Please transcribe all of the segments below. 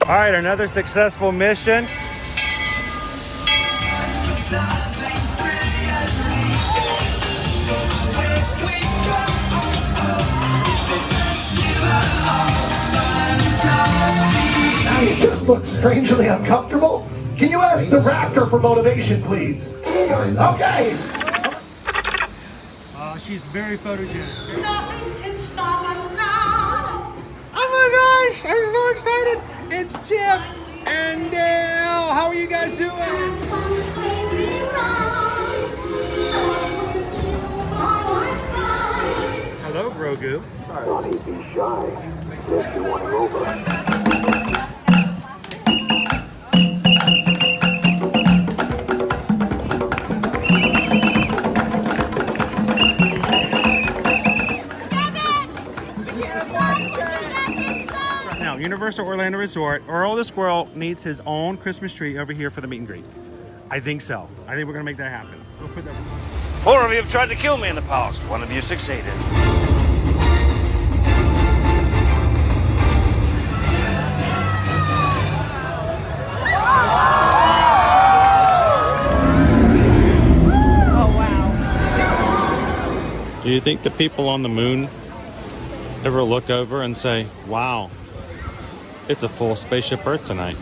All right, another successful mission. You just look strangely uncomfortable. Can you ask the raptor for motivation, please? Okay. She's very photogenic. Nothing can stop us now. Oh my gosh, I'm so excited. It's Chip and Dale. How are you guys doing? Hello, Grogu. Don't be shy. If you want to over. Universal Orlando Resort, Earl the Squirrel needs his own Christmas tree over here for the meet and greet. I think so. I think we're gonna make that happen. We'll put that. 4 of you have tried to kill me in the past. 1 of you succeeded. Oh, wow. Do you think the people on the moon ever look over and say, wow, it's a full spaceship Earth tonight?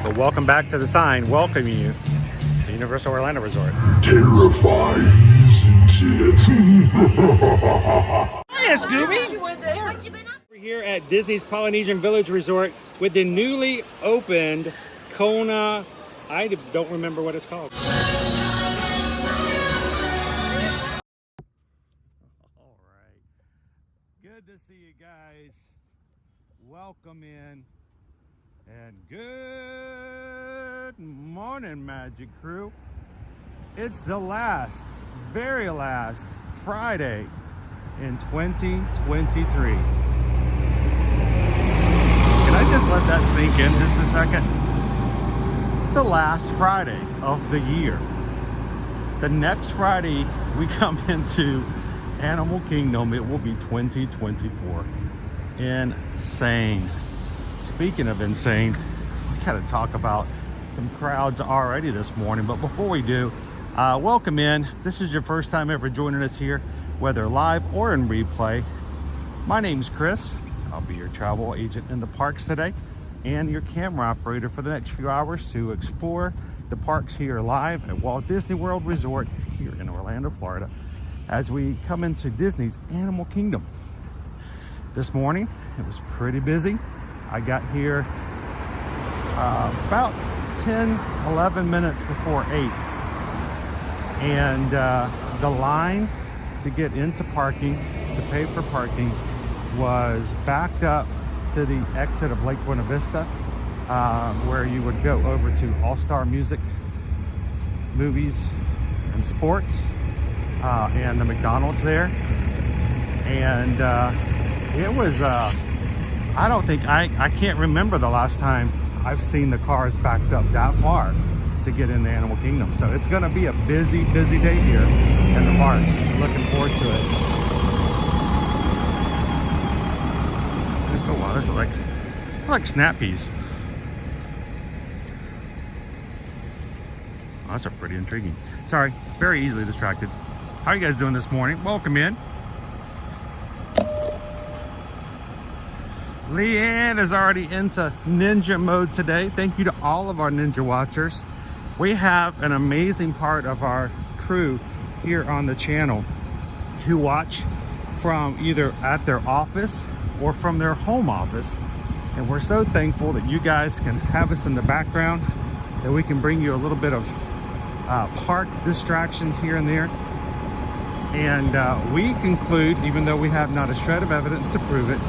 But welcome back to the sign welcoming you to Universal Orlando Resort. Terrifying, isn't it? Hiya, Scooby! We're here at Disney's Polynesian Village Resort with the newly opened Kona, I don't remember what it's called. All right. Good to see you guys. Welcome in. And good morning, Magic Crew. It's the last, very last Friday in 2023. Can I just let that sink in just a second? It's the last Friday of the year. The next Friday we come into Animal Kingdom, it will be 2024. Insane. Speaking of insane, we gotta talk about some crowds already this morning. But before we do, welcome in. This is your first time ever joining us here, whether live or in replay. My name's Chris. I'll be your travel agent in the parks today and your camera operator for the next few hours to explore the parks here live at Walt Disney World Resort here in Orlando, Florida, as we come into Disney's Animal Kingdom. This morning, it was pretty busy. I got here about 10, 11 minutes before 8. And the line to get into parking, to pay for parking, was backed up to the exit of Lake Buena Vista, where you would go over to All-Star Music, Movies, and Sports, and the McDonald's there. And it was, I don't think, I can't remember the last time I've seen the cars backed up that far to get into Animal Kingdom. So it's gonna be a busy, busy day here in the parks. Looking forward to it. Oh wow, those are like snap peas. Oh, those are pretty intriguing. Sorry, very easily distracted. How are you guys doing this morning? Welcome in. Leanne is already into ninja mode today. Thank you to all of our ninja watchers. We have an amazing part of our crew here on the channel who watch from either at their office or from their home office. And we're so thankful that you guys can have us in the background, that we can bring you a little bit of park distractions here and there. And we conclude, even though we have not a shred of evidence to prove it,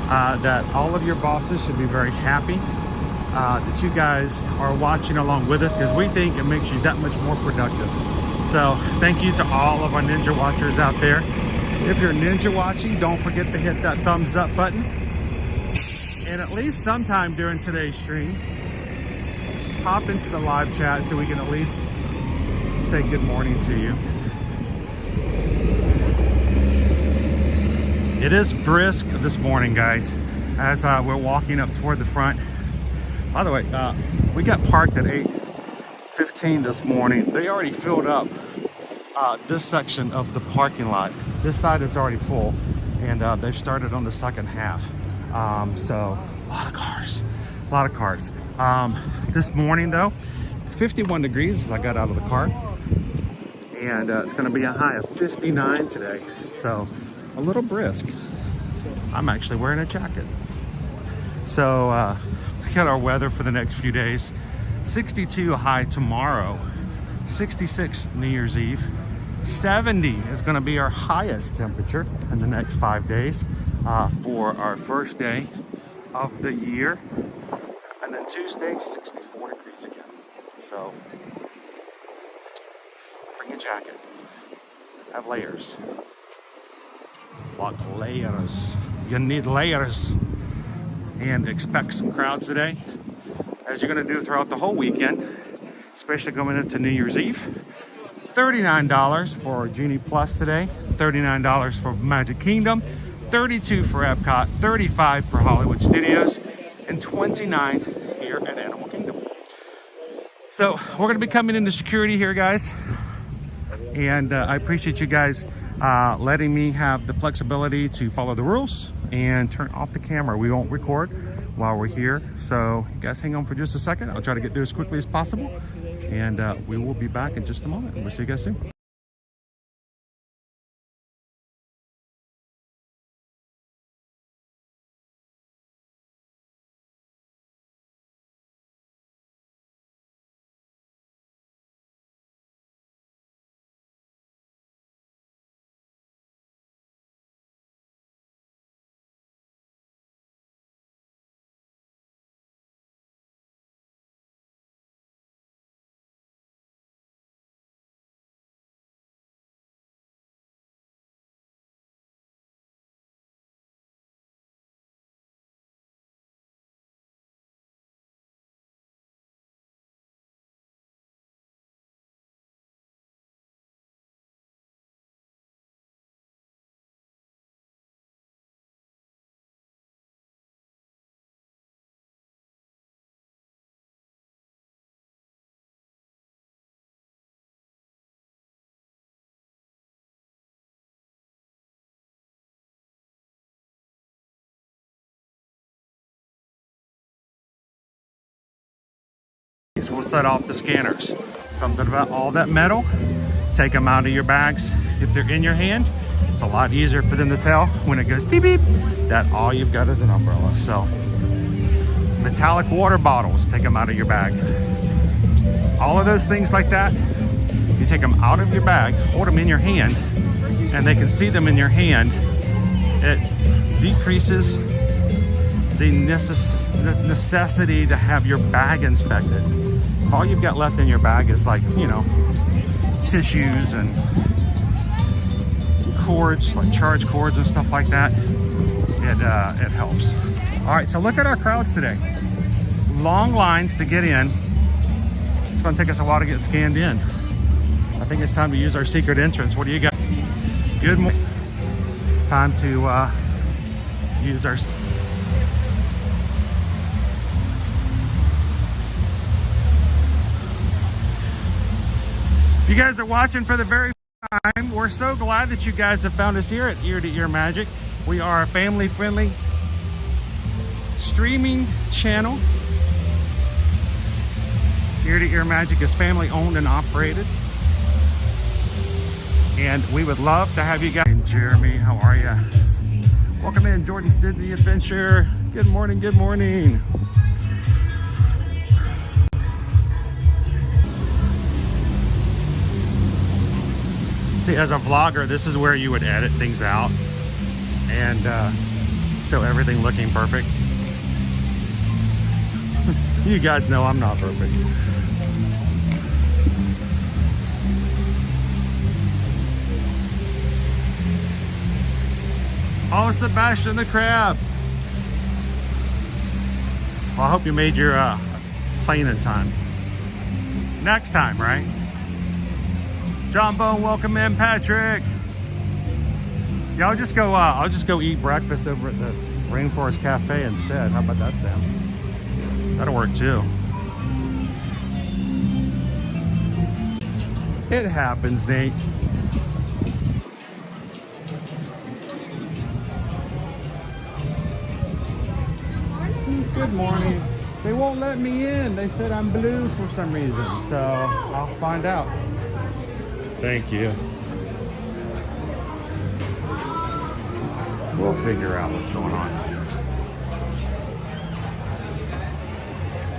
that all of your bosses should be very happy that you guys are watching along with us, because we think it makes you that much more productive. So thank you to all of our ninja watchers out there. If you're ninja watching, don't forget to hit that thumbs up button. And at least sometime during today's stream, hop into the live chat so we can at least say good morning to you. It is brisk this morning, guys, as we're walking up toward the front. By the way, we got parked at 8:15 this morning. They already filled up this section of the parking lot. This side is already full, and they've started on the second half. So a lot of cars. This morning though, it's 51 degrees as I got out of the car, and it's going to be a high of 59 today. So a little brisk. I'm actually wearing a jacket. So look at our weather for the next few days. 62 high tomorrow, 66 New Year's Eve. 70 is going to be our highest temperature in the next 5 days for our first day of the year. And then Tuesday, 64 degrees again. So bring a jacket. Have layers. What layers? You need layers. And expect some crowds today, as you're going to do throughout the whole weekend, especially going into New Year's Eve. $39 for Genie Plus today, $39 for Magic Kingdom, $32 for Epcot, $35 for Hollywood Studios, and $29 here at Animal Kingdom. So we're going to be coming into security here, guys, and I appreciate you guys letting me have the flexibility to follow the rules and turn off the camera. We won't record while we're here, so you guys hang on for just a second. I'll try to get through as quickly as possible, and we will be back in just a moment, and we'll see you guys soon. So we'll set off the scanners. Something about all that metal, take them out of your bags. If they're in your hand, it's a lot easier for them to tell when it goes beep beep that all you've got is an umbrella. So metallic water bottles, take them out of your bag. All of those things like that, you take them out of your bag, hold them in your hand, and they can see them in your hand. It decreases the necessity to have your bag inspected. If all you've got left in your bag is, like, you know, tissues and cords, like charge cords and stuff like that, it helps. All right, so look at our crowds today. Long lines to get in. It's going to take us a while to get scanned in. I think it's time to use our secret entrance. What do you got? Good morning. Time to use our... If you guys are watching for the very first time, we're so glad that you guys have found us here at Ear to Ear Magic. We are a family-friendly streaming channel. Ear to Ear Magic is family owned and operated. And we would love to have you guys. Jeremy, how are you? Welcome in, Jordan's Disney Adventure. Good morning, good morning. See, as a vlogger, this is where you would edit things out and show everything looking perfect. You guys know I'm not perfect. Oh, Sebastian the Crab. Well, I hope you made your plane in time. Next time, right? John Bone, welcome in, Patrick. Yeah, I'll just go eat breakfast over at the Rainforest Cafe instead. How about that, Sam? That'll work too. It happens, Nate. Good morning. They won't let me in. They said I'm blue for some reason, so I'll find out. Thank you. We'll figure out what's going on.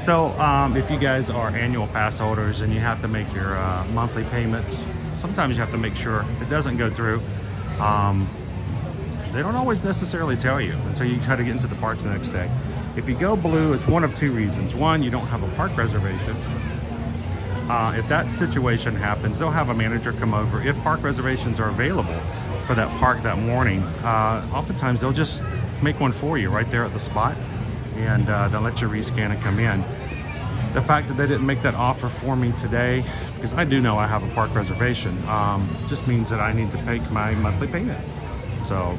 So if you guys are annual pass holders and you have to make your monthly payments, sometimes you have to make sure it doesn't go through. They don't always necessarily tell you until you try to get into the parks the next day. If you go blue, it's one of two reasons. One, you don't have a park reservation. If that situation happens, they'll have a manager come over. If park reservations are available for that park that morning, oftentimes they'll just make one for you right there at the spot, and they'll let you rescan and come in. The fact that they didn't make that offer for me today, because I do know I have a park reservation, just means that I need to make my monthly payment. So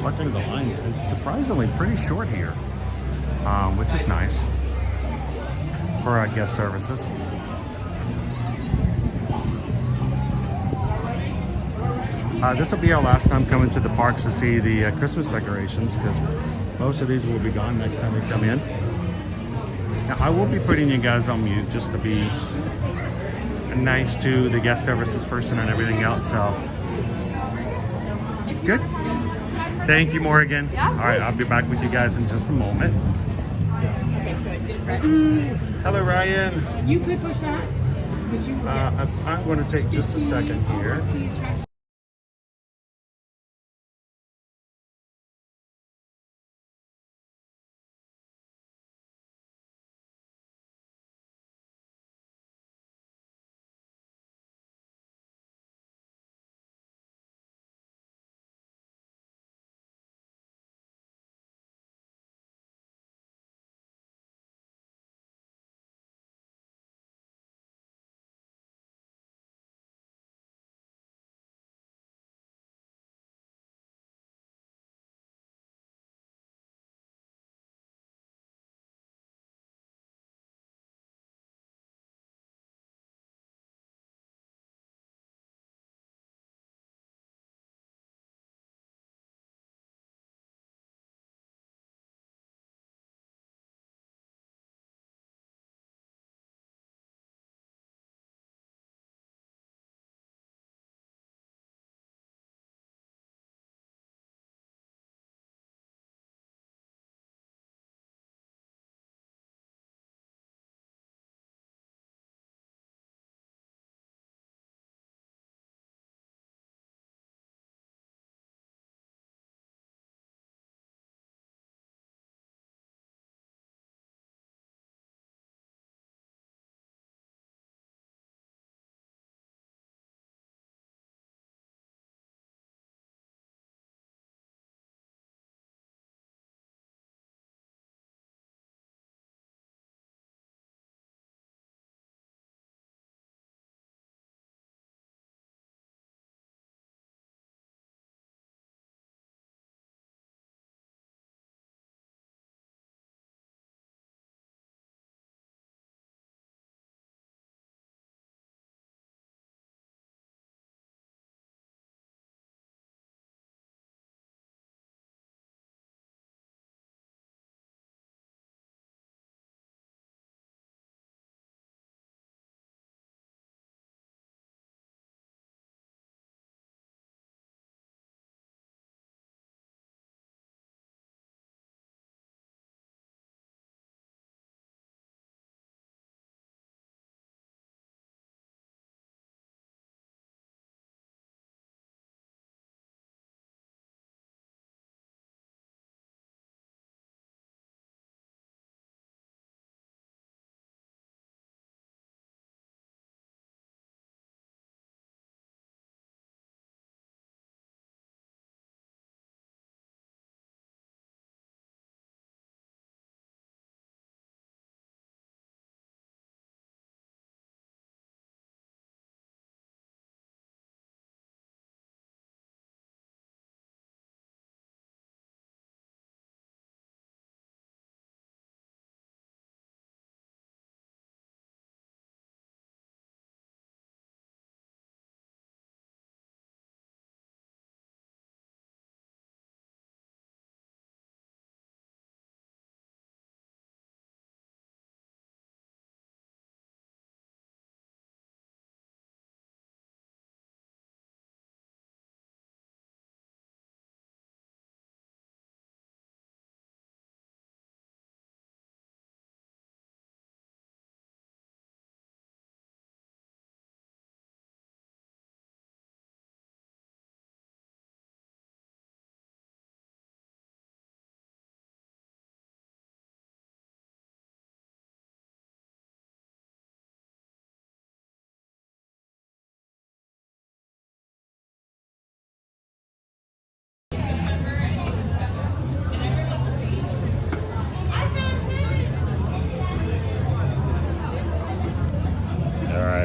luckily the line is surprisingly pretty short here, which is nice for guest services. This will be our last time coming to the parks to see the Christmas decorations, because most of these will be gone next time we come in. Now, I will be putting you guys on mute just to be nice to the guest services person and everything else. So, good. Thank you, Morgan. Yeah, all right, I'll be back with you guys in just a moment. Okay, so it did register. Hello, Ryan. You could push that, but you. I'm going to take just a second here.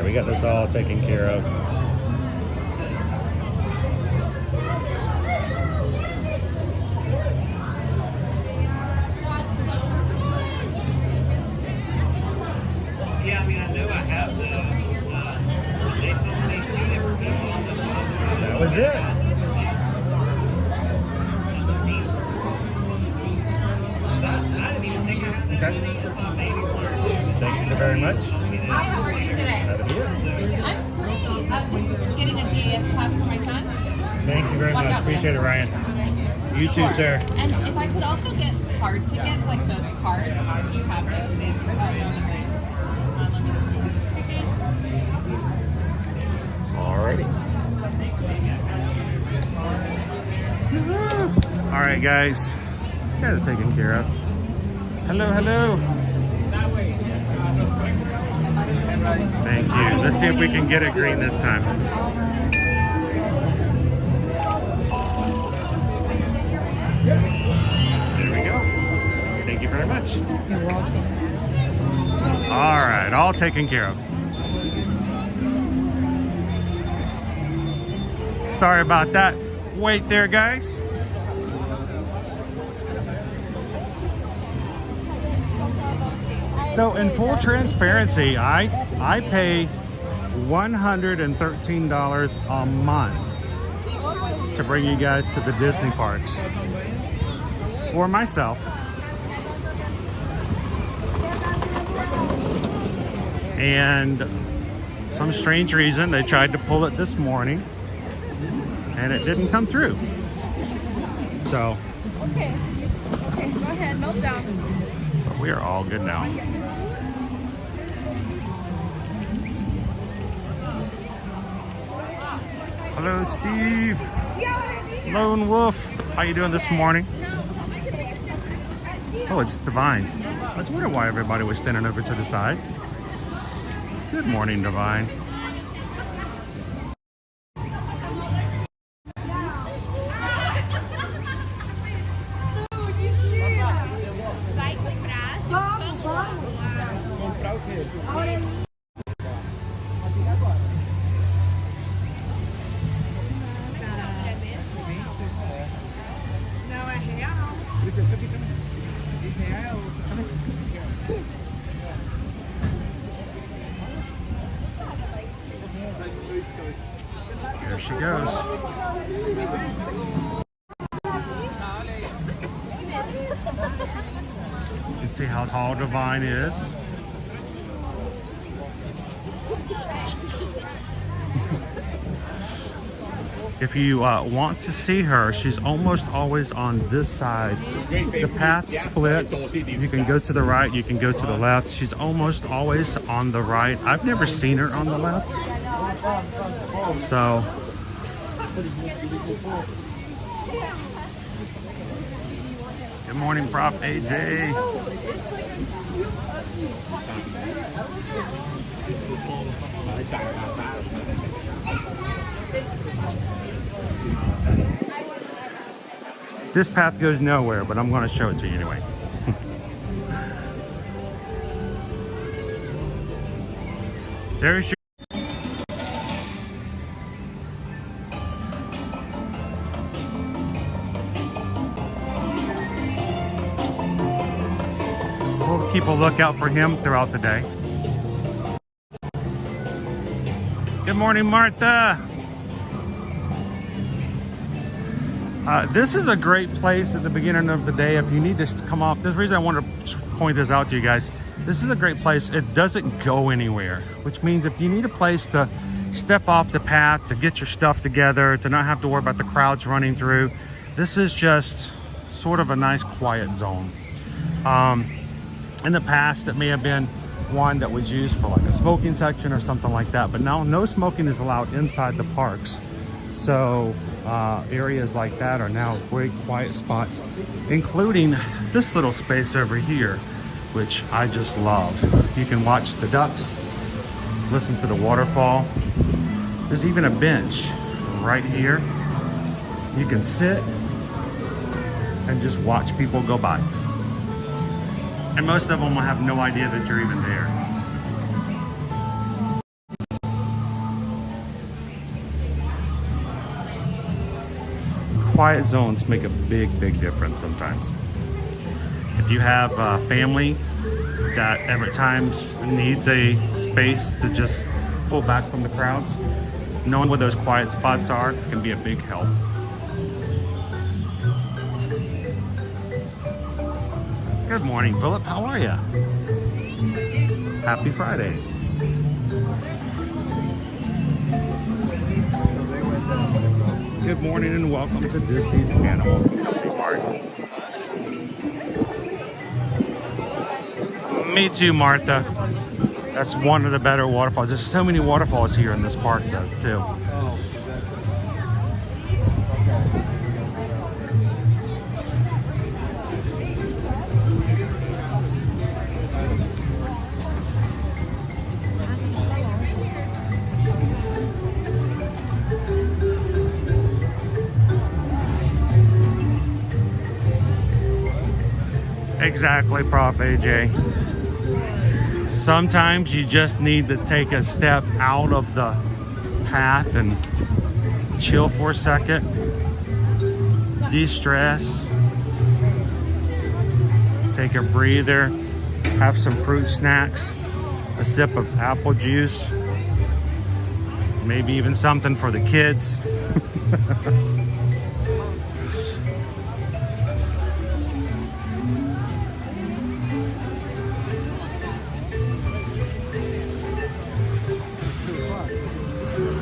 right, we got this all taken care of. Yeah, I mean, I know I have those. They told me 2 different people on the phone. That was it. I didn't even think I had that. Okay. I thought maybe 1 or 2. Thank you very much. Hi, how are you today? That'll be it. I'm great. I'm just getting a DAS class for my son. Thank you very Watch much. out, Appreciate it, Lynn. Ryan. You too, sir. And if I could also get card tickets, like the cards, do you have those? Let me just get the tickets. Alrighty. All right, guys. Got it taken care of. Hello, hello. Thank you. Let's see if we can get it green this time. There we go. Thank you very much. You're welcome. All right, all taken care of. Sorry about that. Wait there, guys. So in full transparency, I pay $113 a month to bring you guys to the Disney parks for myself. And some strange reason they tried to pull it this morning and it didn't come through. So Okay, go ahead, melt down. but we are all good now. Hello, Steve. Lone Wolf. How you doing this morning? Oh, it's Divine. I was wondering why everybody was standing over to the side. Good morning, Divine. Vai comprar? Vamos. Comprar o quê? A orelhinha. Não, é real. There she goes. You can see how tall Divine is. If you want to see her, she's almost always on this side. The path splits. You can go to the right, you can go to the left. She's almost always on the right. I've never seen her on the left. So, good morning, Prof. AJ. This path goes nowhere, but I'm going to show it to you anyway. There's your... We'll keep a lookout for him throughout the day. Good morning, Martha. This is a great place at the beginning of the day if you need to come off. This reason I wanted to point this out to you guys. This is a great place. It doesn't go anywhere, which means if you need a place to step off the path, to get your stuff together, to not have to worry about the crowds running through, this is just sort of a nice quiet zone. In the past, it may have been one that was used for like a smoking section or something like that, but now no smoking is allowed inside the parks. So areas like that are now great quiet spots, including this little space over here, which I just love. You can watch the ducks, listen to the waterfall. There's even a bench right here. You can sit and just watch people go by. And most of them will have no idea that you're even there. quiet zones make a big difference sometimes. If you have a family that at times needs a space to just pull back from the crowds, knowing where those quiet spots are can be a big help. Good morning, Philip. How are you? Happy Friday. Good morning and welcome to Disney's Animal Park. Me too, Martha. That's one of the better waterfalls. There's so many waterfalls here in this park, though, too. Exactly, Prof. AJ. Sometimes you just need to take a step out of the path and chill for a second, de-stress, take a breather, have some fruit snacks, a sip of apple juice, maybe even something for the kids.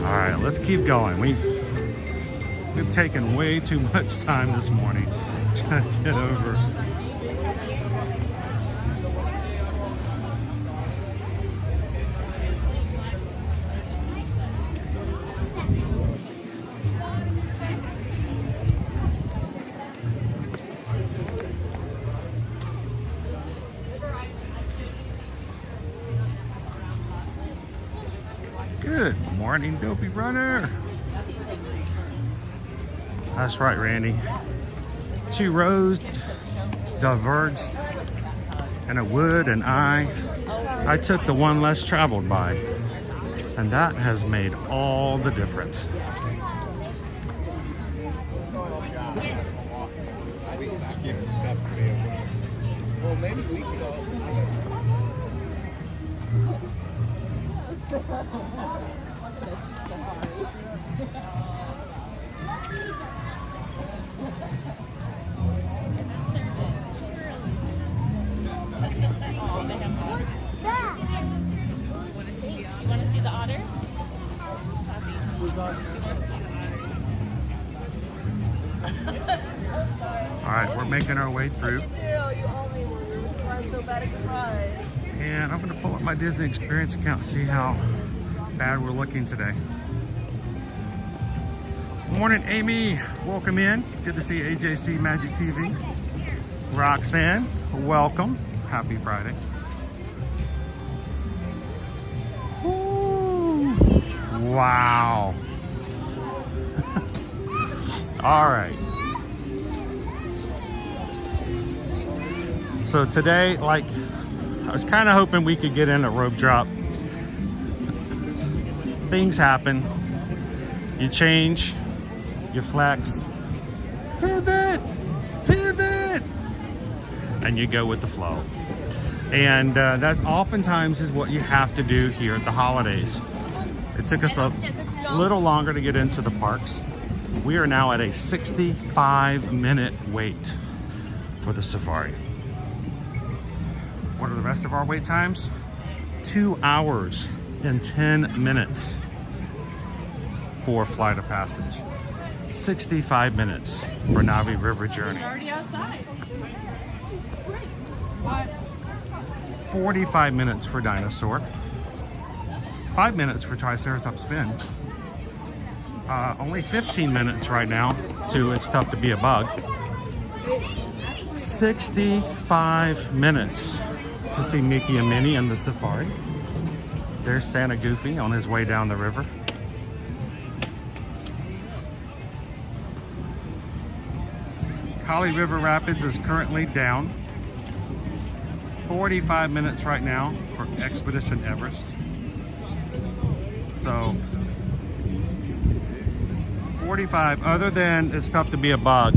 All right, let's keep going. We've taken way too much time this morning to get over. Good morning, Dopey Runner. That's right, Randy. 2 roads diverged, and it would, and I took the one less traveled by, and that has made all the difference. Well, maybe we could all. Want to see the otter? All right, we're making our way through. And I'm gonna pull up my Disney Experience account and see how bad we're looking today. Morning, Amy. Welcome in. Good to see AJC Magic TV. Roxanne, welcome. Happy Friday. Ooh, wow. All right. So today, like, I was kind of hoping we could get in a rope drop. Things happen. You change, you flex, pivot, and you go with the flow. And that's oftentimes is what you have to do here at the holidays. It took us a little longer to get into the parks. We are now at a 65-minute wait for the safari. What are the rest of our wait times? 2 hours and 10 minutes for Flight of Passage. 65 minutes for Navi River Journey. Already outside. 45 minutes for Dinosaur. 5 minutes for Triceratops Spin. Only 15 minutes right now to It's Tough to Be a Bug. 65 minutes to see Mickey and Minnie in the safari. There's Santa Goofy on his way down the river. Kali River Rapids is currently down. 45 minutes right now for Expedition Everest. So 45. Other than it's tough to be a bug,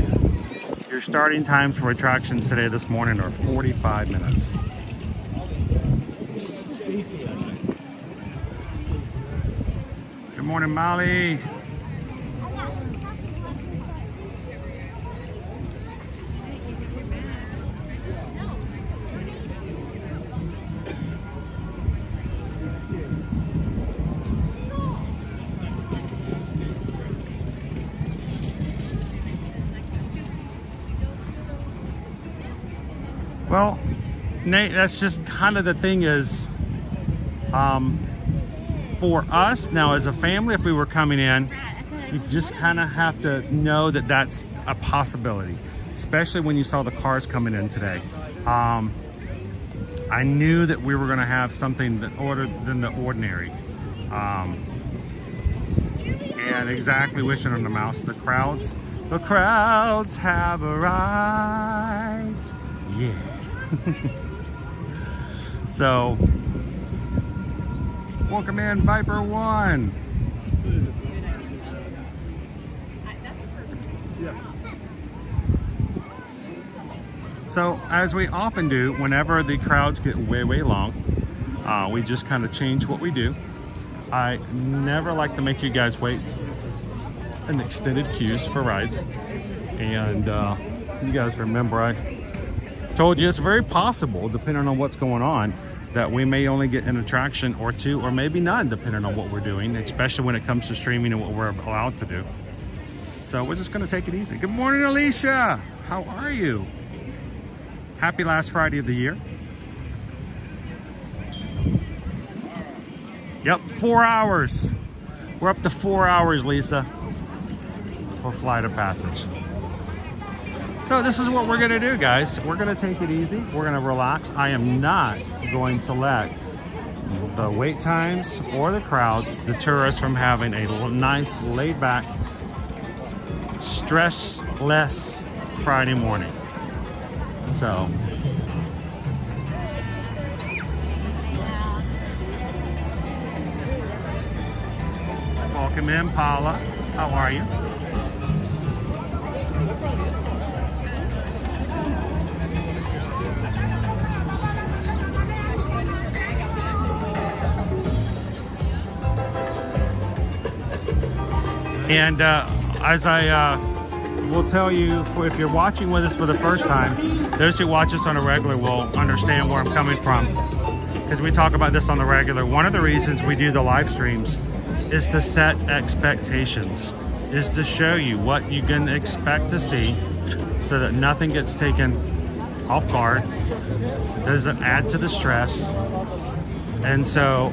your starting times for attractions today this morning are 45 minutes. Good morning, Molly. Well, Nate, that's just kind of the thing is, for us now as a family, if we were coming in, you just kind of have to know that that's a possibility, especially when you saw the cars coming in today. I knew that we were going to have something other than the ordinary. And exactly wishing on the mouse, the crowds have arrived. Yeah. So, welcome in, Viper 1. So, as we often do, whenever the crowds get way long, we just kind of change what we do. I never like to make you guys wait in extended queues for rides. And you guys remember I told you it's very possible, depending on what's going on, that we may only get an attraction or two, or maybe none, depending on what we're doing, especially when it comes to streaming and what we're allowed to do. So we're just going to take it easy. Good morning, Alicia. How are you? Happy last Friday of the year. Yep, 4 hours. We're up to 4 hours, Lisa, for Flight of Passage. So this is what we're gonna do, guys. We're gonna take it easy. We're gonna relax. I am not going to let the wait times or the crowds deter us from having a nice, laid-back, stress-less Friday morning. So. Welcome in, Paula. How are you? And as I will tell you, if you're watching with us for the first time, those who watch us on a regular will understand where I'm coming from, because we talk about this on the regular. One of the reasons we do the live streams is to set expectations, is to show you what you can expect to see so that nothing gets taken off guard, doesn't add to the stress. And so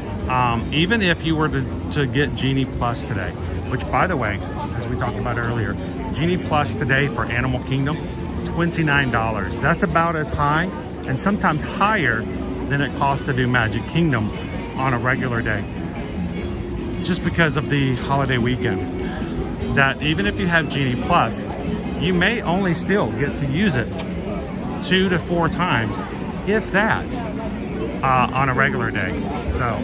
even if you were to get Genie Plus today, which, by the way, as we talked about earlier, Genie Plus today for Animal Kingdom, $29. That's about as high and sometimes higher than it costs to do Magic Kingdom on a regular day, just because of the holiday weekend. That even if you have Genie Plus, you may only still get to use it 2 to 4 times, if that, on a regular day. So.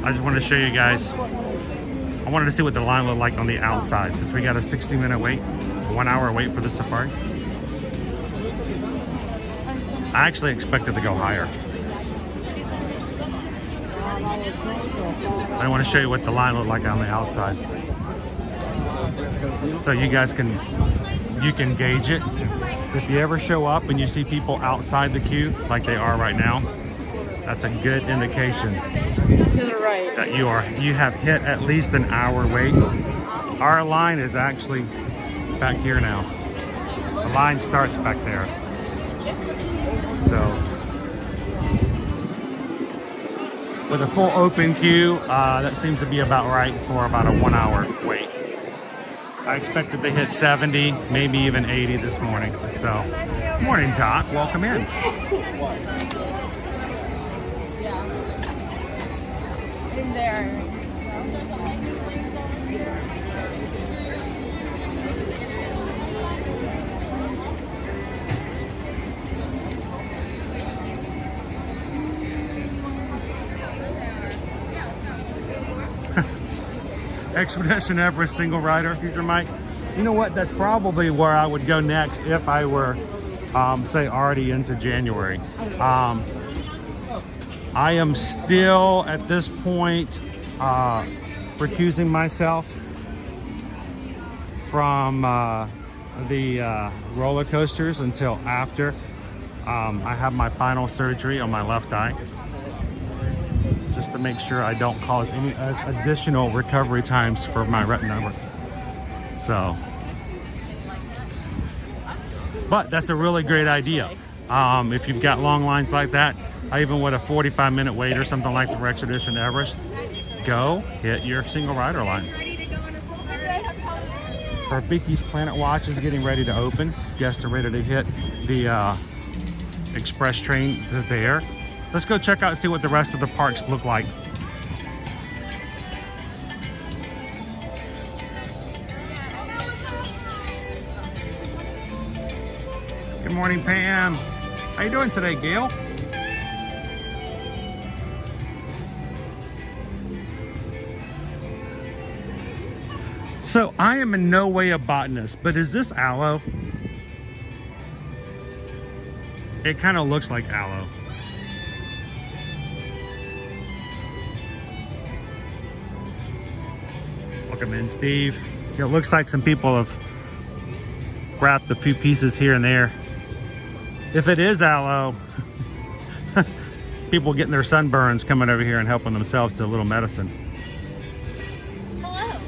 I just wanted to show you guys. I wanted to see what the line looked like on the outside, since we got a 60-minute wait, 1 hour wait for the safari. I actually expected to go higher. I want to show you what the line looked like on the outside, so you guys can gauge it. If you ever show up and you see people outside the queue like they are right now, that's a good indication that you have hit at least an hour wait. Our line is actually back here now. The line starts back there. So with a full open queue, that seems to be about right for about a 1 hour wait. I expected to hit 70, maybe even 80 this morning. So, good morning, Doc. Welcome in. In there. Expedition Everest single rider. Here's your mic. You know what? That's probably where I would go next if I were, say, already into January. I am still at this point recusing myself from the roller coasters until after I have my final surgery on my left eye, just to make sure I don't cause any additional recovery times for my retina. So, but that's a really great idea. If you've got long lines like that, even with a 45-minute wait or something like the Expedition Everest, go hit your single rider line. Rafiki's Planet Watch is getting ready to open. Guests are ready to hit the express train there. Let's go check out and see what the rest of the parks look like. Good morning, Pam. How you doing today, Gail? So I am in no way a botanist, but is this aloe? It kind of looks like aloe. Welcome in, Steve. It looks like some people have wrapped a few pieces here and there. If it is aloe, people getting their sunburns coming over here and helping themselves to a little medicine. Hello.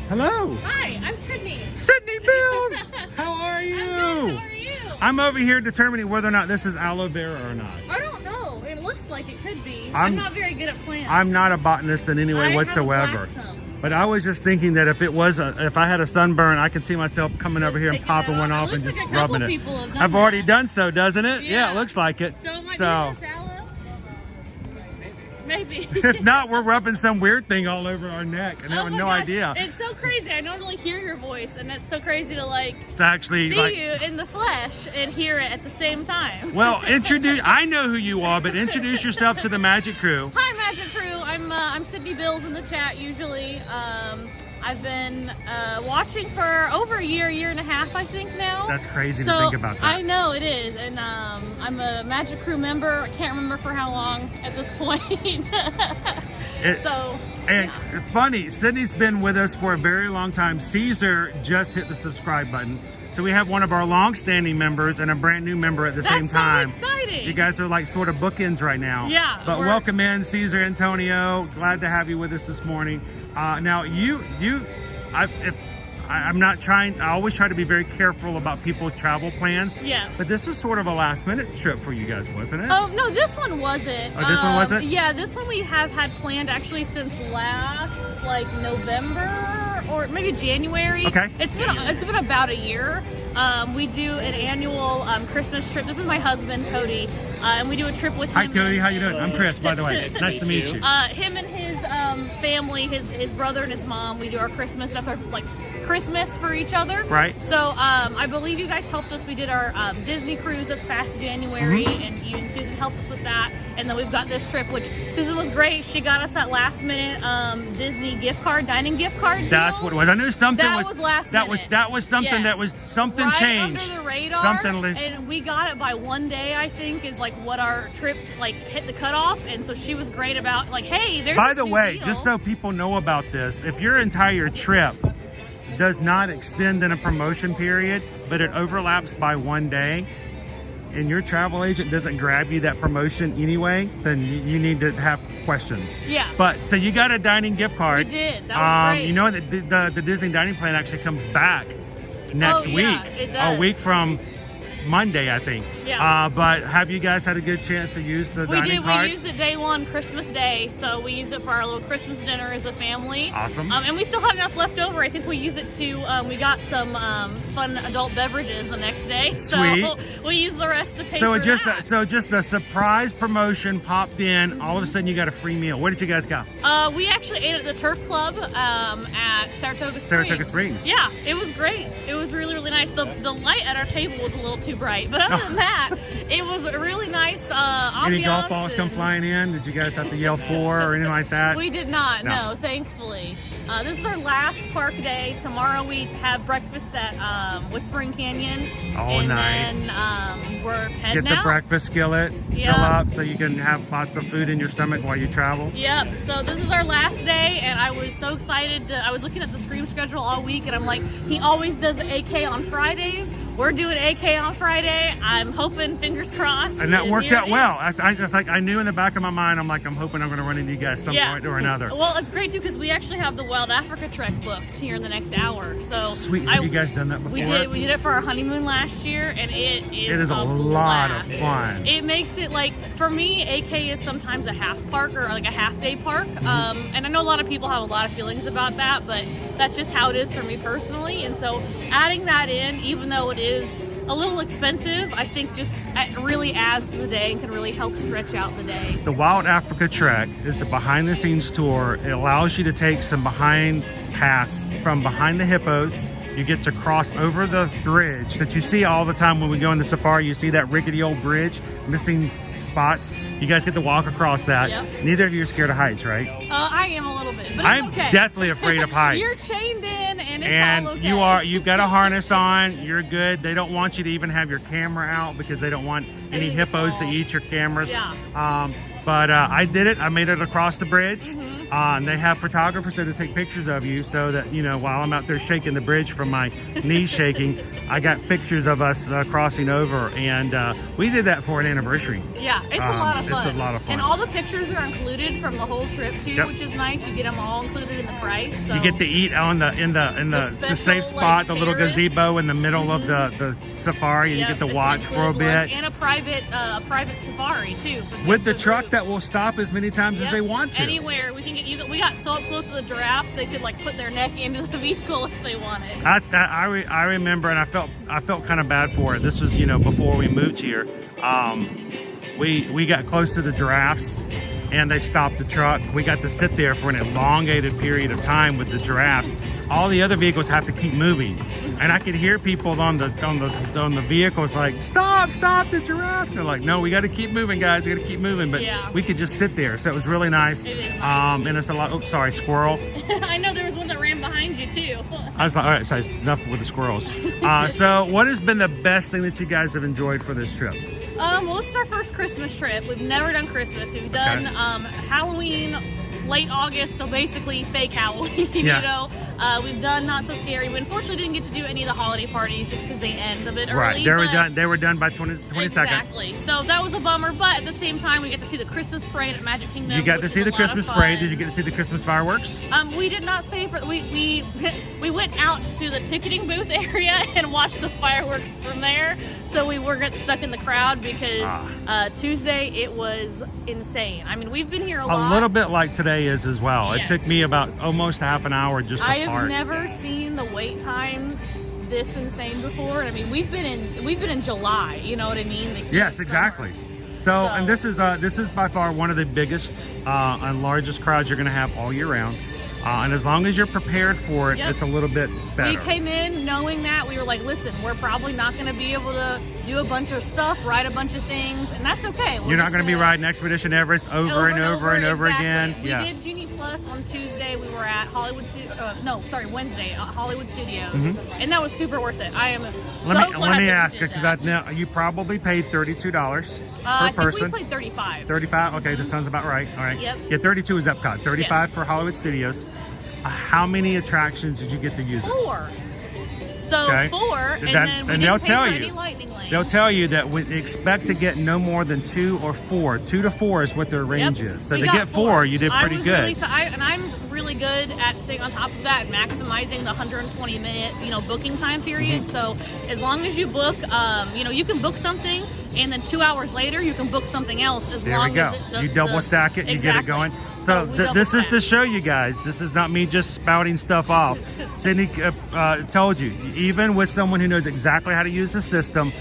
Hello. Hi, I'm Sydney. Sydney Bills. How are you? I'm good. How are you? I'm over here determining whether or not this is aloe vera or not. I don't know. It looks like it could be. I'm not very good at plants. I'm not a botanist in any way whatsoever. But I was just thinking that if it was if I had a sunburn, I could see myself coming over here and popping one off and just rubbing it. I've already done so, doesn't it? Yeah, it looks like it. So it might be aloe? Maybe. If not, we're rubbing some weird thing all over our neck and having no idea. It's so crazy. I normally hear your voice, and it's so crazy to to actually see you in the flesh and hear it at the same time. Well, I know who you are, but introduce yourself to the Magic Crew. Hi, Magic Crew. I'm Sydney Bills in the chat usually. I've been watching for over a year and a half, I think now. That's crazy to think about that. I know it is, and I'm a Magic Crew member. I can't remember for how long at this point. Funny, Sydney's been with us for a very long time. Caesar just hit the subscribe button. So we have one of our long-standing members and a brand new member at the same time. That's so exciting. You guys are like sort of bookends right now. Yeah. But welcome in, Caesar Antonio. Glad to have you with us this morning. Now I'm not trying, I always try to be very careful about people's travel plans. Yeah. But this is sort of a last minute trip for you guys, wasn't it? Oh, no, this one wasn't. Oh, this one wasn't? Yeah, this one we have had planned actually since last, November or maybe January. Okay. It's been about a year. We do an annual Christmas trip. This is my husband, Cody, and we do a trip with him. Hi, Cody. How you doing? I'm Chris, by the way. Nice to meet you. Him and his family, his brother and his mom, we do our Christmas. That's our, Christmas for each other. Right. So I believe you guys helped us. We did our Disney cruise this past January, and you and Susan helped us with that. And then we've got this trip, which Susan was great. She got us that last minute Disney dining gift card deal. That's what it was. I knew something that was last minute. That was something that was something right changed. Under the radar, and we got it by one day. I think is what our trip hit the cutoff. And so she was great about hey, there's. By the way, deal. just so people know about this, if your entire trip does not extend in a promotion period, but it overlaps by one day, and your travel agent doesn't grab you that promotion anyway, then you need to have questions. Yeah. But so you got a dining gift card. We did. That was great. You know that the Disney dining plan actually comes back next week. Yeah, it does. A week from Monday, I think. Yeah. But have you guys had a good chance to use the dining card? We used it day one, Christmas Day. So we used it for our little Christmas dinner as a family. Awesome. And we still have enough left over. I think we use it to, we got some fun adult beverages the next day. Sweet. So we use the rest to pay for that. So just a surprise promotion popped in. All of a sudden you got a free meal. Where did you guys go? We actually ate at the Turf Club at Saratoga Springs. Yeah, it was great. It was really, really nice. The light at our table was a little too bright. But other than that, that. It was a really nice Any golf ambiance balls come and- flying in? Did you guys have to yell for or anything like that? We did not, No. no, thankfully. This is our last park day. Tomorrow we have breakfast at Whispering Canyon. Oh, and nice. then we're heading Get the out. breakfast skillet, Yeah. fill up so you can have lots of food in your stomach while you travel. Yep, so this is our last day, and I was so excited. I was looking at the Scream schedule all week, and I'm like, he always does AK on Fridays. We're doing AK on Friday. I'm hoping, fingers crossed. And that worked here out it well. is. I just like, I knew in the back of my mind, I'm like, I'm hoping I'm going to run into you guys some point or another. Well, it's great too because we actually have the Wild Africa trek booked here in the next hour. So Sweet. Have you guys done that before? We did. We did it for our honeymoon last year, and it is a lot of blast. fun. It makes it like, for me, AK is sometimes a half park or like a half day park. Mm-hmm. And I know a lot of people have a lot of feelings about that, but that's just how it is for me personally. And so adding that in, even though it is a little expensive, I think just really adds to the day and can really help stretch out the day. The Wild Africa Trek is the behind the scenes tour. It allows you to take some behind paths from behind the hippos. You get to cross over the bridge that you see all the time when we go in the safari. You see that rickety old bridge, missing spots. You guys get to walk across that. Yep. Neither of you are scared of heights, right? I am a little bit, but it's I'm okay. deathly afraid of heights. You're chained in, and it's And all okay. you've got a harness on, you're good. They don't want you to even have your camera out because they don't want any Anything to hippos to fall. eat your cameras. Yeah. But I did it. I made it across the bridge. Mm-hmm. And they have photographers there to take pictures of you so that, you know, while I'm out there shaking the bridge from my knees shaking, I got pictures of us crossing over. And we did that for an anniversary. Yeah, it's a lot of fun. It's a lot of fun. And all the pictures are included from the whole trip too, Yep. which is nice. You get them all included in the price. So You get to eat on in the special, safe spot, the little terrace. gazebo in the middle of the safari, and Yep, you get to it's watch for a included lunch bit. and a private safari too. for With the guests truck group. that will stop as many times as Yep, they want to. Anywhere we can get you. We got so up close to the giraffes they could like put their neck into the vehicle if they wanted. I remember, and I felt kind of bad for it. This was, you know, before we moved here. We got close to the giraffes, and they stopped the truck. We got to sit there for an elongated period of time with the giraffes. All the other vehicles have to keep moving, and I could hear people on the vehicles like, stop the giraffes. They're like, no, we got to keep moving, guys. We got to keep moving. But Yeah. we could just sit there, so it was really nice. It is nice. And it's a lot. Oh, sorry, squirrel. I know there was one that ran behind you too. I was like, all right, so enough with the squirrels. So what has been the best thing that you guys have enjoyed for this trip? Well, this is our first Christmas trip. We've never done Christmas. We've done Halloween, late August, so basically fake Halloween, Yeah. you know. We've done Not So Scary. We unfortunately didn't get to do any of the holiday parties just because they end a bit early. Right, they were done by 22nd. Exactly. So that was a bummer, but at the same time, we get to see the Christmas parade at Magic Kingdom. You got to which see was the a lot Christmas of parade. fun. Did you get to see the Christmas fireworks? We did not stay for we went out to the ticketing booth area and watched the fireworks from there. So we weren't getting stuck in the crowd because Tuesday it was insane. I mean, we've been here a lot. A little bit like today is as well. Yes. It took me about almost half an hour just to I have park. never seen the wait times this insane before. I mean, we've been in July. You know what I mean? The heat Yes, of exactly. summer. So, and this is by far one of the biggest and largest crowds you're going to have all year round. And as long as you're prepared for it, Yep. it's a little bit better. We came in knowing that. We were like, listen, we're probably not going to be able to do a bunch of stuff, ride a bunch of things, and that's okay. You're not going to be riding Expedition Everest over and over exactly. again. We Yeah. did Genie Plus on Tuesday. We were at Wednesday, Hollywood Studios, and that was super worth it. I am so glad Let me that ask we you, did because that. I know you probably paid $32 I per person. think we played 35. 35. Okay, this sounds about right. All right. Yep. Yeah, 32 is Epcot. 35 Yes. for Hollywood Studios. How many attractions did you get to use it? 4. So Okay. 4, and That- then we and didn't they'll pay tell for you. any lightning lanes. They'll tell you that we expect to get no more than 2 or 4. 2 to 4 is what their range Yep. is. So We to got get 4, you did pretty I was good. Really, and I'm really good at staying on top of that and maximizing the 120-minute, booking time period. Mm-hmm. So as long as you book, you can book something, and then 2 hours later you can book something else. As There we long go. as You double stack it, you get it Exactly. going. So So we double this is stack. to show you guys. This is not me just spouting stuff off. Sydney told you, even with someone who knows exactly how to use the system,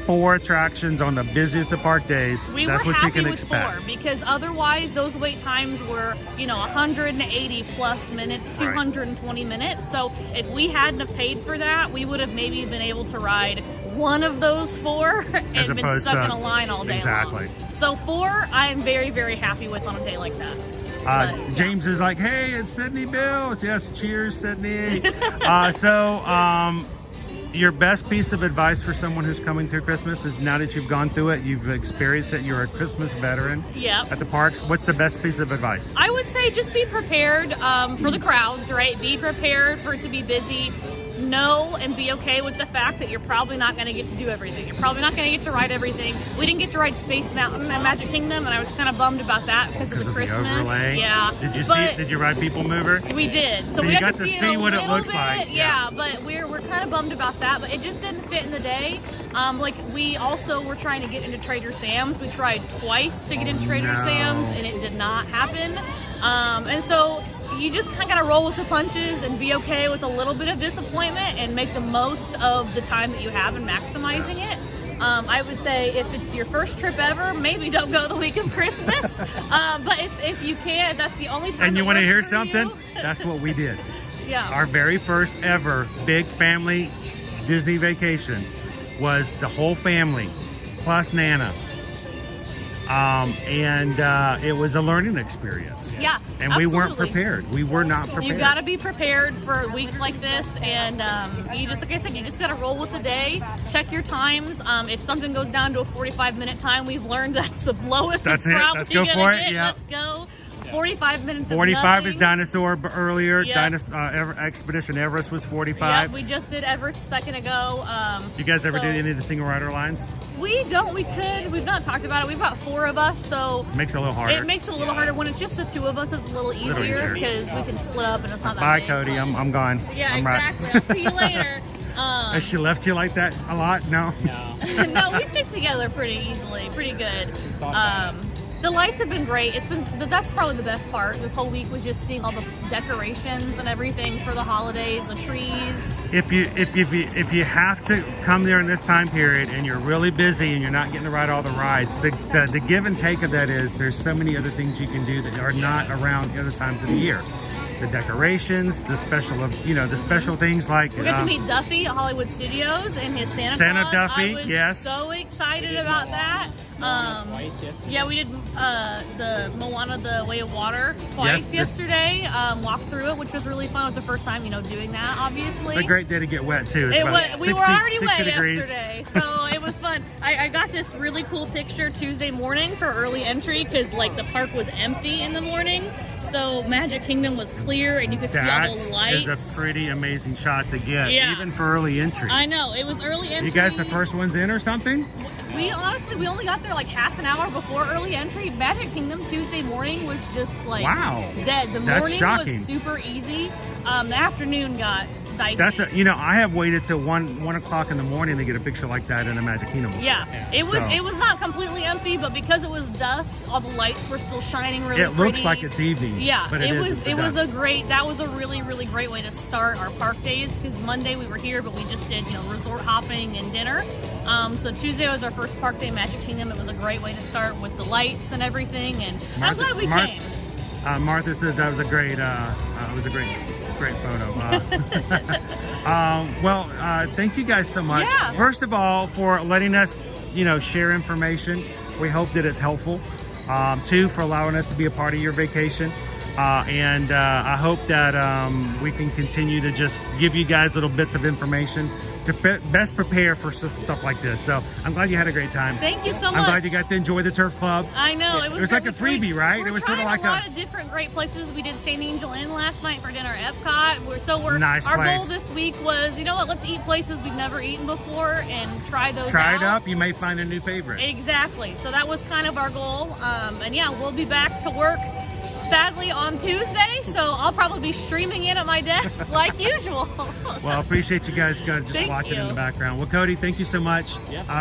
4 attractions on the busiest of park days. We That's were what you happy can with expect. 4 because otherwise those wait times were, 180 plus minutes, 220 minutes. So if we hadn't have paid for that, we would have maybe been able to ride one of those 4 and As been opposed stuck to- in a line all day exactly. long. So 4, I am very, very happy with on a day like that. But, James is like, hey, it's Sydney Bills. Yes, cheers, Sydney. Your best piece of advice for someone who's coming through Christmas is, now that you've gone through it, you've experienced it, you're a Christmas veteran Yep. at the parks. What's the best piece of advice? I would say just be prepared for the crowds, right? Be prepared for it to be busy. Know and be okay with the fact that you're probably not going to get to do everything. You're probably not going to get to ride everything. We didn't get to ride Space Mountain at Magic Kingdom, and I was kind of bummed about that because of the The Christmas. overlay. Yeah. Did you see But it? Did you ride People Mover? we did. So we you got got to it see a what it little looks bit. like. Yeah, but we're kind of bummed about that. But it just didn't fit in the day. Like we also were trying to get into Trader Sam's. We tried twice to get into Trader no. Sam's, and it did not happen. And so you just kind of got to roll with the punches and be okay with a little bit of disappointment and make the most of the time that you have and maximizing it. I would say if it's your first trip ever, maybe don't go the week of Christmas. But if you can, that's the only time. And you want to hear something? That's what we did. Yeah. Our very first ever big family Disney vacation was the whole family plus Nana. It was a learning experience. Yeah, And we weren't absolutely. prepared. We were not prepared. You got to be prepared for weeks like this, and you just, like I said, you just got to roll with the day. Check your times. If something goes down to a 45-minute time, we've learned that's the lowest. That's it's it. probably Let's go gonna for it. get. Yeah. Let's go. 45 minutes. 45 is nothing. Dinosaur earlier. Yep. Expedition Everest was 45. Yeah, we just did Everest a second ago. You guys ever so do any of the single rider lines? We don't. We could. We've not talked about it. We've got 4 of us, so Makes it a little harder. it makes it a little harder. When it's just the 2 of us, it's a little easier easier. because we can split up and it's not that Bye, big, Cody. but- I'm gone. Yeah, I'm exactly. I'll see you later. Has she left you like that a lot? No. No, we stick together pretty easily, pretty good. The lights have been great. That's probably the best part. This whole week was just seeing all the decorations and everything for the holidays, the trees. If you have to come there in this time period and you're really busy and you're not getting to ride all the rides, the give and take of that is there's so many other things you can do that are not around other times of the year. The decorations, the special things like We got to meet Duffy at Hollywood Studios and his Santa Claus. Duffy, I was yes. so excited about that. Yeah, we did the Moana, the Way of Water twice yesterday. Walked through it, which was really fun. It was the first time, doing that, obviously. It's a great day to get wet too. It's It about was, we were already 60 wet degrees. yesterday, so it was fun. I got this really cool picture Tuesday morning for early entry because the park was empty in the morning. So Magic Kingdom was clear and you could see all That the lights. is a pretty amazing shot to get, Yeah. even for early entry. I know, it was early entry. You guys the first ones in or something? We only got there half an hour before early entry. Magic Kingdom Tuesday morning was just Wow. dead. The That's morning shocking. was super easy. The afternoon got dicey. I have waited till 1 o'clock in the morning to get a picture like that in a Magic Kingdom. Yeah, it was. So- It was not completely empty, but because it was dusk, all the lights were still shining really. It looks pretty. like it's evening. Yeah, but it is. was. It's the It was dusk. That was a really, really great way to start our park days because Monday we were here, but we just did resort hopping and dinner. So Tuesday was our first park day in Magic Kingdom. It was a great way to start with the lights and everything, and I'm glad we came. Martha says that was a great. It was a great photo. Thank you guys so much. Yeah. First of all, for letting us, share information. We hope that it's helpful. 2, for allowing us to be a part of your vacation. And I hope that we can continue to just give you guys little bits of information to best prepare for stuff like this. So I'm glad you had a great time. Thank you so much. I'm glad you got to enjoy the Turf Club. I know It was like a freebie, right? We're It was sort of trying like a lot of different great places. We did St. Angel Inn last night for dinner at Epcot. Nice our place. goal this week was, let's eat places we've never eaten before and try those Try out. it up. You may find a new favorite. Exactly. So that was kind of our goal. And yeah, we'll be back to work sadly on Tuesday. So I'll probably be streaming in at my desk like usual. Well, I appreciate you guys just Thank watching you. in the background. Well, Cody, thank you so much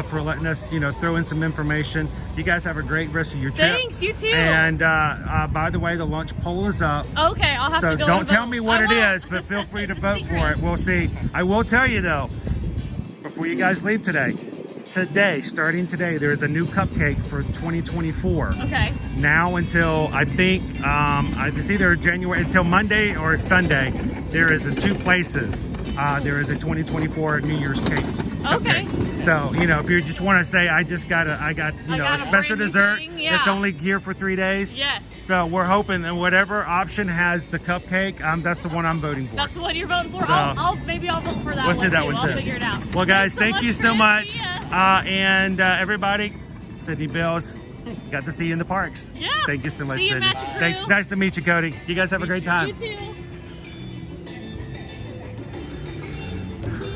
for letting us, throw in some information. You guys have a great rest of your trip. Thanks, you too. And by the way, the lunch poll is up. Okay, I'll have So to go. don't and tell vote. me what I it won't. is, but feel free to It's a vote for secret. it. We'll see. I will tell you though, before you guys leave today, starting today, there is a new cupcake for 2024. Okay. Now until I think it's either January until Monday or Sunday, there is in 2 places there is a 2024 New Year's cake. Okay. So, you know, if you just want to say, I got a special dessert, thing, yeah. it's only here for 3 days. Yes. So we're hoping that whatever option has the cupcake, that's the one I'm voting for. That's what you're voting for. So, Maybe I'll vote for that let's one do that too. one I'll too. figure it out. Well, guys, thank you so much. See ya. And everybody, Sydney Bills, got to see you in the parks. Yeah. Thank you so much, See you, Sydney. Magic Crew. Thanks. Nice to meet you, Cody. You guys have a great time. You too.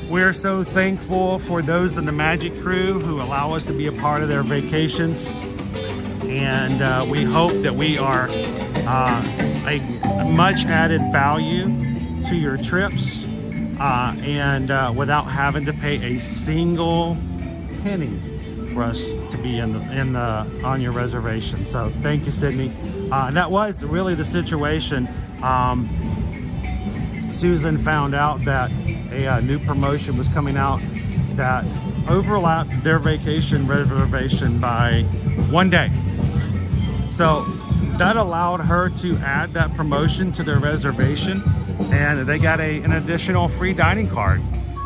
We're so thankful for those in the Magic Crew who allow us to be a part of their vacations. And we hope that we are a much added value to your trips and without having to pay a single penny for us to be on your reservation. So thank you, Sydney. And that was really the situation. Susan found out that a new promotion was coming out that overlapped their vacation reservation by 1 day. So that allowed her to add that promotion to their reservation, and they got an additional free dining card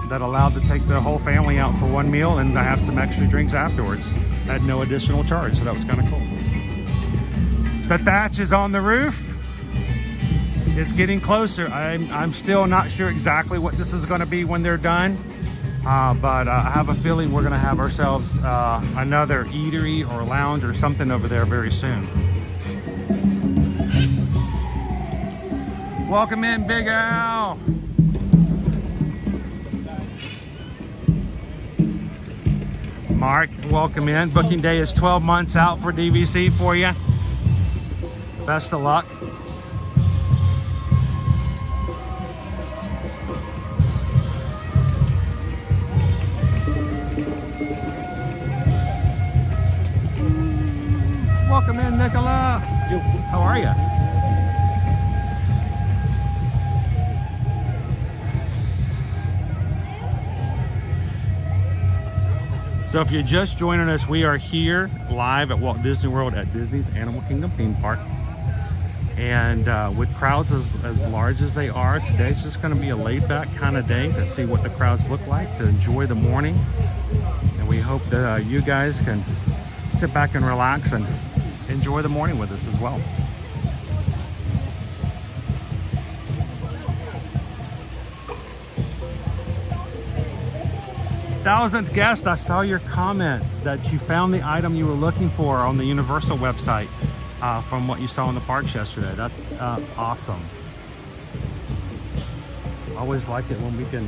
that allowed to take the whole family out for one meal and have some extra drinks afterwards at no additional charge. So that was kind of cool. The thatch is on the roof. It's getting closer. I'm still not sure exactly what this is going to be when they're done, but I have a feeling we're going to have ourselves another eatery or lounge or something over there very soon. Welcome in, Big Al. Mark, welcome in. Booking day is 12 months out for DVC for you. Best of luck. Welcome in, Nicola. How are you? So if you're just joining us, we are here live at Walt Disney World at Disney's Animal Kingdom theme park. And with crowds as large as they are, today's just going to be a laid-back kind of day to see what the crowds look like, to enjoy the morning. And we hope that you guys can sit back and relax and enjoy the morning with us as well. Thousandth guest, I saw your comment that you found the item you were looking for on the Universal website from what you saw in the parks yesterday. That's awesome. Always like it when we can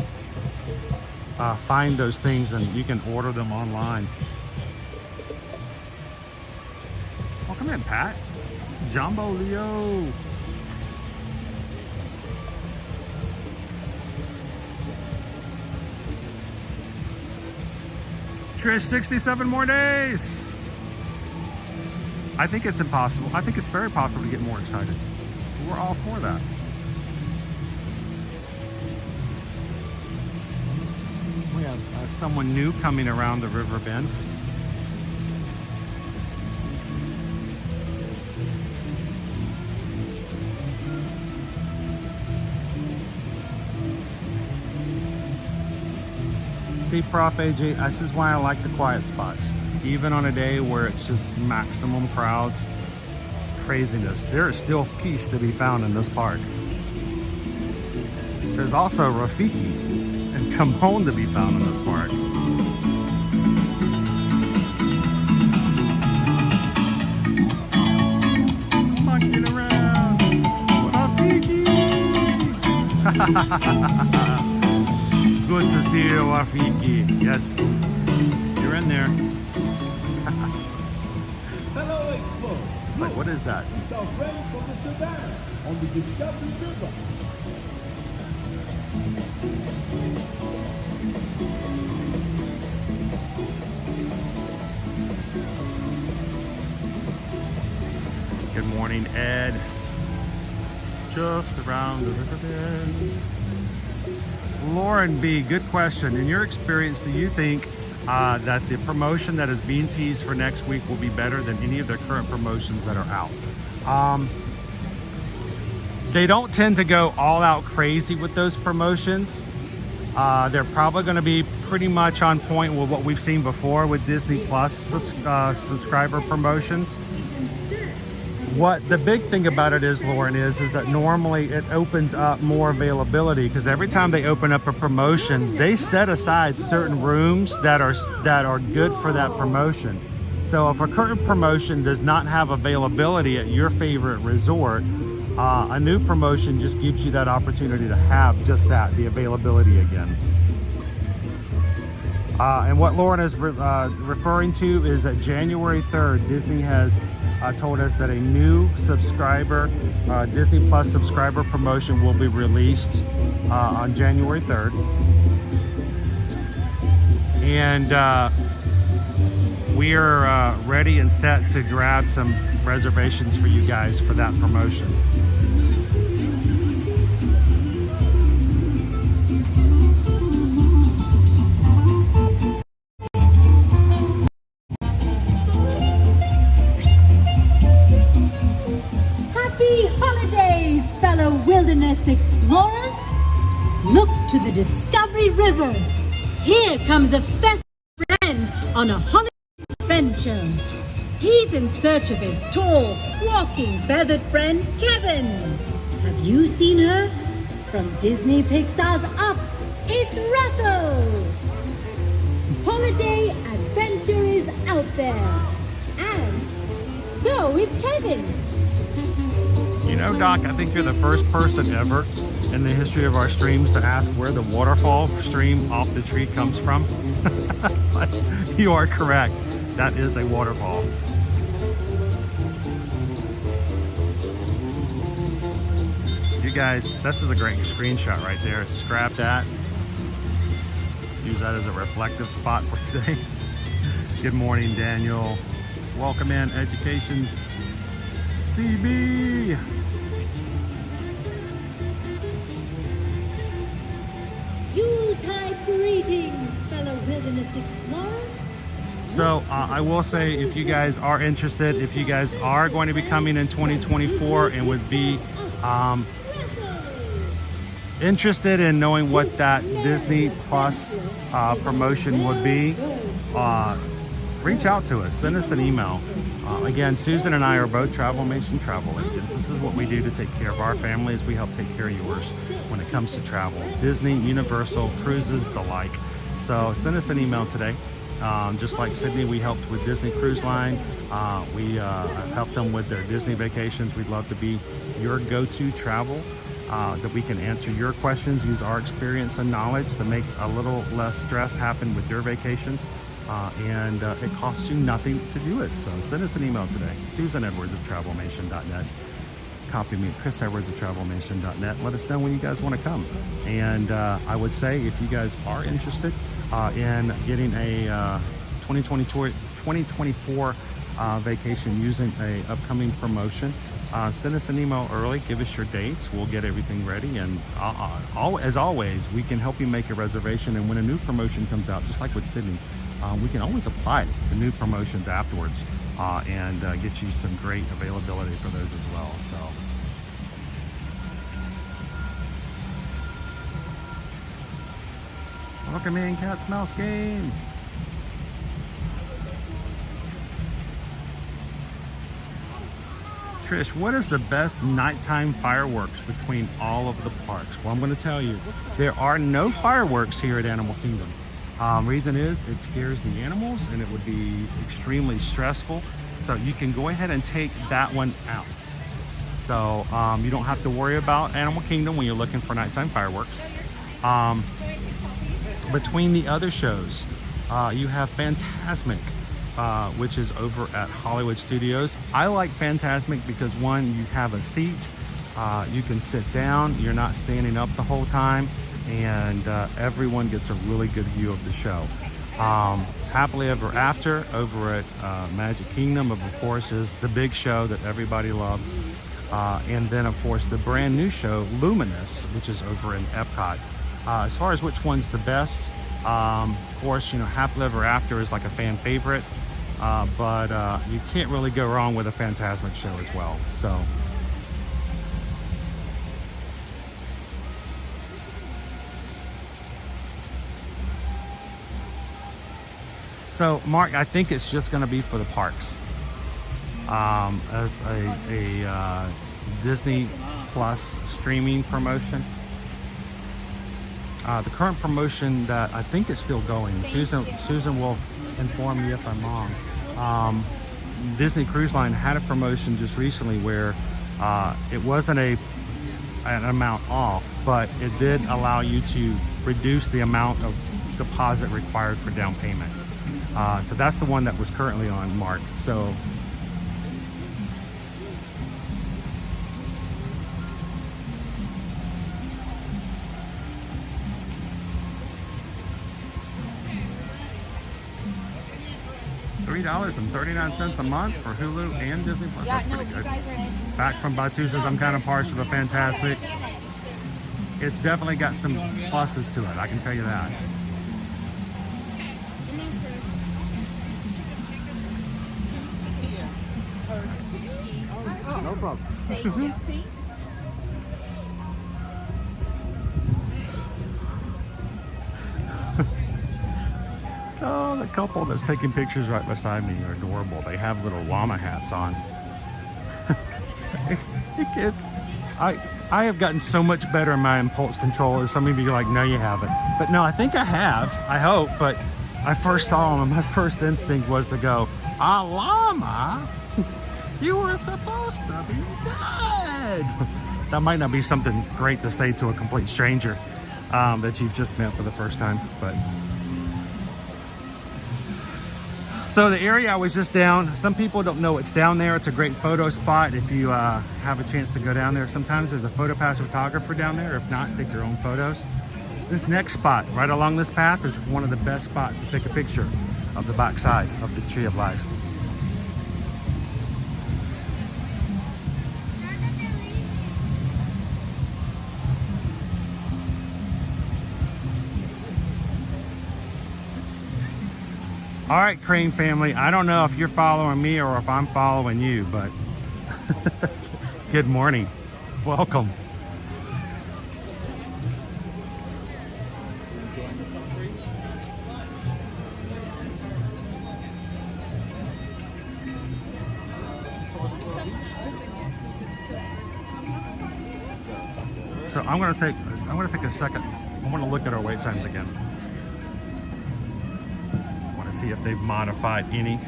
find those things and you can order them online. Welcome in, Pat. Jumbo Leo. Trish, 67 more days. I think it's impossible. I think it's very possible to get more excited. We're all for that. We have someone new coming around the river bend. See, Prof. AJ, this is why I like the quiet spots. Even on a day where it's just maximum crowds, craziness, there is still peace to be found in this park. There's also Rafiki and Timon to be found in this park. Monkeying around, Rafiki! Good to see you, Rafiki. Yes, you're in there. Hello, Expo. It's like, what is that? It's our friends from the Savannah on the Discovery River. Good morning, Ed. Just around the river bends. Lauren B, good question. In your experience, do you think that the promotion that is being teased for next week will be better than any of their current promotions that are out? They don't tend to go all out crazy with those promotions. They're probably going to be pretty much on point with what we've seen before with Disney Plus subscriber promotions. What the big thing about it is, Lauren, is that normally it opens up more availability, because every time they open up a promotion, they set aside certain rooms that are good for that promotion. So if a current promotion does not have availability at your favorite resort, a new promotion just gives you that opportunity to have just that, the availability again. And what Lauren is referring to is that January 3rd, Disney has told us that a new subscriber, Disney Plus subscriber promotion will be released on January 3rd. And we are ready and set to grab some reservations for you guys for that promotion. Happy holidays, fellow wilderness explorers! Look to the Discovery River. Here comes a festive friend on a holiday adventure. He's in search of his tall, squawking, feathered friend, Kevin. Have you seen her? From Disney Pixar's Up, it's Russell. Holiday adventure is out there. And so is Kevin. You know, Doc, I think you're the first person ever in the history of our streams to ask where the waterfall stream off the tree comes from. But you are correct. That is a waterfall. You guys, this is a great screenshot right there. Just grab that. Use that as a reflective spot for today. Good morning, Daniel. Welcome in, Education CB. Yuletide greetings, fellow wilderness explorers. So I will say, if you guys are interested, if you guys are going to be coming in 2024 and would be interested in knowing what that Disney Plus promotion would be, reach out to us, send us an email. Again, Susan and I are both Travelmation travel agents. This is what we do to take care of our families. We help take care of yours when it comes to travel. Disney, Universal, cruises, the like. So send us an email today. Just like Sydney, we helped with Disney Cruise Line. We helped them with their Disney vacations. We'd love to be your go-to travel, that we can answer your questions, use our experience and knowledge to make a little less stress happen with your vacations. And it costs you nothing to do it. So send us an email today, susanedwards@travelmation.net. Copy me at chrisedwards@travelmation.net. Let us know when you guys want to come. And I would say, if you guys are interested in getting a 2024 vacation using a upcoming promotion, send us an email early, give us your dates, we'll get everything ready, and as always, we can help you make a reservation. And when a new promotion comes out, just like with Sydney, we can always apply the new promotions afterwards and get you some great availability for those as well. So welcome in, Cat's Mouse Game. Trish, what is the best nighttime fireworks between all of the parks? Well, I'm going to tell you, there are no fireworks here at Animal Kingdom. Reason is, it scares the animals and it would be extremely stressful. So you can go ahead and take that one out. So you don't have to worry about Animal Kingdom when you're looking for nighttime fireworks. Between the other shows, you have Fantasmic, which is over at Hollywood Studios. I like Fantasmic because, one, you have a seat, you can sit down, you're not standing up the whole time, and everyone gets a really good view of the show. Happily Ever After over at Magic Kingdom, of course, is the big show that everybody loves. And then, of course, the brand new show, Luminous, which is over in Epcot. As far as which one's the best, of course, you know, Happily Ever After is like a fan favorite, but you can't really go wrong with a Fantasmic show as well. So So, Mark, I think it's just going to be for the parks. As a Disney Plus streaming promotion. The current promotion that I think is still going, Susan will inform me if I'm wrong. Disney Cruise Line had a promotion just recently where it wasn't an amount off, but it did allow you to reduce the amount of deposit required for down payment. So that's the one that was currently on, Mark. So $3.39 a month for Hulu and Disney Plus. That's pretty good. Back from Batusa's I'm kind of partial to Fantastic. It's definitely got some pluses to it, I can tell you that. No problem. Thank you. Oh, the couple that's taking pictures right beside me are adorable. They have little llama hats on. I have gotten so much better in my impulse control, as some of you are like, no, you haven't. But no, I think I have. I hope. But I first saw them, and my first instinct was to go, a llama? You were supposed to be dead. That might not be something great to say to a complete stranger that you've just met for the first time, but. So the area I was just down, some people don't know it's down there. It's a great photo spot if you have a chance to go down there. Sometimes there's a PhotoPass photographer down there. If not, take your own photos. This next spot right along this path is one of the best spots to take a picture of the backside of the Tree of Life. All right, Crane family, I don't know if you're following me or if I'm following you, but good morning. Welcome. So I'm gonna take a second. I want to look at our wait times again. See if they've modified any.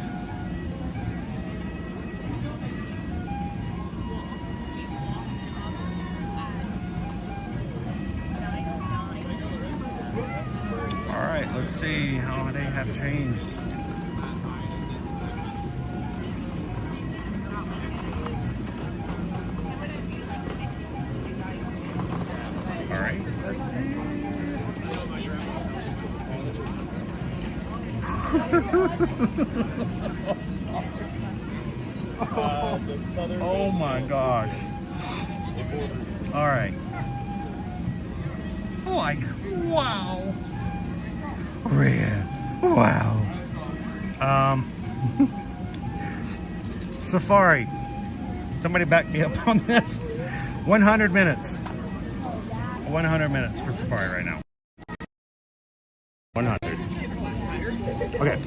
All right, let's see how they have changed. All right, let's see. Oh my gosh. All right. Like, wow. Red. Wow. Safari. Somebody back me up on this. 100 minutes. 100 minutes for Safari right now. 100. Okay.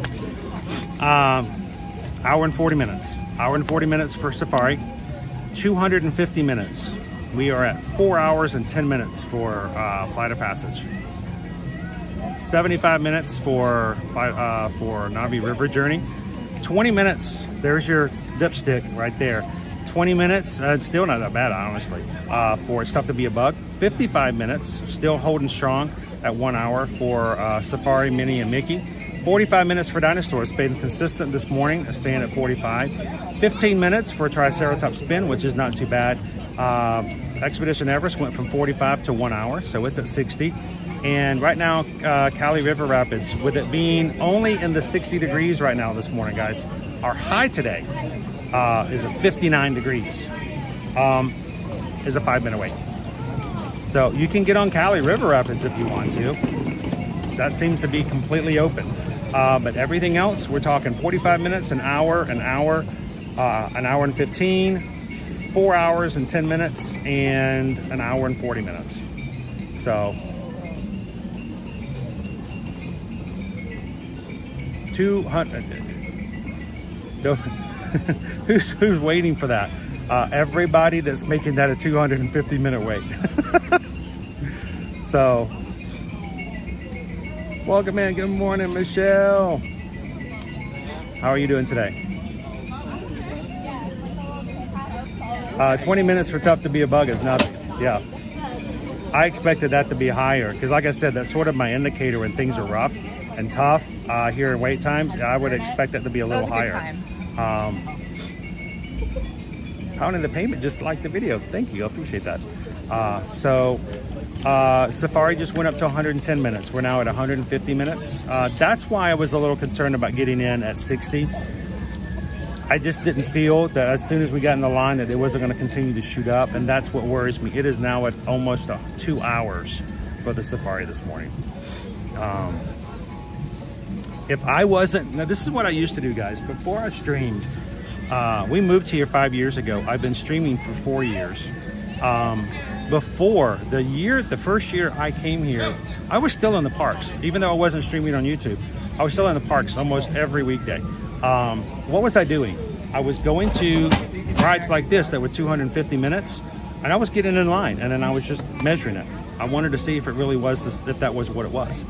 Hour and 40 minutes. Hour and 40 minutes for Safari. 250 minutes. We are at 4 hours and 10 minutes for Flight of Passage. 75 minutes for Navi River Journey. 20 minutes. There's your dipstick right there. 20 minutes. It's still not that bad, honestly. For It's Tough to Be a Bug. 55 minutes. Still holding strong at 1 hour for Safari, Minnie, and Mickey. 45 minutes for Dinosaurs, been consistent this morning, staying at 45. 15 minutes for Triceratops Spin, which is not too bad. Expedition Everest went from 45 to 1 hour, so it's at 60. And right now, Cali River Rapids, with it being only in the 60 degrees right now this morning, guys, our high today is at 59 degrees. Is a 5-minute wait. So you can get on Cali River Rapids if you want to. That seems to be completely open. But everything else, we're talking 45 minutes, an hour and 15, 4 hours and 10 minutes, and an hour and 40 minutes. So 200. Who's waiting for that? Everybody that's making that a 250-minute wait. So, welcome in. Good morning, Michelle. How are you doing today? 20 minutes for tough to be a bug is nothing. Yeah. I expected that to be higher because, like I said, that's sort of my indicator when things are rough and tough here in wait times. I would expect that to be a little higher. Pounding the payment just like the video. Thank you. I appreciate that. Safari just went up to 110 minutes. We're now at 150 minutes. That's why I was a little concerned about getting in at 60. I just didn't feel that as soon as we got in the line that it wasn't going to continue to shoot up, and that's what worries me. It is now at almost 2 hours for the Safari this morning. If I wasn't, now this is what I used to do, guys. Before I streamed, we moved here 5 years ago. I've been streaming for 4 years. Before the first year I came here, I was still in the parks. Even though I wasn't streaming on YouTube, I was still in the parks almost every weekday. What was I doing? I was going to rides like this that were 250 minutes, and I was getting in line, and then I was just measuring it. I wanted to see if it really was if that was what it was.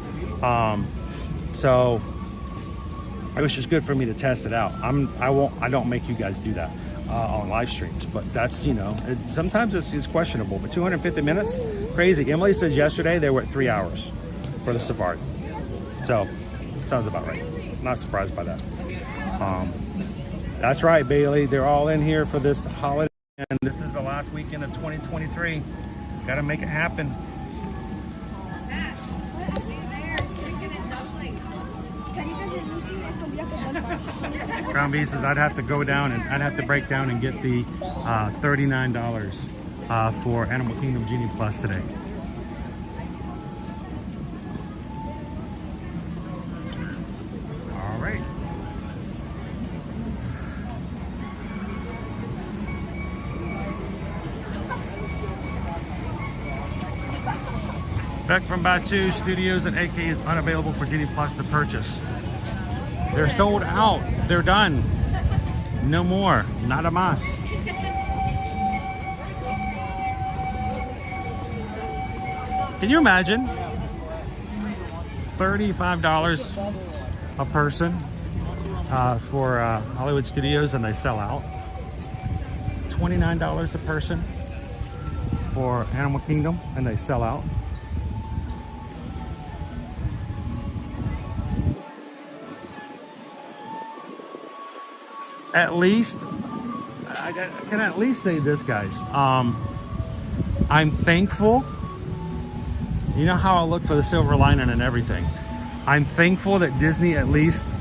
So it was just good for me to test it out. I don't make you guys do that on live streams, but that's, sometimes it's questionable. But 250 minutes, crazy. Emily says yesterday they were at 3 hours for the Safari. So sounds about right. Not surprised by that. That's right, Bailey. They're all in here for this holiday, and this is the last weekend of 2023. Got to make it happen. Crown B says I'd have to go down and I'd have to break down and get the $39 for Animal Kingdom Genie Plus today. All right. Beck from Batu Studios and AK is unavailable for Genie Plus to purchase. They're sold out. They're done. No more. Nada más. Can you imagine? $35 a person for Hollywood Studios, and they sell out. $29 a person for Animal Kingdom, and they sell out. At least, I can at least say this, guys. I'm thankful. You know how I look for the silver lining and everything. I'm thankful that Disney at least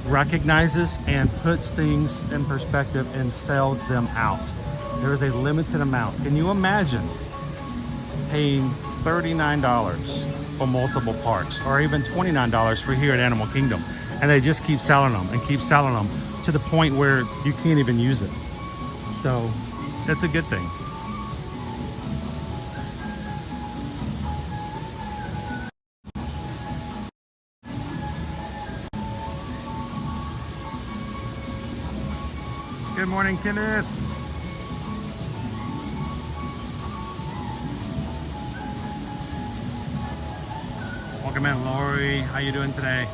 recognizes and puts things in perspective and sells them out. There is a limited amount. Can you imagine paying $39 for multiple parks, or even $29 for here at Animal Kingdom, and they just keep selling them and keep selling them to the point where you can't even use it. So that's a good thing. Good morning, Kenneth. Welcome in, Lori. How you doing today?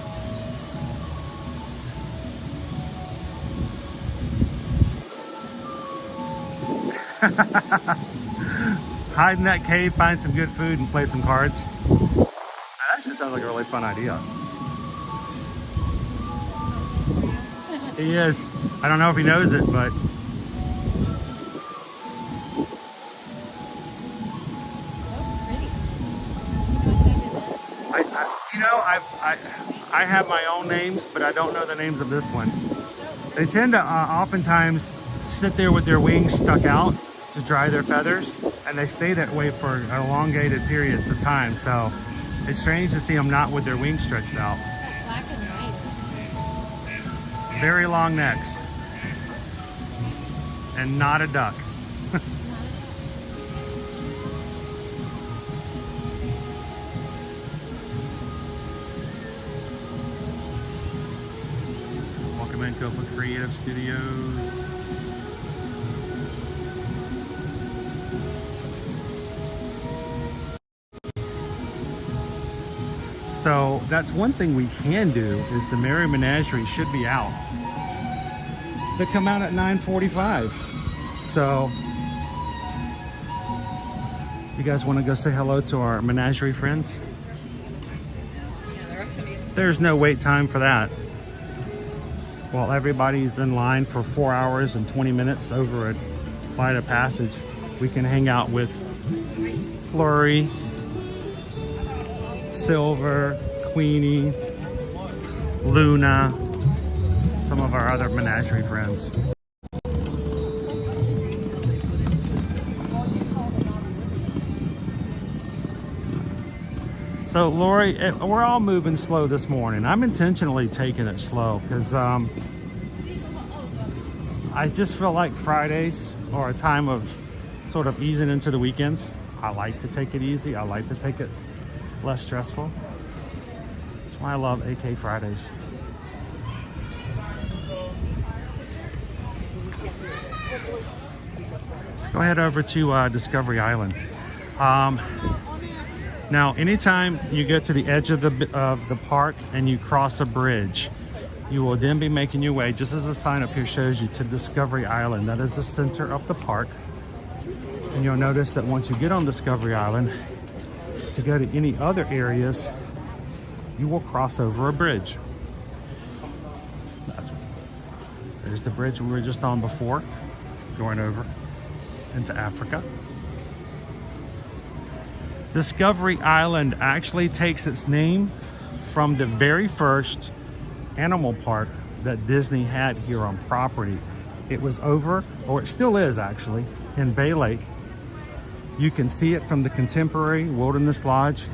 Hide in that cave, find some good food, and play some cards. That actually sounds like a really fun idea. He is. I don't know if he knows it, but I have my own names, but I don't know the names of this one. They tend to oftentimes sit there with their wings stuck out to dry their feathers, and they stay that way for elongated periods of time. So it's strange to see them not with their wings stretched out. Black and white. Very long necks. And not a duck. Sankofa Creative Studios. So that's one thing we can do is the Merry Menagerie should be out. They come out at 9:45. So you guys want to go say hello to our menagerie friends? There's no wait time for that. While everybody's in line for 4 hours and 20 minutes over at Flight of Passage, we can hang out with Flurry, Silver, Queenie, Luna, some of our other menagerie friends. So Lori, we're all moving slow this morning. I'm intentionally taking it slow because I just feel like Fridays are a time of sort of easing into the weekends. I like to take it easy. I like to take it less stressful. That's why I love AK Fridays. Let's go ahead over to Discovery Island. Now, anytime you get to the edge of the park and you cross a bridge, you will then be making your way, just as the sign up here shows you, to Discovery Island. That is the center of the park. And you'll notice that once you get on Discovery Island, to go to any other areas, you will cross over a bridge. There's the bridge we were just on before, going over into Africa. Discovery Island actually takes its name from the very first animal park that Disney had here on property. It was over, or it still is actually, in Bay Lake. You can see it from the contemporary Wilderness Lodge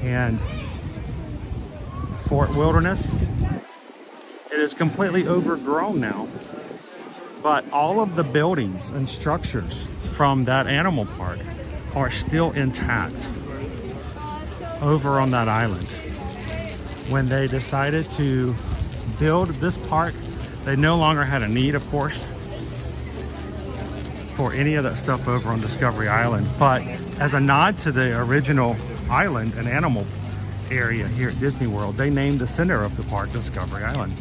and Fort Wilderness. It is completely overgrown now, but all of the buildings and structures from that animal park are still intact over on that island. When they decided to build this park, they no longer had a need, of course, for any of that stuff over on Discovery Island. But as a nod to the original island and animal area here at Disney World, they named the center of the park Discovery Island.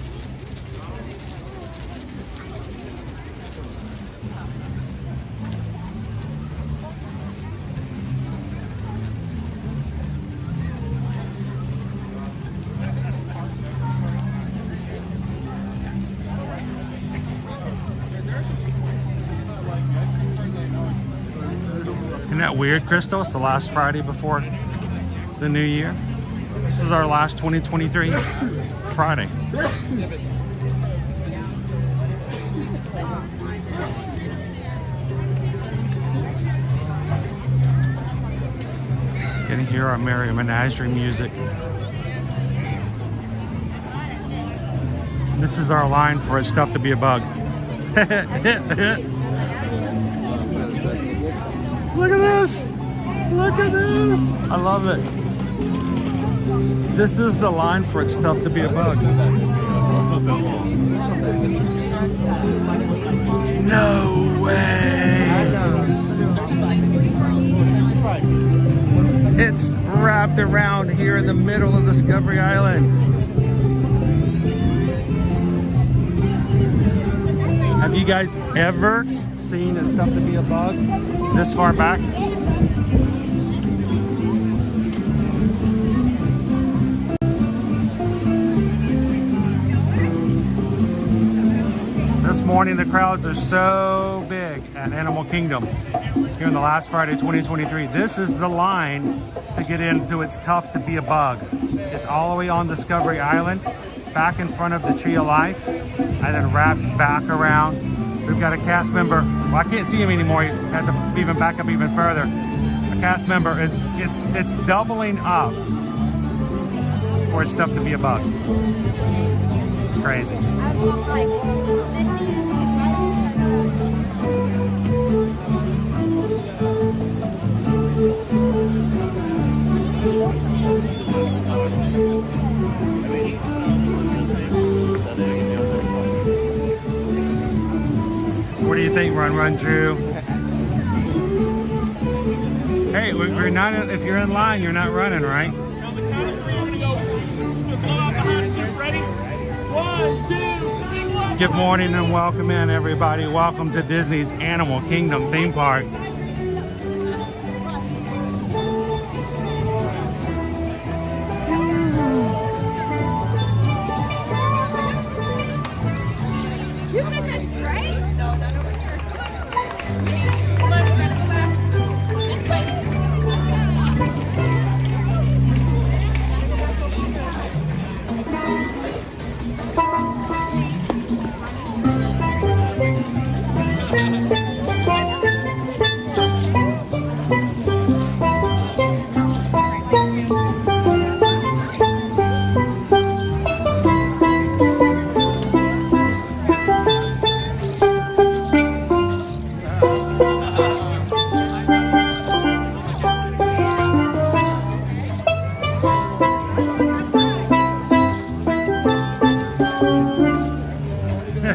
Isn't that weird, Crystal? It's the last Friday before the new year. This is our last 2023 Friday. Can you hear our Merry Menagerie music? This is our line for It's Tough to Be a Bug. Look at this! Look at this! I love it. This is the line for It's Tough to Be a Bug. No way! It's wrapped around here in the middle of Discovery Island. Have you guys ever seen It's Tough to Be a Bug this far back? This morning the crowds are so big at Animal Kingdom here on the last Friday 2023. This is the line to get into It's Tough to Be a Bug. It's all the way on Discovery Island, back in front of the Tree of Life, and then wrapped back around. We've got a cast member. Well, I can't see him anymore. He's had to even back up even further. A cast member is it's doubling up for It's Tough to Be a Bug. It's crazy. I've walked like 50. morning, Run Drew. Hey, we're not. If you're in line, you're not running, right? On the count of 3, I'm gonna go. Blow out the hot soup. Ready? 1, 2, 3, 1. Good morning and welcome in, everybody. Welcome to Disney's Animal Kingdom theme park.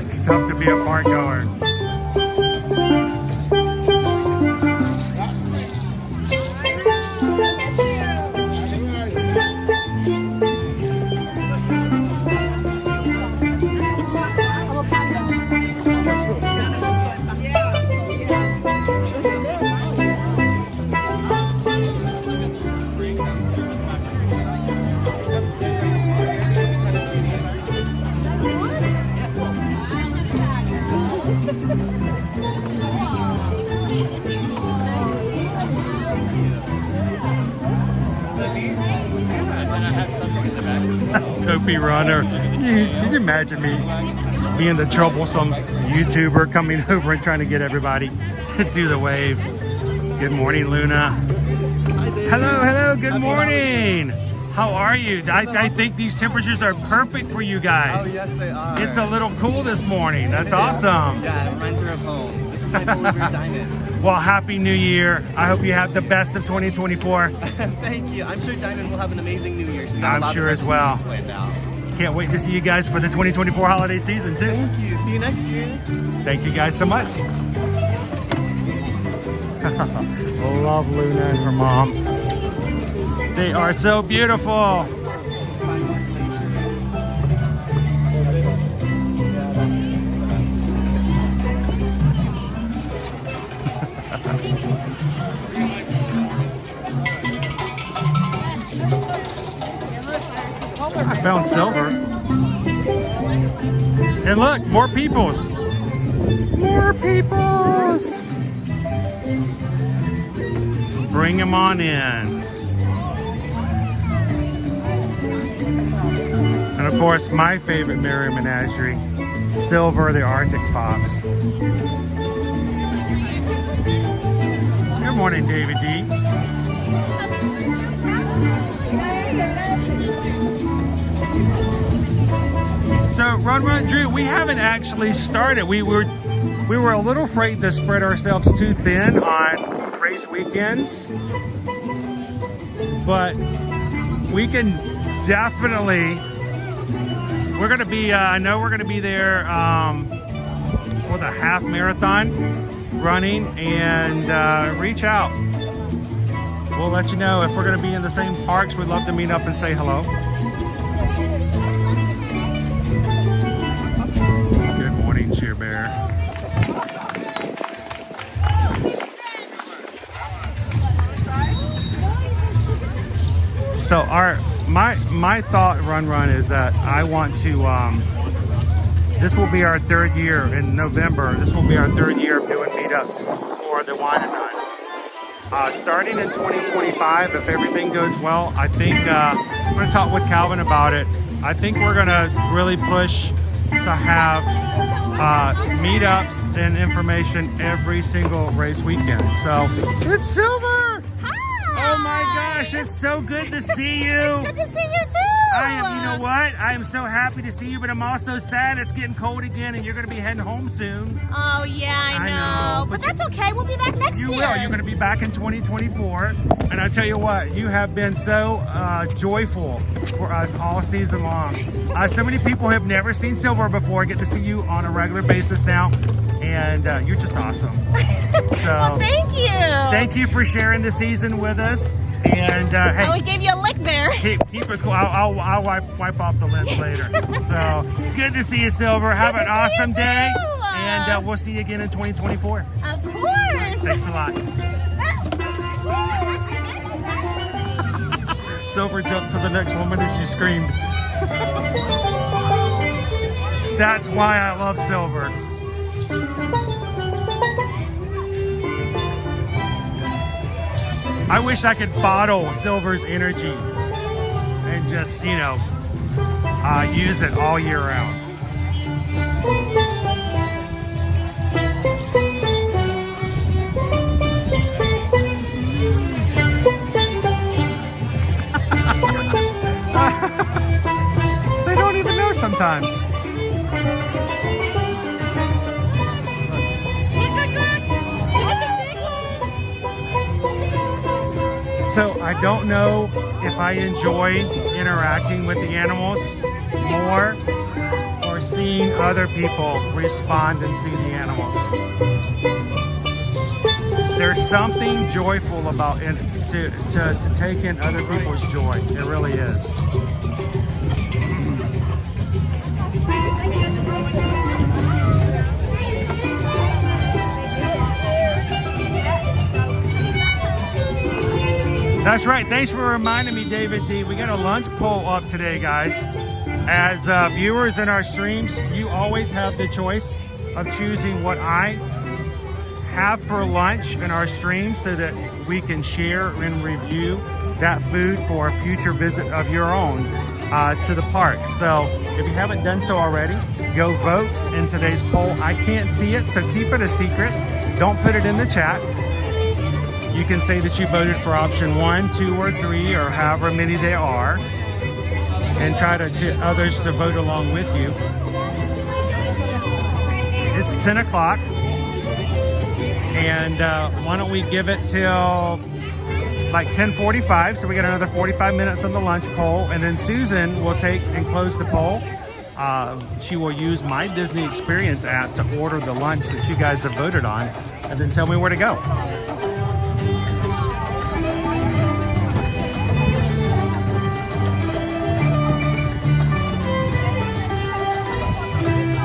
It's tough to be a park goer. Topi runner. Can you imagine me being the troublesome YouTuber coming over and trying to get everybody to do the wave? Good morning, Luna. Hello, good morning. How are you? I think these temperatures are perfect for you guys. Oh, yes, they are. It's a little cool this morning. That's awesome. Yeah, it reminds me of home. This is my forward diamond. Well, Happy New Year. I hope you have the best of 2024. Thank you. I'm sure Diamond will have an amazing New Year. I'm sure as well. Can't wait to see you guys for the 2024 holiday season, too. Thank you. See you next year. Thank you guys so much. Love Luna and her mom. They are so beautiful. I found silver. And look, more peoples. More peoples. Bring them on in. And of course, my favorite Merry Menagerie, Silver the Arctic Fox. Good morning, David D. So, Run Drew, we haven't actually started. We were a little afraid to spread ourselves too thin on race weekends, but we can definitely. We're gonna be. I know we're gonna be there for the half marathon running, and reach out. We'll let you know if we're gonna be in the same parks. We'd love to meet up and say hello. Good morning, Cheer Bear. So my thought, Run, is that I want to. This will be our third year in November. This will be our third year of doing meetups for the Wine and Dine. Starting in 2025, if everything goes well, I think I'm going to talk with Calvin about it. I think we're going to really push to have meetups and information every single race weekend. So it's Silver. Oh my gosh, it's so good to see you. It's good to see you too. I am, you know what? I am so happy to see you, but I'm also sad it's getting cold again and you're going to be heading home soon. Oh yeah, I know. But that's okay. We'll be back next year. You will. You're going to be back in 2024. And I tell you what, you have been so joyful for us all season long. So many people have never seen Silver before, get to see you on a regular basis now. and you're just awesome. So Well, thank you. thank you for sharing the season with us. And hey, I gave you a lick there. keep it cool. I'll wipe off the lens later. So good to see you, Silver. Have an awesome day, and we'll see you again in 2024. Of course. Thanks a lot. Silver jumped to the next woman and she screamed. That's why I love Silver. I wish I could bottle Silver's energy and just, you know, use it all year round. They don't even know sometimes. So I don't know if I enjoy interacting with the animals more or seeing other people respond and see the animals. There's something joyful about it to take in other people's joy. It really is. That's right. Thanks for reminding me, David D. We got a lunch poll up today, guys. As viewers in our streams, you always have the choice of choosing what I have for lunch in our stream so that we can share and review that food for a future visit of your own to the park. So if you haven't done so already, go vote in today's poll. I can't see it, so keep it a secret. Don't put it in the chat. You can say that you voted for option 1, 2, or 3, or however many there are, and try to others to vote along with you. It's 10 o'clock, and why don't we give it till like 10:45, so we got another 45 minutes on the lunch poll, and then Susan will take and close the poll. She will use My Disney Experience app to order the lunch that you guys have voted on, and then tell me where to go.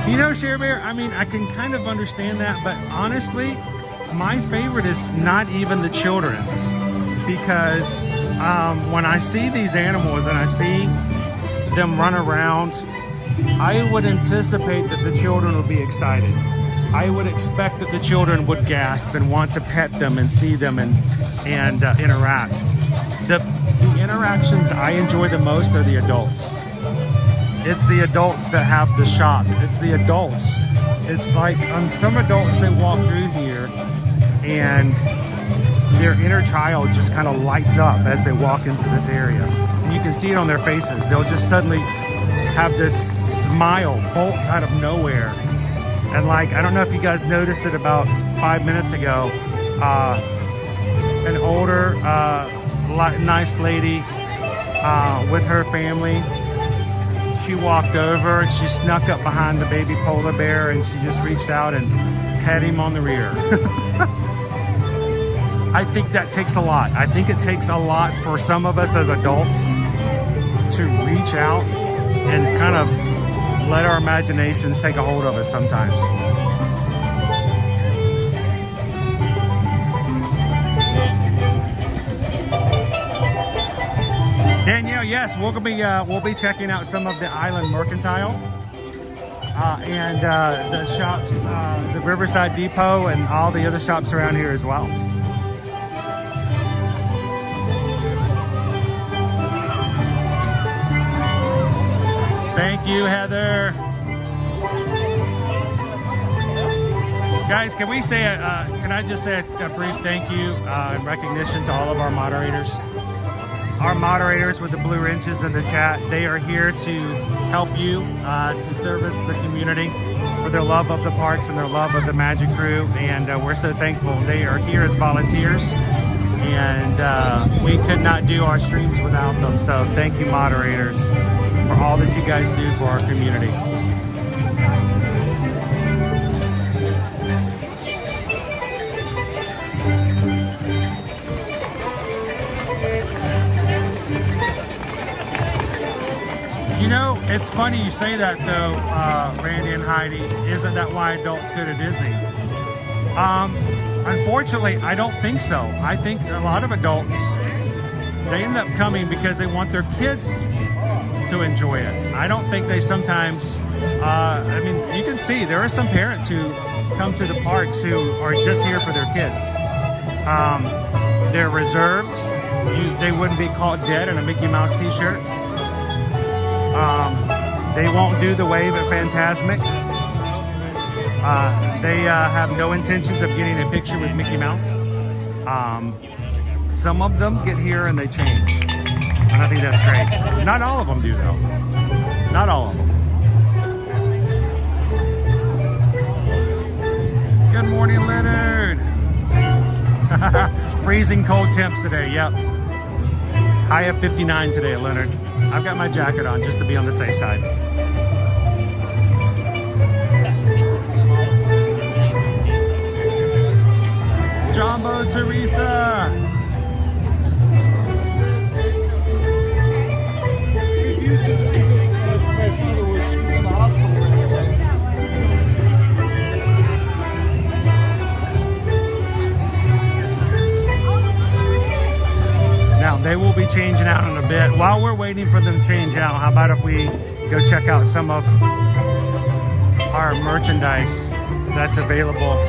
You know, Share Bear, I mean, I can kind of understand that, but honestly, my favorite is not even the children's, because when I see these animals and I see them run around, I would anticipate that the children would be excited. I would expect that the children would gasp and want to pet them and see them and interact. The interactions I enjoy the most are the adults. It's the adults that have the shock. It's the adults. It's like some adults, they walk through here and their inner child just kind of lights up as they walk into this area. And you can see it on their faces. They'll just suddenly have this smile bolt out of nowhere. And like, I don't know if you guys noticed it about 5 minutes ago, an older, nice lady with her family, she walked over and she snuck up behind the baby polar bear and she just reached out and pet him on the rear. I think that takes a lot. I think it takes a lot for some of us as adults to reach out and kind of let our imaginations take a hold of us sometimes. Danielle, yes, we'll be checking out some of the Island Mercantile and the shops, the Riverside Depot, and all the other shops around here as well. Thank you, Heather. Guys, can we say can I just say a brief thank you and recognition to all of our moderators? Our moderators with the blue wrenches in the chat, they are here to help you to service the community for their love of the parks and their love of the Magic Crew, and we're so thankful. They are here as volunteers, and we could not do our streams without them. So thank you, moderators, for all that you guys do for our community. It's funny you say that though, Randy and Heidi. Isn't that why adults go to Disney? Unfortunately, I don't think so. I think a lot of adults, they end up coming because they want their kids to enjoy it. I don't think they sometimes, I mean, you can see there are some parents who come to the parks who are just here for their kids. They're reserved. They wouldn't be caught dead in a Mickey Mouse t-shirt. They won't do the wave at Fantasmic. They have no intentions of getting a picture with Mickey Mouse. Some of them get here and they change. And I think that's great. Not all of them do though. Not all of them. Good morning, Leonard. Freezing cold temps today, yep. High of 59 today, Leonard. I've got my jacket on just to be on the safe side. Jumbo Teresa. Now they will be changing out in a bit. While we're waiting for them to change out, how about if we go check out some of our merchandise that's available?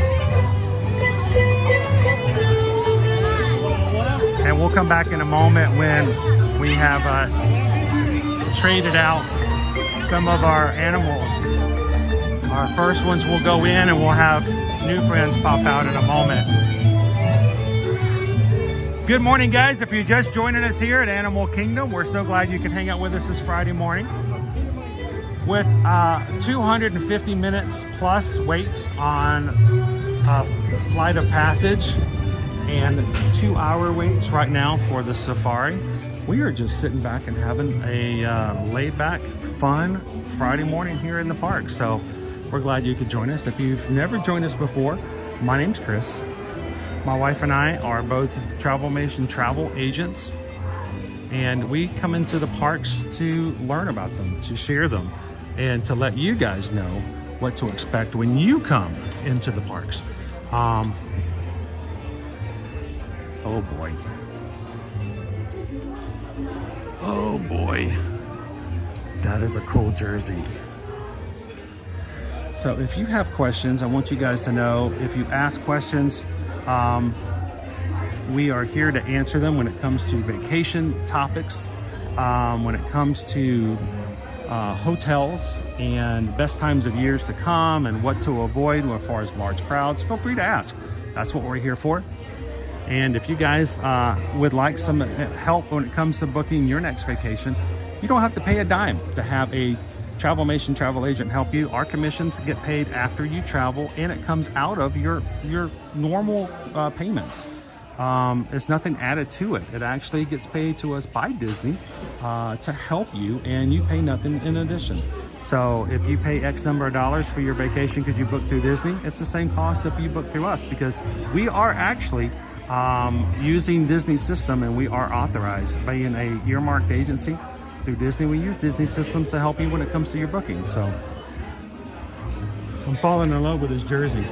And we'll come back in a moment when we have traded out some of our animals. Our first ones will go in and we'll have new friends pop out in a moment. Good morning, guys. If you're just joining us here at Animal Kingdom, we're so glad you can hang out with us this Friday morning. With 250 minutes plus waits on Flight of Passage and 2-hour waits right now for the safari, we are just sitting back and having a laid-back, fun Friday morning here in the park. So we're glad you could join us. If you've never joined us before, my name's Chris. My wife and I are both Travelmation travel agents, and we come into the parks to learn about them, to share them, and to let you guys know what to expect when you come into the parks. Oh boy. Oh boy. That is a cool jersey. So if you have questions, I want you guys to know, if you ask questions, we are here to answer them when it comes to vacation topics, when it comes to hotels and best times of years to come and what to avoid as far as large crowds. Feel free to ask. That's what we're here for. And if you guys would like some help when it comes to booking your next vacation, you don't have to pay a dime to have a Travelmation travel agent help you. Our commissions get paid after you travel, and it comes out of your normal payments. There's nothing added to it. It actually gets paid to us by Disney to help you, and you pay nothing in addition. So if you pay X number of dollars for your vacation because you booked through Disney, it's the same cost if you book through us, because we are actually using Disney's system, and we are authorized by being a earmarked agency through Disney. We use Disney systems to help you when it comes to your booking. So I'm falling in love with this jersey.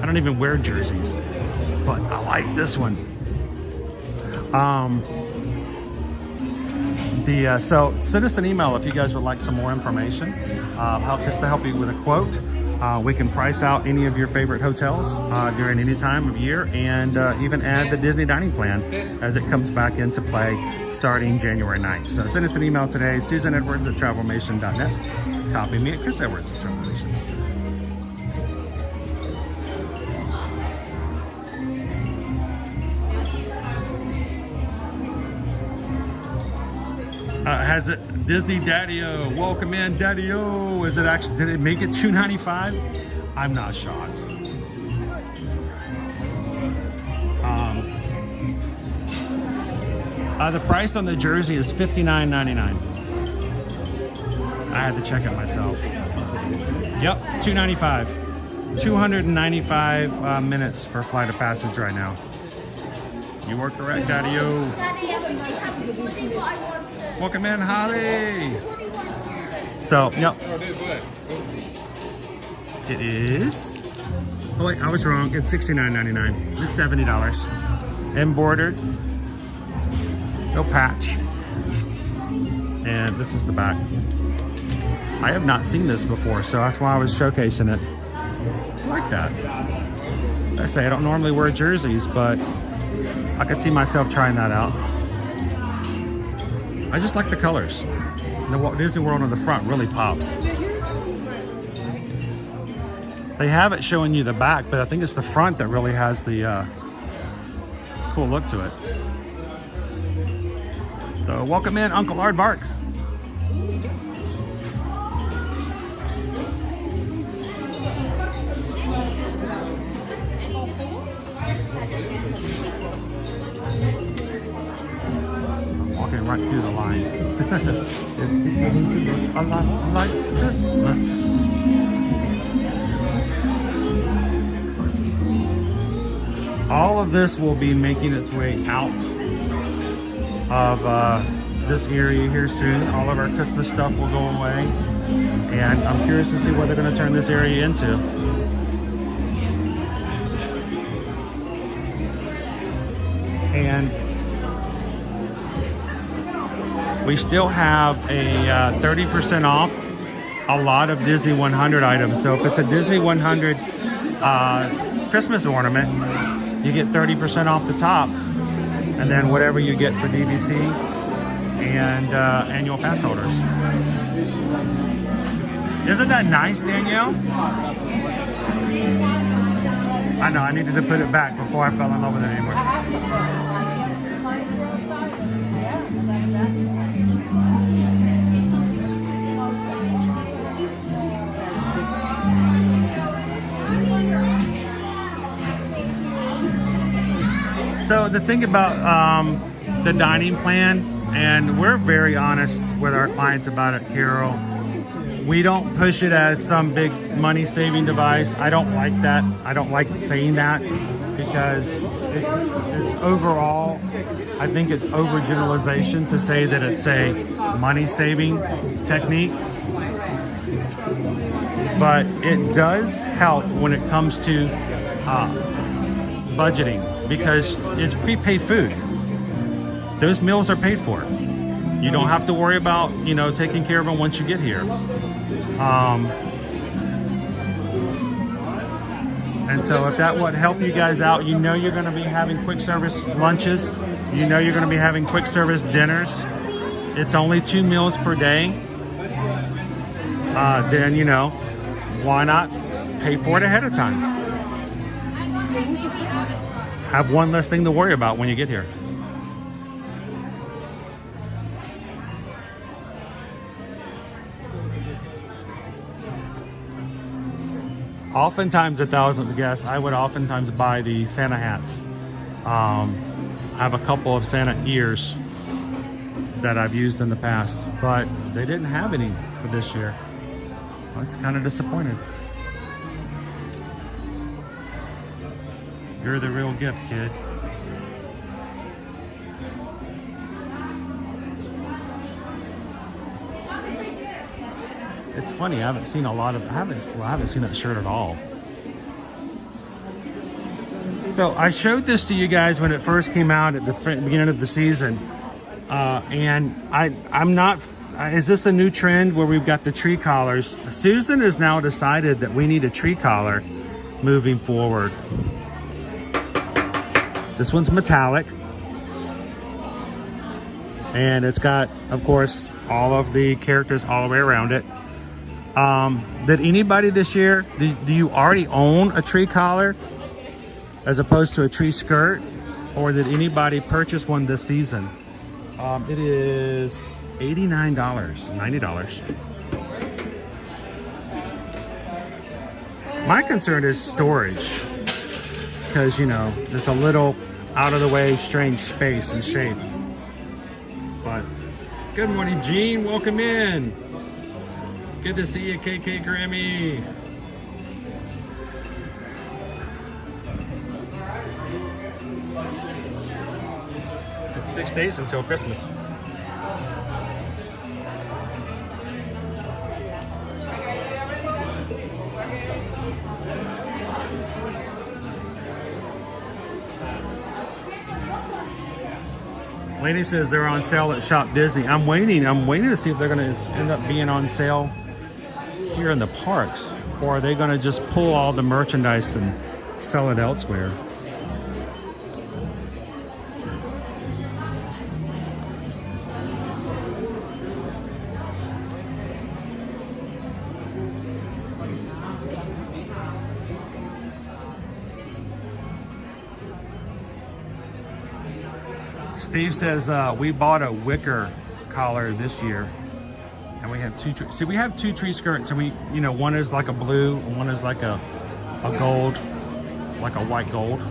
I don't even wear jerseys, but I like this one. So send us an email if you guys would like some more information. Help us to help you with a quote. We can price out any of your favorite hotels during any time of year, and even add the Disney dining plan as it comes back into play starting January 9th. So send us an email today, susanedwards@travelmation.net. Copy me at chrisedwards@travelmation. Has it Disney Daddy-O? Welcome in, Daddy-O. Is it actually, did it make it $295? I'm not shocked. The price on the jersey is $59.99. I had to check it myself. Yep, $295. 295 minutes for Flight of Passage right now. You are correct, Daddy-O. Welcome in, Holly. So, yep. It is. Oh wait, I was wrong. It's $69.99. It's $70. Embroidered. No patch. And this is the back. I have not seen this before, so that's why I was showcasing it. I like that. I say I don't normally wear jerseys, but I could see myself trying that out. I just like the colors. The Walt Disney World on the front really pops. They have it showing you the back, but I think it's the front that really has the cool look to it. So welcome in, Uncle Aardvark. Walking right through the line. It's beginning to look a lot like Christmas. All of this will be making its way out of this area here soon. All of our Christmas stuff will go away. And I'm curious to see what they're going to turn this area into. And we still have a 30% off a lot of Disney 100 items. So if it's a Disney 100 Christmas ornament, you get 30% off the top, and then whatever you get for DVC and annual pass holders. Isn't that nice, Danielle? I know, I needed to put it back before I fell in love with it anymore. So the thing about the dining plan, and we're very honest with our clients about it, Carol, we don't push it as some big money-saving device. I don't like that. I don't like saying that because overall, I think it's overgeneralization to say that it's a money-saving technique. But it does help when it comes to budgeting, because it's prepaid food. Those meals are paid for. You don't have to worry about, you know, taking care of them once you get here. And so if that would help you guys out, you know you're going to be having quick service lunches. You know you're going to be having quick service dinners. It's only 2 meals per day. Then, you know, why not pay for it ahead of time? Have one less thing to worry about when you get here. Oftentimes, at Thousand of Guests, I would oftentimes buy the Santa hats. I have a couple of Santa ears that I've used in the past, but they didn't have any for this year. I was kind of disappointed. You're the real gift, kid. It's funny, I haven't seen a lot of, I haven't seen that shirt at all. So I showed this to you guys when it first came out at the beginning of the season. And I'm not, is this a new trend where we've got the tree collars? Susan has now decided that we need a tree collar moving forward. This one's metallic. And it's got, of course, all of the characters all the way around it. Did anybody this year, do you already own a tree collar as opposed to a tree skirt? Or did anybody purchase one this season? It is $89, $90. My concern is storage, because, you know, it's a little out of the way, strange space and shape. But good morning, Gene. Welcome in. Good to see you, KK Grammy. It's 6 days until Christmas. Lady says they're on sale at Shop Disney. I'm waiting to see if they're going to end up being on sale here in the parks, or are they going to just pull all the merchandise and sell it elsewhere? Steve says we bought a wicker collar this year, and we have two. See, we have two tree skirts, and we, you know, one is like a blue, and one is like a gold, like a white gold.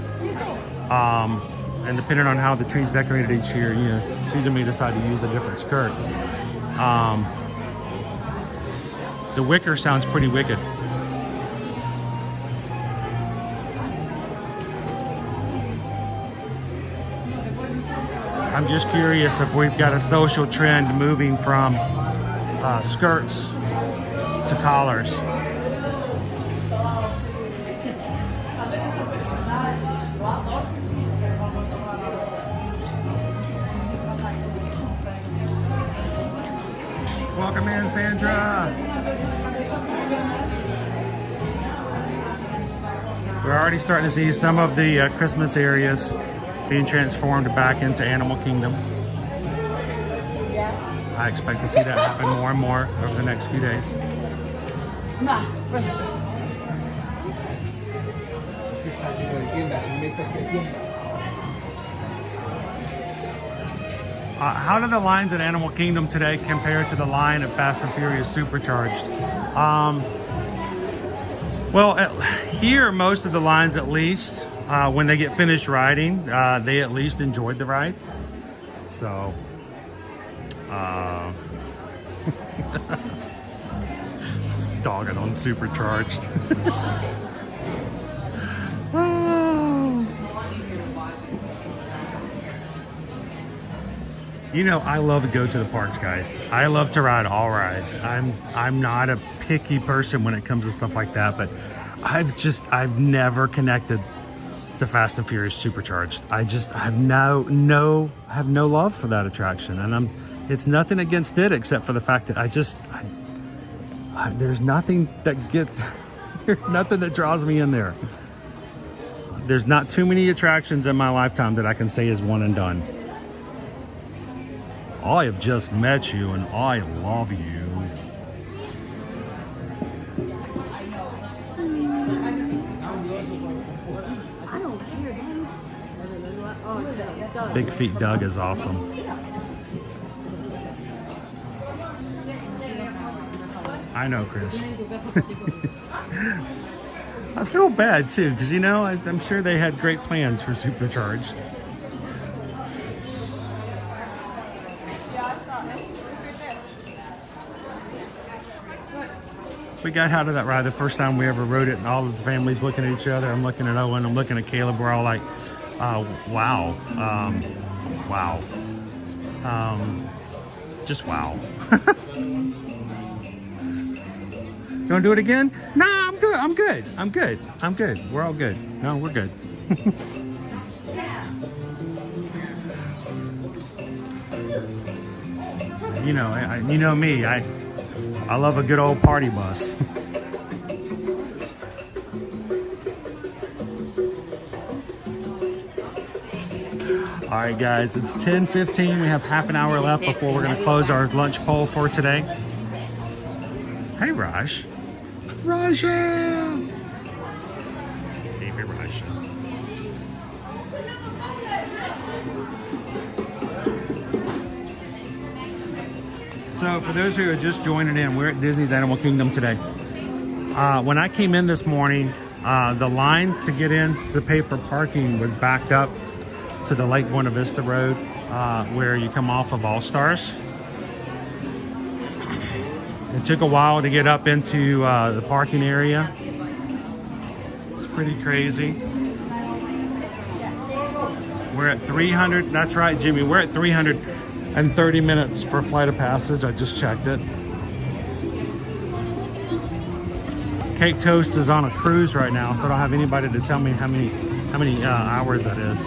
And depending on how the tree's decorated each year, you know, Susan may decide to use a different skirt. The wicker sounds pretty wicked. I'm just curious if we've got a social trend moving from skirts to collars. Welcome in, Sandra. We're already starting to see some of the Christmas areas being transformed back into Animal Kingdom. I expect to see that happen more and more over the next few days. How do the lines at Animal Kingdom today compare to the line at Fast and Furious Supercharged? Well, here, most of the lines, at least, when they get finished riding, they at least enjoyed the ride. So, it's dogging on Supercharged. You know, I love to go to the parks, guys. I love to ride all rides. I'm not a picky person when it comes to stuff like that, but I've never connected to Fast and Furious Supercharged. I have no love for that attraction, and it's nothing against it except for the fact that there's nothing that draws me in there. There's not too many attractions in my lifetime that I can say is one and done. I have just met you and I love you. Big Feet Doug is awesome. I know, Chris. I feel bad too, because, you know, I'm sure they had great plans for Supercharged. We got out of that ride the first time we ever rode it, and all of the families looking at each other. I'm looking at Owen, I'm looking at Caleb. We're all like, wow. Wow. Just wow. You want to do it again? Nah, I'm good. I'm good. I'm good. I'm good. We're all good. No, we're good. You know, you know me. I love a good old party bus. All right, guys, it's 10:15. We have half an hour left before we're going to close our lunch poll for today. Hey, Raj. Raja. Baby Raja. So for those who are just joining in, we're at Disney's Animal Kingdom today. When I came in this morning, the line to get in to pay for parking was backed up to the Lake Buena Vista Road, where you come off of All Stars. It took a while to get up into the parking area. It's pretty crazy. We're at 300, that's right, Jimmy, we're at 330 minutes for Flight of Passage. I just checked it. Cake Toast is on a cruise right now, so I don't have anybody to tell me how many hours that is.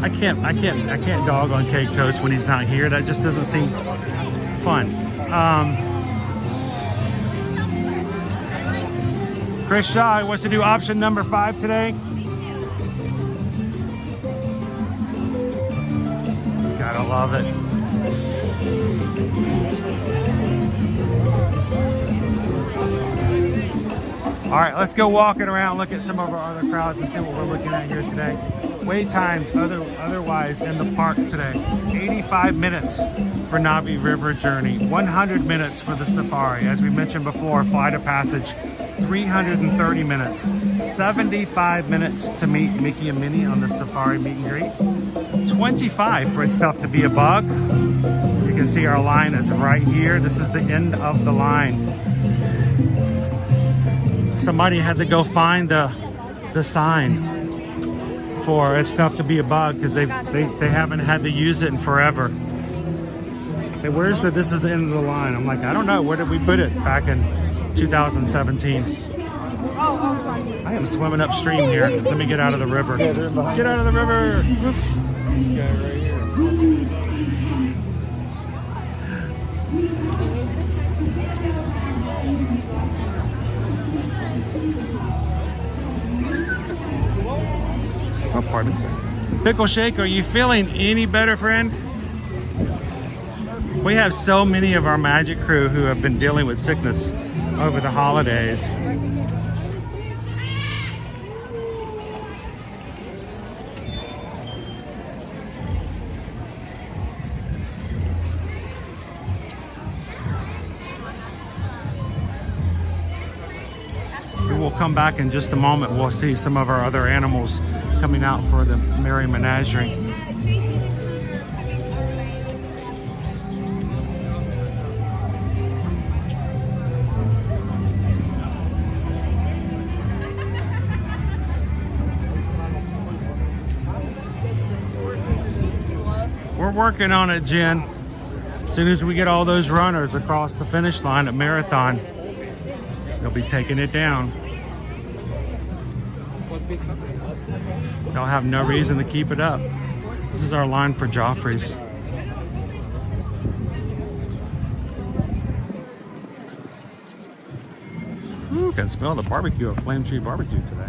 I can't dog on Cake Toast when he's not here. That just doesn't seem fun. Chris Shaw wants to do option number 5 today. Gotta love it. All right, let's go walking around, look at some of our other crowds and see what we're looking at here today. Wait times otherwise in the park today. 85 minutes for Navi River Journey, 100 minutes for the safari. As we mentioned before, Flight of Passage, 330 minutes. 75 minutes to meet Mickey and Minnie on the safari meet and greet. 25 for It's Tough to Be a Bug. You can see our line is right here. This is the end of the line. Somebody had to go find the sign for It's Tough to Be a Bug because they haven't had to use it in forever. Hey, where's the this is the end of the line? I'm like, I don't know. Where did we put it back in 2017? I am swimming upstream here. Let me get out of the river. Get out of the river. Oops. Oh, pardon. Pickle Shake, are you feeling any better, friend? We have so many of our magic crew who have been dealing with sickness over the holidays. We will come back in just a moment. We'll see some of our other animals coming out for the Merry Menagerie. We're working on it, Jen. As soon as we get all those runners across the finish line at Marathon, they'll be taking it down. They'll have no reason to keep it up. This is our line for Joffrey's. Ooh, can smell the barbecue at Flame Tree Barbecue today.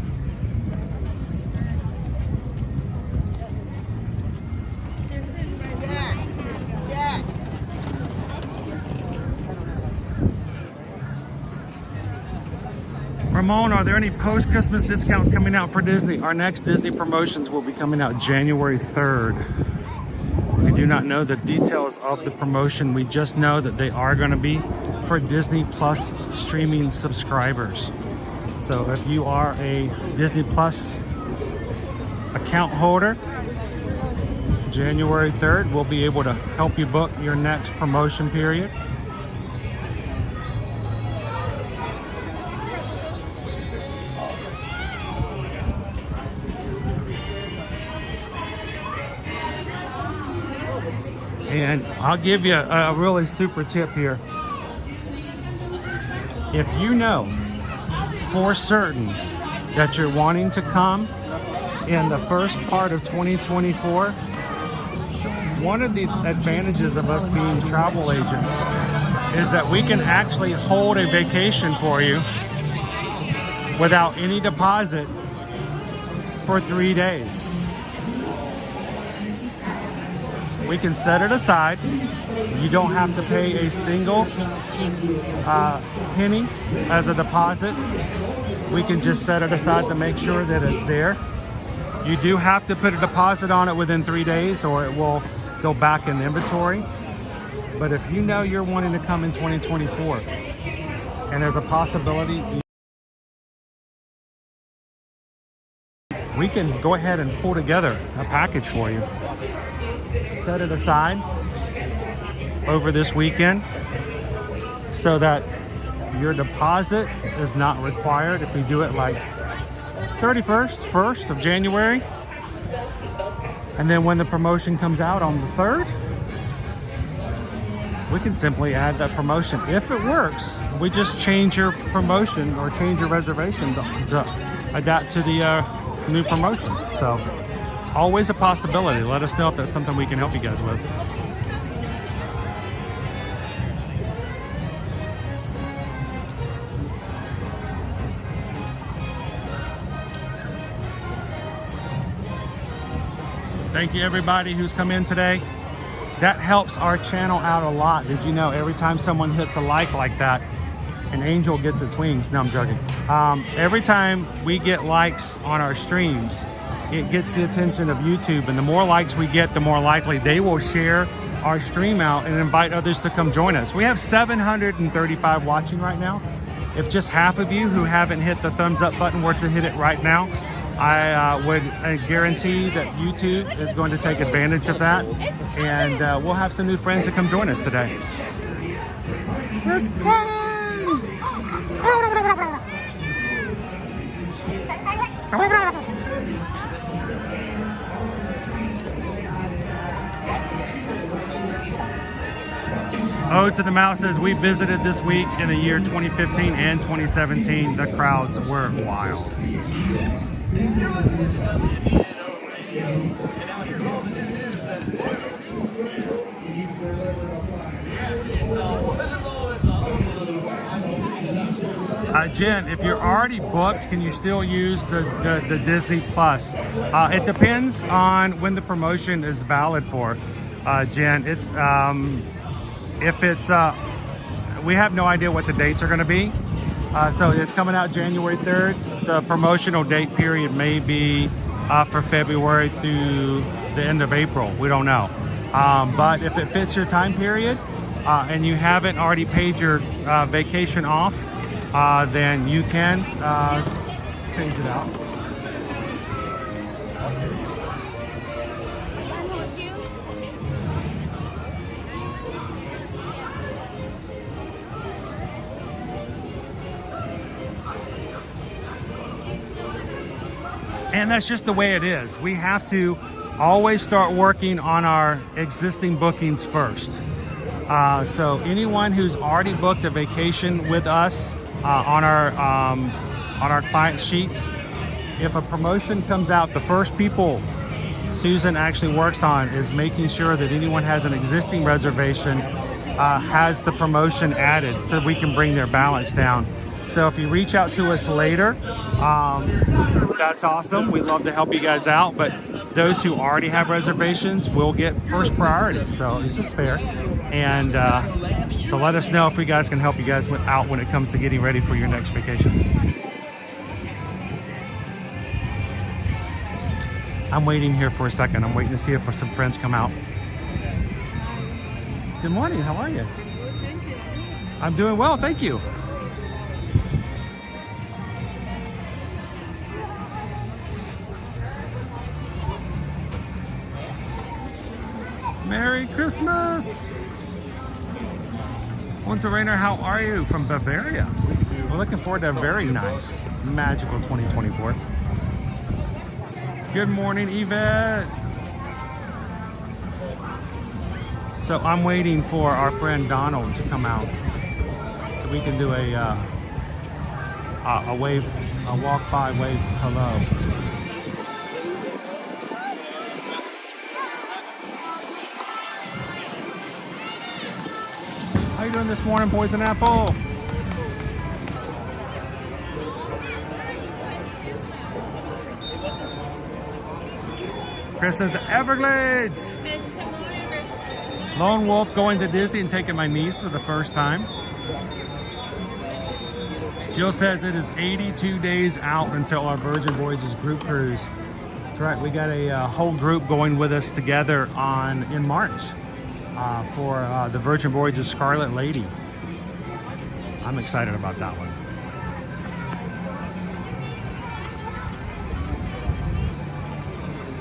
Ramon, are there any post-Christmas discounts coming out for Disney? Our next Disney promotions will be coming out January 3rd. We do not know the details of the promotion. We just know that they are going to be for Disney Plus streaming subscribers. So if you are a Disney Plus account holder, January 3rd, we'll be able to help you book your next promotion period. And I'll give you a really super tip here. If you know for certain that you're wanting to come in the first part of 2024, one of the advantages of us being travel agents is that we can actually hold a vacation for you without any deposit for 3 days. We can set it aside. You don't have to pay a single penny as a deposit. We can just set it aside to make sure that it's there. You do have to put a deposit on it within 3 days or it will go back in inventory. But if you know you're wanting to come in 2024 and there's a possibility, we can go ahead and pull together a package for you. Set it aside over this weekend so that your deposit is not required. If we do it like 1st of January, and then when the promotion comes out on the 3rd, we can simply add that promotion. If it works, we just change your promotion or change your reservation to adapt to the new promotion. So always a possibility. Let us know if that's something we can help you guys with. Thank you everybody who's come in today. That helps our channel out a lot. Did you know every time someone hits a like that, an angel gets its wings? No, I'm joking. Every time we get likes on our streams, it gets the attention of YouTube, and the more likes we get, the more likely they will share our stream out and invite others to come join us. We have 735 watching right now. If just half of you who haven't hit the thumbs up button were to hit it right now, I would guarantee that YouTube is going to take advantage of that, and we'll have some new friends that come join us today. Let's go! Ode to the Mouses, we visited this week in the year 2015 and 2017. The crowds were wild. Jen, if you're already booked, can you still use the Disney Plus? It depends on when the promotion is valid for, Jen. It's if it's we have no idea what the dates are going to be. So it's coming out January 3rd. The promotional date period may be for February through the end of April. We don't know. But if it fits your time period and you haven't already paid your vacation off, then you can change it out. And that's just the way it is. We have to always start working on our existing bookings first. So anyone who's already booked a vacation with us on our client sheets, if a promotion comes out, the first people Susan actually works on is making sure that anyone has an existing reservation has the promotion added so we can bring their balance down. So if you reach out to us later, that's awesome. We'd love to help you guys out, but those who already have reservations will get first priority. So it's just fair. And so let us know if we guys can help you guys out when it comes to getting ready for your next vacations. I'm waiting here for a second. I'm waiting to see if some friends come out. Good morning, how are you? Thank you. I'm doing well, thank you. Merry Christmas! Winter Rainer, how are you? From Bavaria. We're looking forward to a very nice, magical 2024. Good morning, Yvette. So I'm waiting for our friend Donald to come out so we can do a wave, a walk by wave hello. How you doing this morning, Poison Apple? Chris says the Everglades. Lone Wolf going to Disney and taking my niece for the first time. Jill says it is 82 days out until our Virgin Voyages group cruise. That's right, we got a whole group going with us together in March for the Virgin Voyages Scarlet Lady. I'm excited about that one.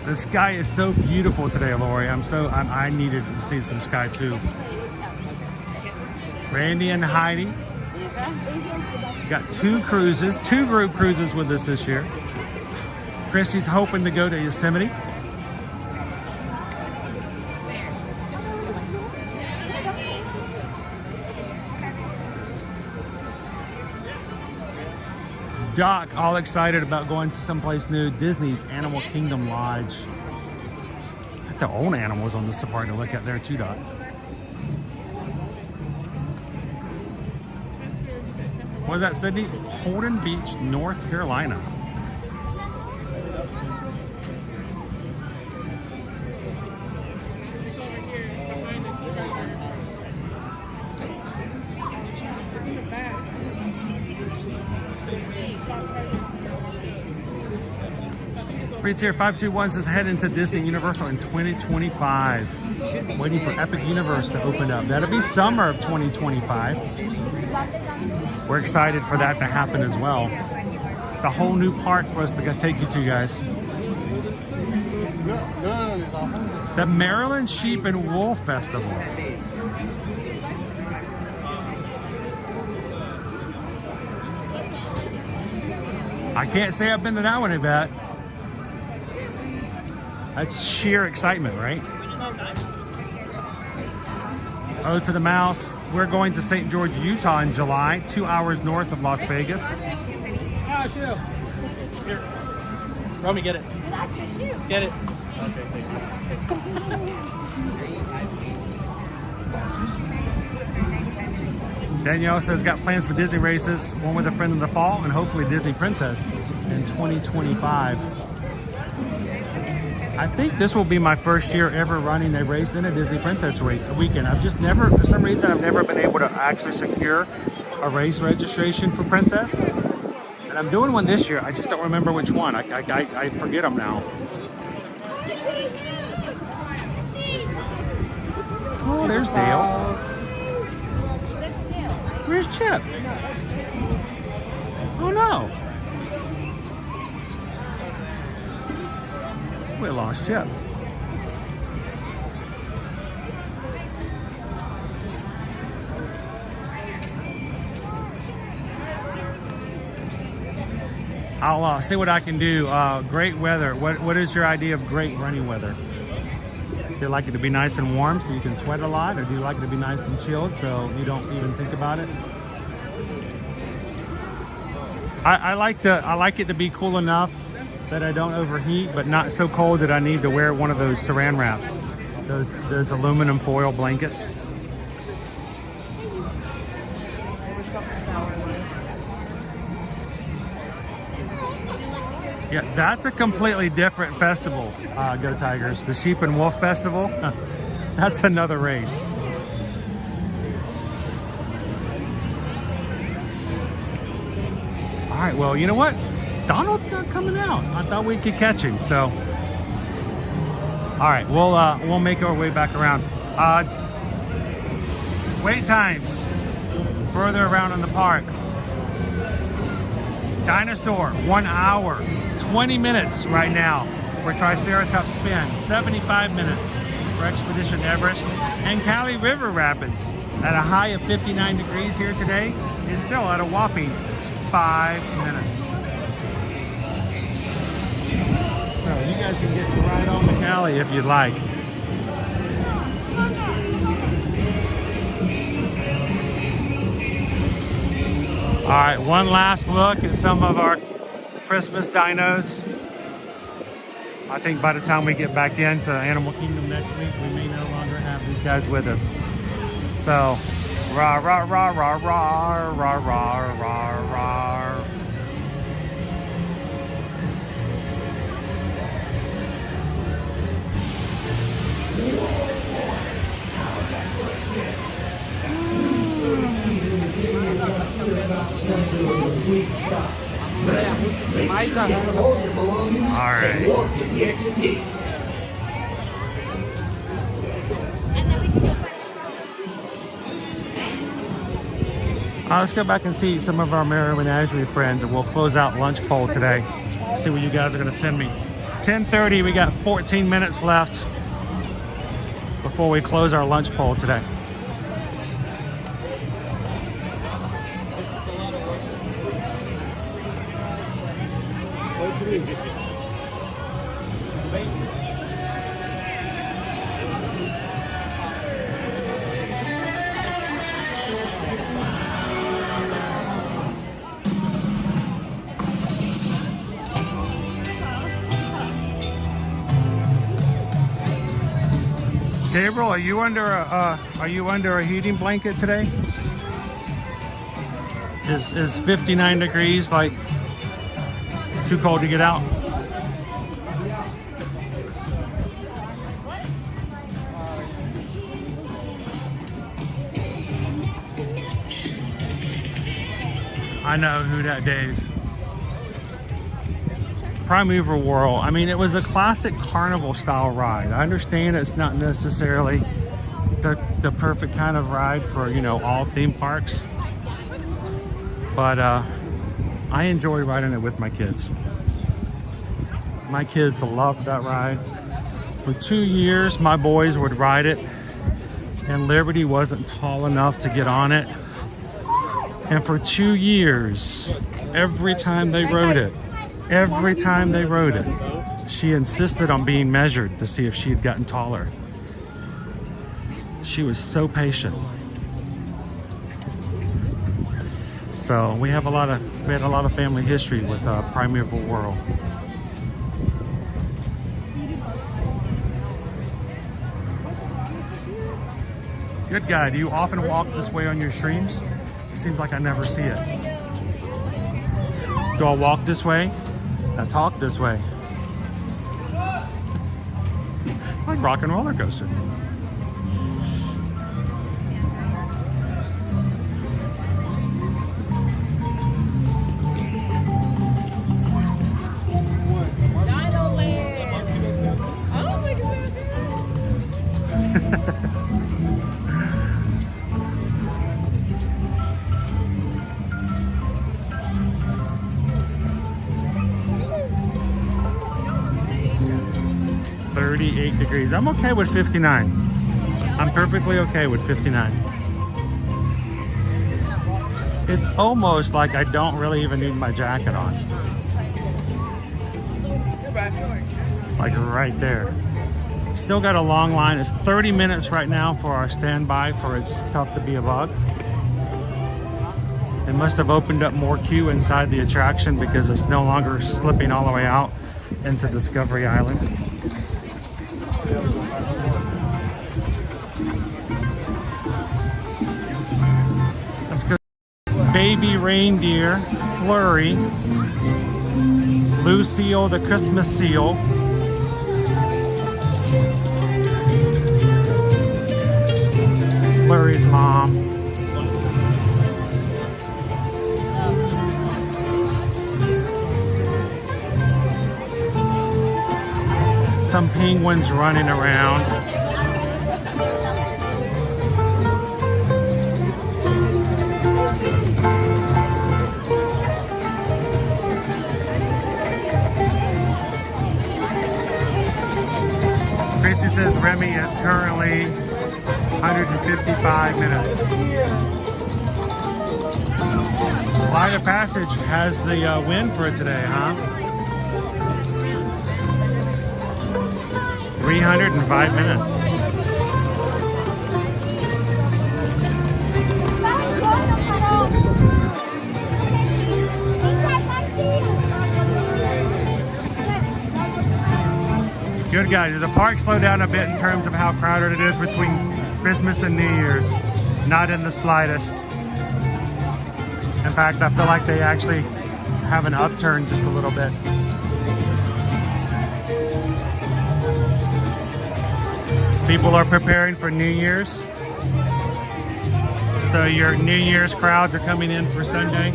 The sky is so beautiful today, Lori. I needed to see some sky too. Randy and Heidi got two group cruises with us this year. Christy's hoping to go to Yosemite. Doc, all excited about going to someplace new. Disney's Animal Kingdom Lodge. The old animals on the safari to look at there too, Doc. What is that, Sydney? Holden Beach, North Carolina. Reads here 521 says head into Disney Universal in 2025. Waiting for Epic Universe to open up. That'll be summer of 2025. We're excited for that to happen as well. It's a whole new park for us to take you to, guys. The Maryland Sheep and Wool Festival. I can't say I've been to that one, I bet. That's sheer excitement, right? Oh, to the Mouse. We're going to St. George, Utah in July, 2 hours north of Las Vegas. Ah, shoe. Here. Romy, get it. That's your shoe. Get it. Okay, thank you. Danielle says got plans for Disney races, one with a friend in the fall, and hopefully Disney Princess in 2025. I think this will be my first year ever running a race in a Disney Princess weekend. I've just never, for some reason, I've never been able to actually secure a race registration for Princess. And I'm doing one this year. I just don't remember which one. I forget them now. Oh, there's Dale. Where's Chip? Oh no. We lost Chip. I'll see what I can do. Great weather. What is your idea of great running weather? Do you like it to be nice and warm so you can sweat a lot, or do you like it to be nice and chilled so you don't even think about it? I like it to be cool enough that I don't overheat, but not so cold that I need to wear one of those saran wraps, those aluminum foil blankets. Yeah, that's a completely different festival, Go Tigers. The Sheep and Wolf Festival, that's another race. All right, well, you know what? Donald's not coming out. I thought we could catch him, so. All right, we'll make our way back around. Wait times further around in the park. Dinosaur, 1 hour, 20 minutes right now for Triceratops spin, 75 minutes for Expedition Everest, and Cali River Rapids at a high of 59 degrees here today is still at a whopping 5 minutes. So you guys can get right on the Cali if you'd like. All right, one last look at some of our Christmas dinos. I think by the time we get back into Animal Kingdom next week, we may no longer have these guys with us. So, rah, rah, rah, rah, rah, rah, rah, rah, rah. All right. Let's go back and see some of our Merry Menagerie friends, and we'll close out lunch poll today. See what you guys are going to send me. 10:30, we got 14 minutes left before we close our lunch poll today. Gabriel, are you under a heating blanket today? Is 59 degrees like too cold to get out? I know who that Dave. Primeval Whirl. I mean, it was a classic carnival style ride. I understand it's not necessarily the perfect kind of ride for, you know, all theme parks, but I enjoy riding it with my kids. My kids loved that ride. For 2 years, my boys would ride it, and Liberty wasn't tall enough to get on it. And for 2 years, every time they rode it, she insisted on being measured to see if she had gotten taller. She was so patient. So we had a lot of family history with Primeval Whirl. Good guy. Do you often walk this way on your streams? It seems like I never see it. Do I walk this way? I talk this way. It's like rock and roller coaster. Degrees. I'm okay with 59. I'm perfectly okay with 59. It's almost like I don't really even need my jacket on. It's like right there. Still got a long line. It's 30 minutes right now for our standby for It's Tough to Be a Bug. They must have opened up more queue inside the attraction because it's no longer slipping all the way out into Discovery Island. Let's go. Baby Reindeer, Flurry, Lucille the Christmas Seal, Flurry's mom, some penguins running around. Tracy says Remy is currently 155 minutes. Flight of Passage has the win for it today, huh? 305 minutes. Good guys. Did the park slow down a bit in terms of how crowded it is between Christmas and New Year's? Not in the slightest. In fact, I feel like they actually have an upturn just a little bit. People are preparing for New Year's. So your New Year's crowds are coming in for Sunday.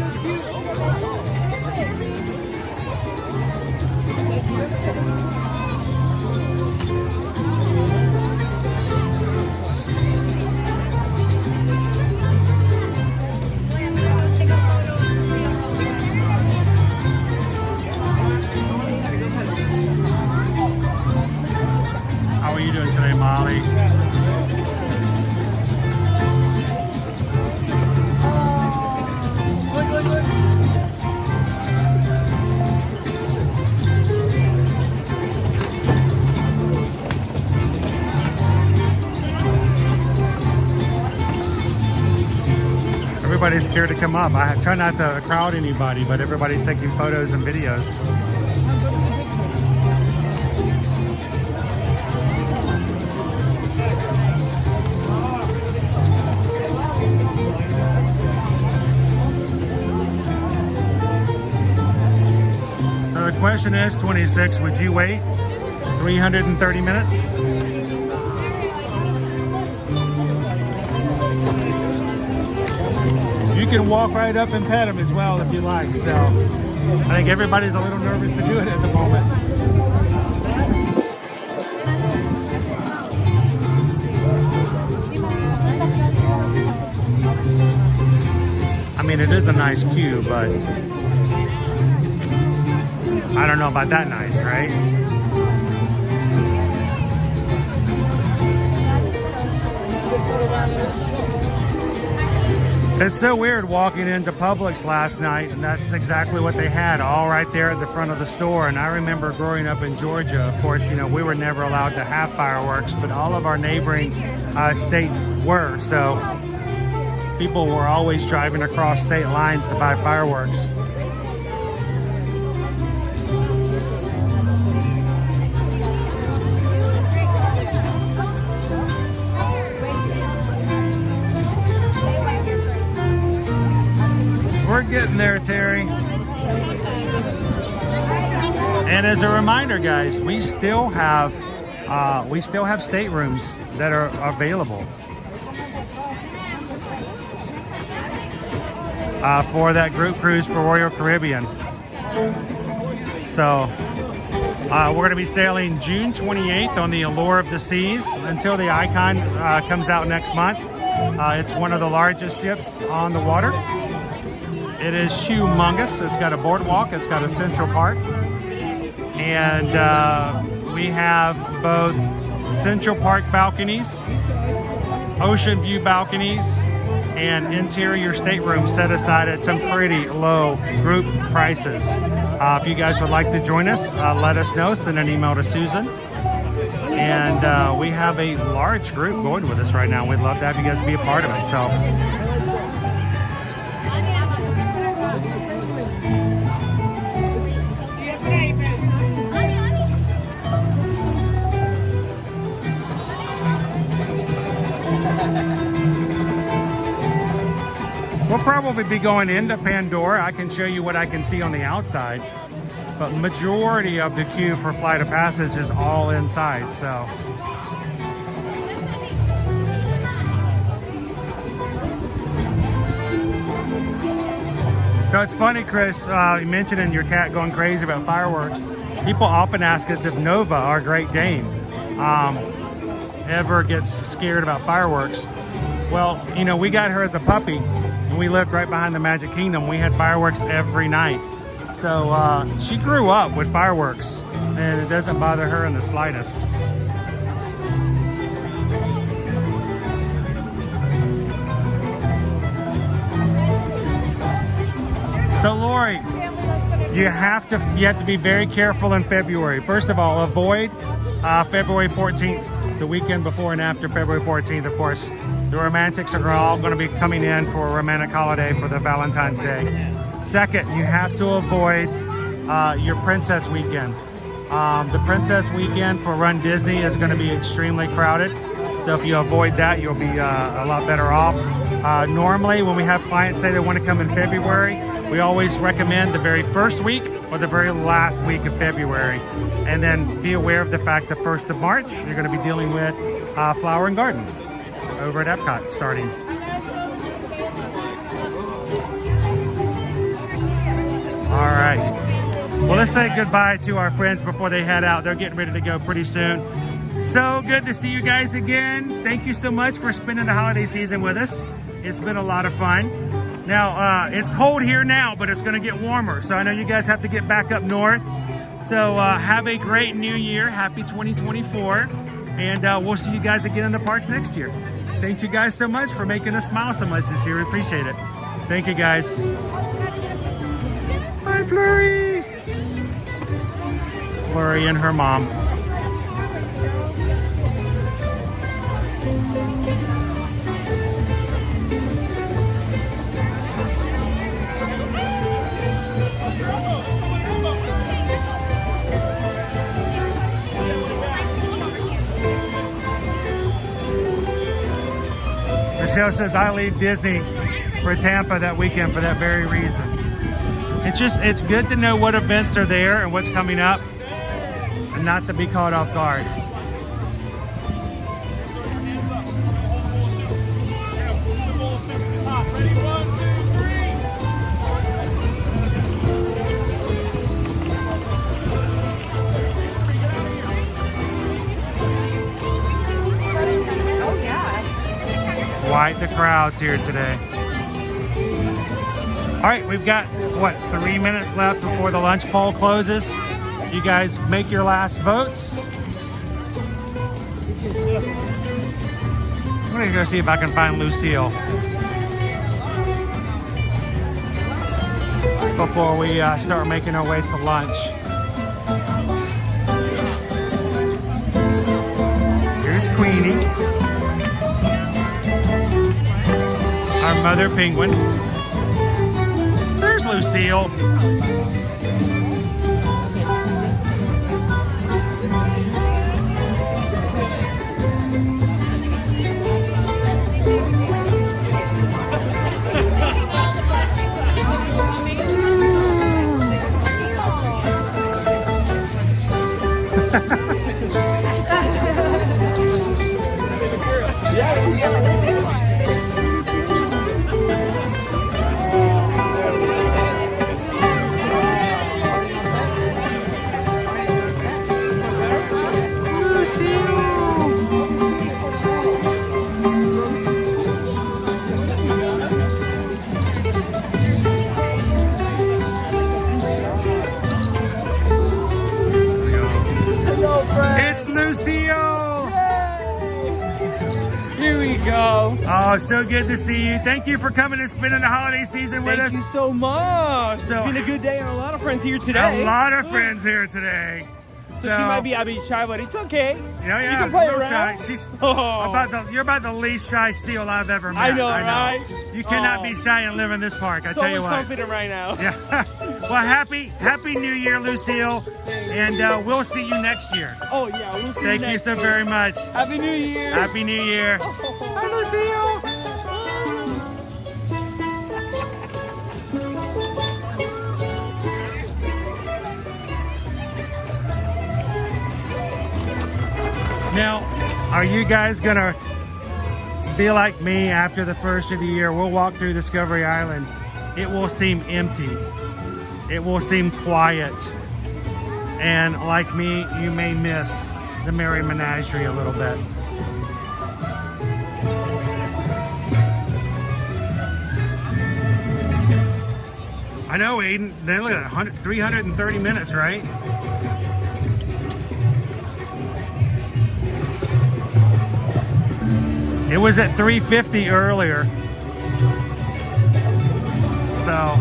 How are you doing today, Molly? Everybody's scared to come up. I try not to crowd anybody, but everybody's taking photos and videos. question is 26. Would you wait 330 minutes? You can walk right up and pet them as well if you like. So I think everybody's a little nervous to do it at the moment. I mean, it is a nice queue, but I don't know about that nice, right? It's so weird walking into Publix last night, and that's exactly what they had, all right there at the front of the store. And I remember growing up in Georgia, of course, you know, we were never allowed to have fireworks, but all of our neighboring states were. So people were always driving across state lines to buy fireworks. We're getting there, Terry. And as a reminder, guys, we still have staterooms that are available for that group cruise for Royal Caribbean. So we're going to be sailing June 28th on the Allure of the Seas until the Icon comes out next month. It's one of the largest ships on the water. It is humongous. It's got a boardwalk. It's got a central park. And we have both Central Park balconies, ocean view balconies, and interior staterooms set aside at some pretty low group prices. If you guys would like to join us, let us know. Send an email to Susan. And we have a large group going with us right now. We'd love to have you guys be a part of it. So. We'll probably be going into Pandora. I can show you what I can see on the outside, but majority of the queue for Flight of Passage is all inside. So it's funny, Chris, you mentioned in your cat going crazy about fireworks. People often ask us if Nova, our Great Dane, ever gets scared about fireworks. Well, you know, we got her as a puppy. When we lived right behind the Magic Kingdom, we had fireworks every night. So she grew up with fireworks, and it doesn't bother her in the slightest. So Lori, you have to be very careful in February. First of all, avoid February 14th, the weekend before and after February 14th, of course. The romantics are all going to be coming in for a romantic holiday for the Valentine's Day. Second, you have to avoid your Princess Weekend. The Princess Weekend for Run Disney is going to be extremely crowded. So if you avoid that, you'll be a lot better off. Normally, when we have clients say they want to come in February, we always recommend the very first week or the very last week of February. And then be aware of the fact the 1st of March, you're going to be dealing with Flower and Garden over at Epcot starting. All right. Well, let's say goodbye to our friends before they head out. They're getting ready to go pretty soon. So good to see you guys again. Thank you so much for spending the holiday season with us. It's been a lot of fun. Now, it's cold here now, but it's going to get warmer. So I know you guys have to get back up north. So have a great new year. Happy 2024. And we'll see you guys again in the parks next year. Thank you guys so much for making us smile so much this year. We appreciate it. Thank you guys. Bye, Flurry. Flurry and her mom. Michelle says, I leave Disney for Tampa that weekend for that very reason. It's good to know what events are there and what's coming up and not to be caught off guard. Quite the crowds here today. All right, we've got, what, 3 minutes left before the lunch poll closes. You guys make your last votes. I'm gonna go see if I can find Lucille before we start making our way to lunch. Here's Queenie, our mother penguin. There's Lucille. Oh, so good to see you. Thank you for coming and spending the holiday season with us. Thank you so much. So, it's been a good day and a lot of friends here today. A lot of friends here today. So she might be a bit shy, but it's okay. Yeah, you can play a little around. shy. You're about the least shy seal I've ever met. I know, right? You cannot be shy and live in this park. I tell you what. So much confident right now. Yeah. Well, happy New Year, Lucille, and we'll see you next year. Oh yeah, we'll see you Thank next you so year. very much. Happy New Year. Happy New Year. Hi, Lucille. Now, are you guys gonna be like me after the first of the year? We'll walk through Discovery Island. It will seem empty. It will seem quiet. And like me, you may miss the Merry Menagerie a little bit. I know, Aiden. Then look at 330 minutes, right? It was at 350 earlier. So.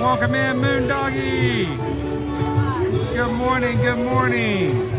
Welcome in, Moon Doggy. Good morning, good morning.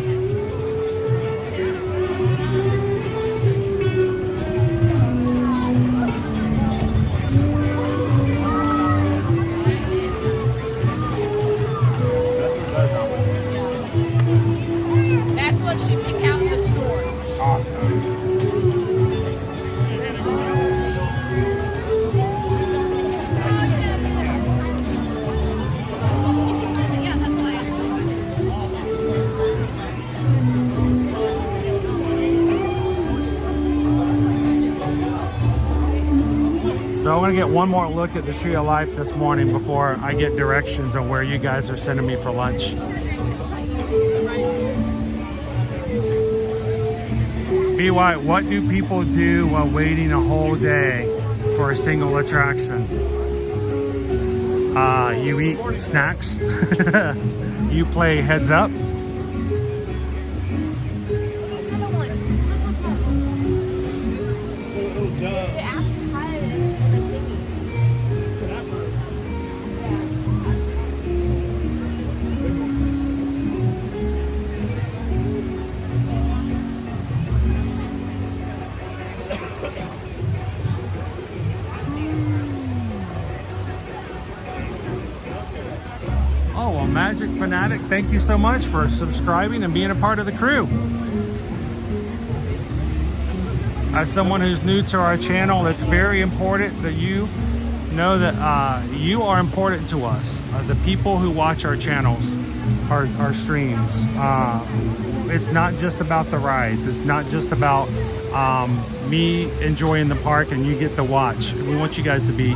So I want to get one more look at the Tree of Life this morning before I get directions on where you guys are sending me for lunch. BY, what do people do while waiting a whole day for a single attraction? You eat snacks. You play heads up. Oh, well, Magic Fanatic, thank you so much for subscribing and being a part of the crew. as someone who's new to our channel, it's very important that you know that you are important to us. The people who watch our channels, our streams. It's not just about the rides. It's not just about me enjoying the park and you get to watch. We want you guys to be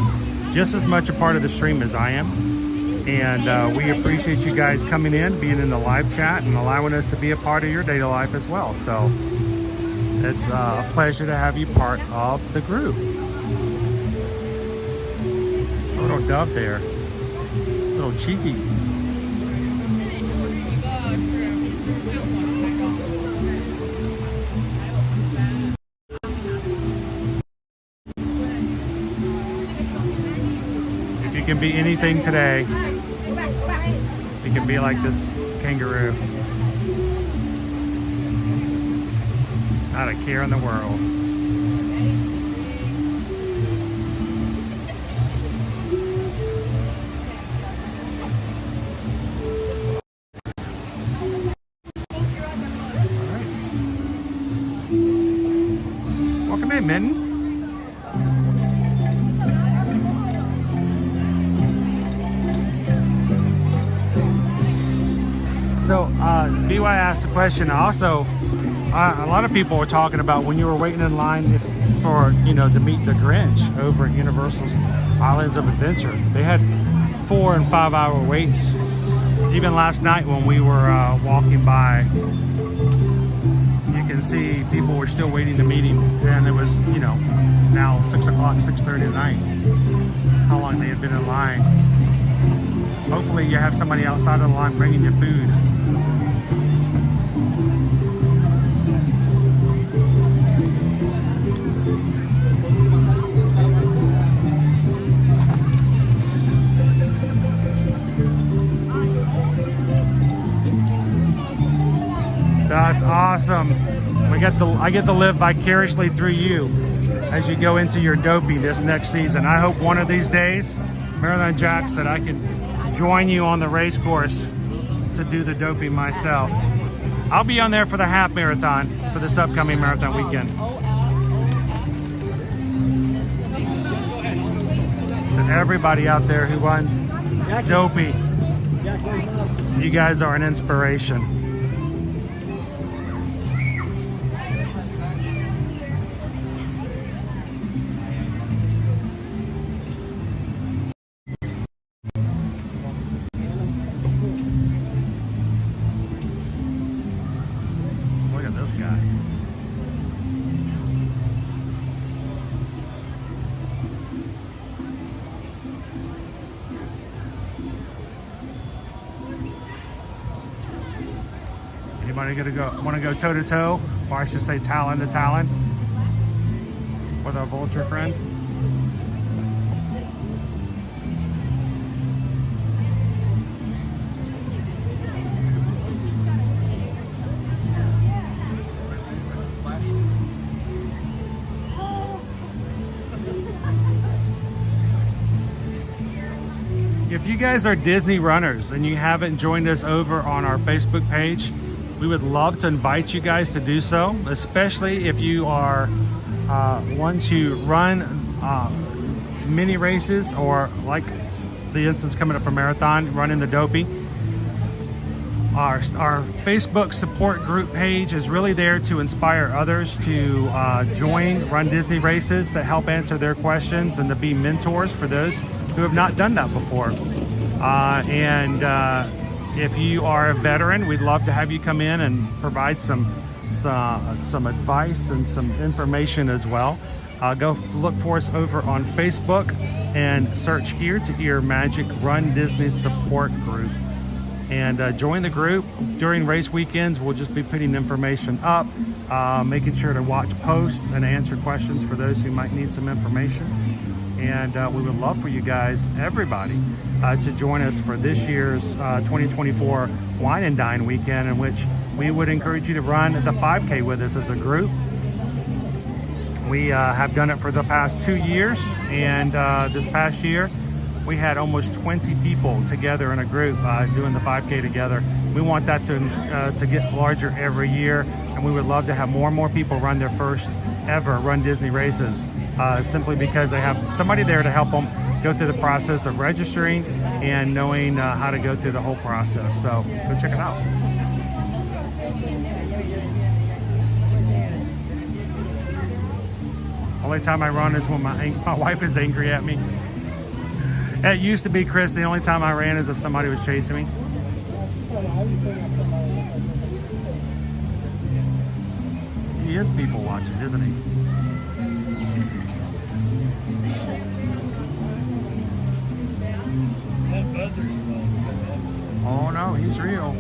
just as much a part of the stream as I am. And we appreciate you guys coming in, being in the live chat, and allowing us to be a part of your daily life as well. So it's a pleasure to have you part of the group. A little dove there, a little cheeky. If you can be anything today, you can be like this kangaroo. Not a care in the world. Welcome in, Mitten. So, BY asked a question. Also, a lot of people were talking about when you were waiting in line for, you know, to meet the Grinch over at Universal's Islands of Adventure. They had 4 and 5 hour waits. Even last night when we were walking by, you can see people were still waiting to meet him, and it was, you know, now 6 o'clock, 6:30 at night. How long they had been in line. Hopefully you have somebody outside of the line bringing you food. That's awesome. I get to live vicariously through you as you go into your dopey this next season. I hope one of these days, Marathon Jacks, that I can join you on the race course to do the dopey myself. I'll be on there for the half marathon for this upcoming marathon weekend. To everybody out there who runs dopey, you guys are an inspiration. Anybody want to go toe to toe, or I should say talon to talon, with our vulture friend? If you guys are Disney runners and you haven't joined us over on our Facebook page, we would love to invite you guys to do so, especially if you are ones who run mini races, or like the instance coming up for marathon, running the dopey. Our Facebook support group page is really there to inspire others to join Run Disney races, that help answer their questions and to be mentors for those who have not done that before. If you are a veteran, we'd love to have you come in and provide some advice and some information as well. Go look for us over on Facebook and search Ear to Ear Magic Run Disney Support Group. And join the group. During race weekends, we'll just be putting information up, making sure to watch posts and answer questions for those who might need some information. And we would love for you guys, everybody, to join us for this year's 2024 Wine and Dine weekend, in which we would encourage you to run the 5K with us as a group. We have done it for the past 2 years, and this past year we had almost 20 people together in a group doing the 5K together. We want that to get larger every year, and and we would love to have more and more people run their first ever Run Disney races, simply because they have somebody there to help them go through the process of registering and knowing how to go through the whole process. So go check it out. Only time I run is when my wife is angry at me. It used to be, Chris, the only time I ran is if somebody was chasing me. He is people watching, isn't he? Oh no, he's real.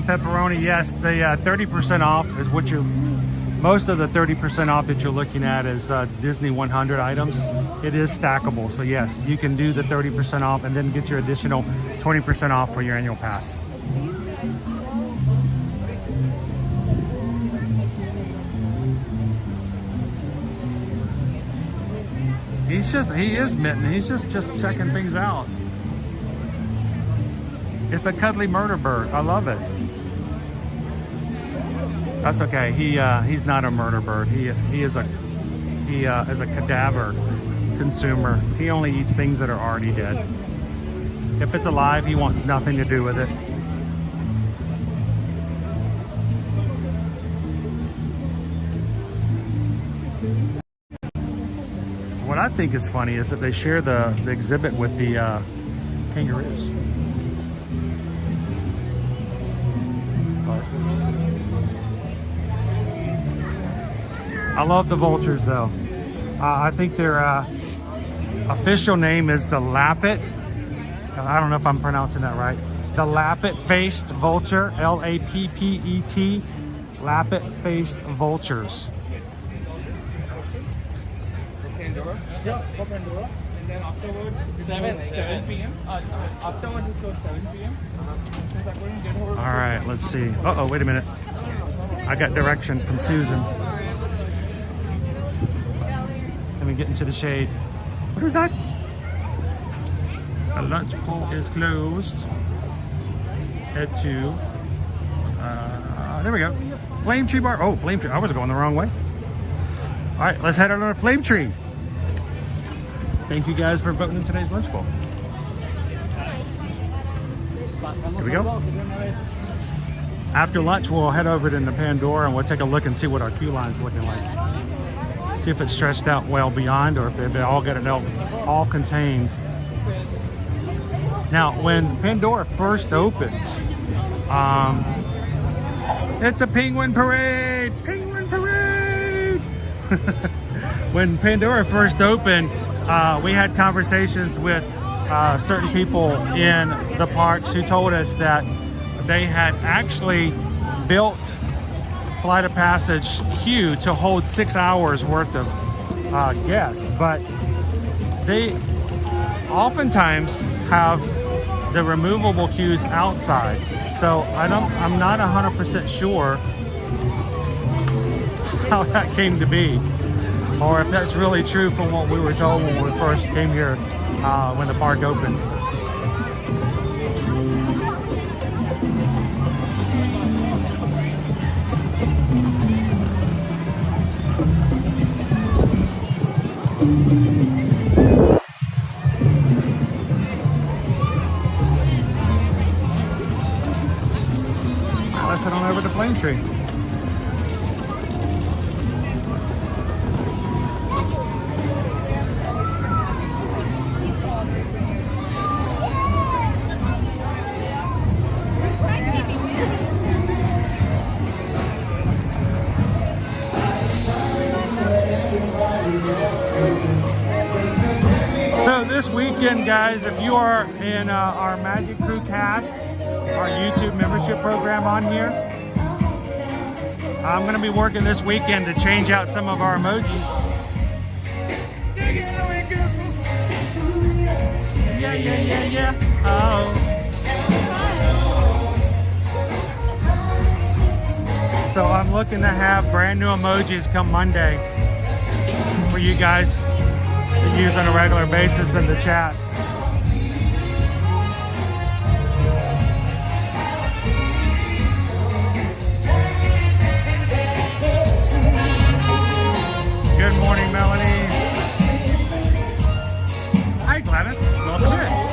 Pepperoni, yes, the 30% off is what you're, most of the 30% off that you're looking at is Disney 100 items. It is stackable, so yes, you can do the 30% off and then get your additional 20% off for your annual pass. He is Mitten, he's just checking things out. It's a cuddly murder bird, I love it. That's okay. He's not a murder bird. He is a cadaver consumer. He only eats things that are already dead. If it's alive, he wants nothing to do with it. What I think is funny is that they share the exhibit with the kangaroos. I love the vultures though. I think their official name is the lappet. I don't know if I'm pronouncing that right. The lappet-faced vulture, L-A-P-P-E-T, lappet-faced vultures. Pandora? Yeah, for Pandora. And then afterwards, 7 p.m. Afterwards, it's 7 p.m. All right, let's see. Uh-oh, wait a minute. I got direction from Susan. Let me get into the shade. What is that? The lunch pool is closed. Head to, there we go. Flame Tree Bar. Oh, Flame Tree. I was going the wrong way. All right, let's head on to Flame Tree. Thank you guys for voting in today's lunch bowl. Here we go. After lunch, we'll head over to the Pandora and we'll take a look and see what our queue line's looking like. See if it's stretched out well beyond or if they've all got it all contained. Now, when Pandora first opened, it's a penguin parade! Penguin parade! When Pandora first opened, we had conversations with certain people in the parks who told us that they had actually built Flight of Passage queue to hold 6 hours worth of guests, but they oftentimes have the removable queues outside. So I'm not 100% sure how that came to be, or if that's really true from what we were told when we first came here when the park opened. Let's head on over to Flame Tree. So this weekend, guys, if you are in our Magic Crew cast, our YouTube membership program on here, I'm going to be working this weekend to change out some of our emojis. Yeah. Oh. So I'm looking to have brand new emojis come Monday for you guys to use on a regular basis in the chat. Good morning, Melanie. Hi, Gladys. Welcome in.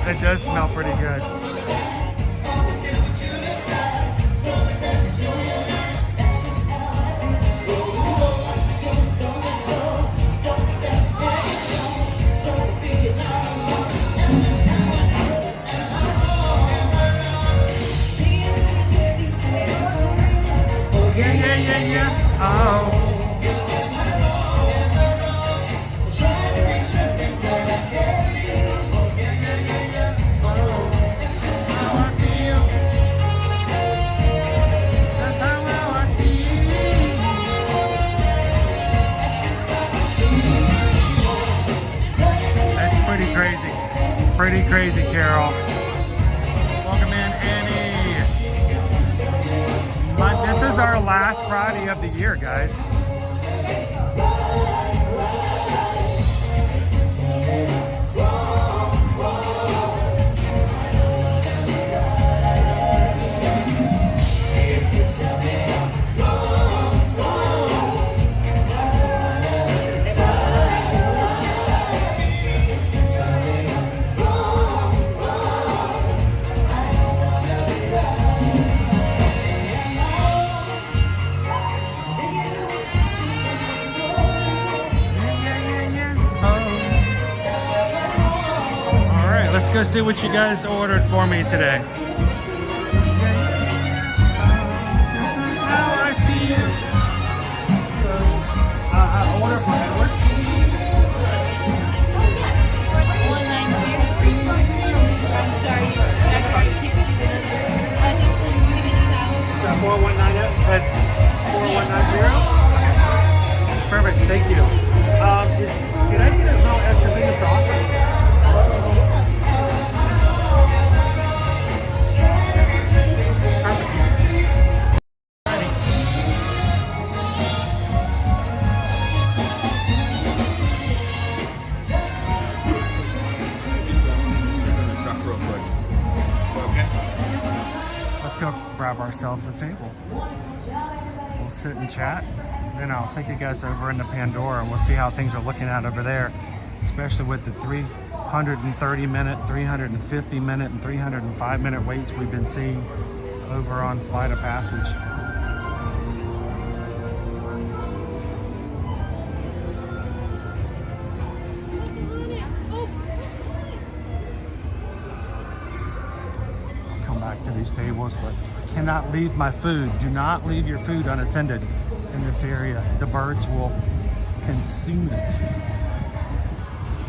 It does smell pretty good. Yeah. Oh. Pretty crazy, Carol. Welcome in, Annie. But this is our last Friday of the year, guys. Let's go see what you guys ordered for me today. Order for Edward. I'm sorry. 4190. That's 4190. Perfect. Thank you. Can I get a little extra thing of sauce? Grab ourselves a table. We'll sit and chat. Then I'll take you guys over into Pandora and we'll see how things are looking at over there, especially with the 330 minute, 350 minute, and 305 minute waits we've been seeing over on Flight of Passage. I'll come back to these tables, but cannot leave my food. Do not leave your food unattended in this area. The birds will consume it.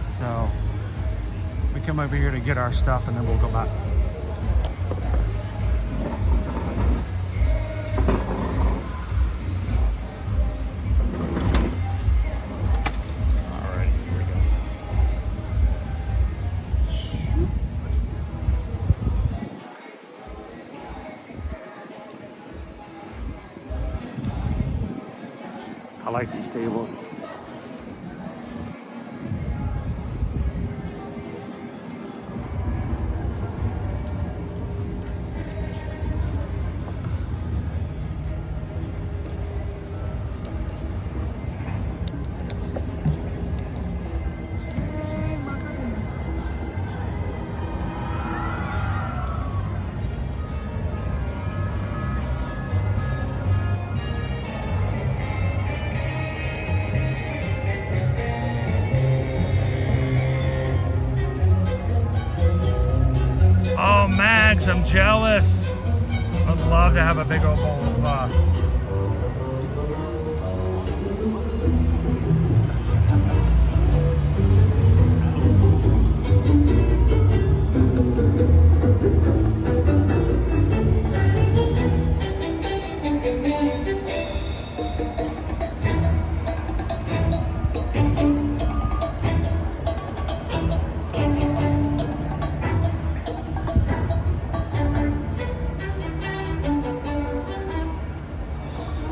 So we come over here to get our stuff and then we'll go back. I like these tables. bags. I'm jealous. I'd love to have a big old bowl of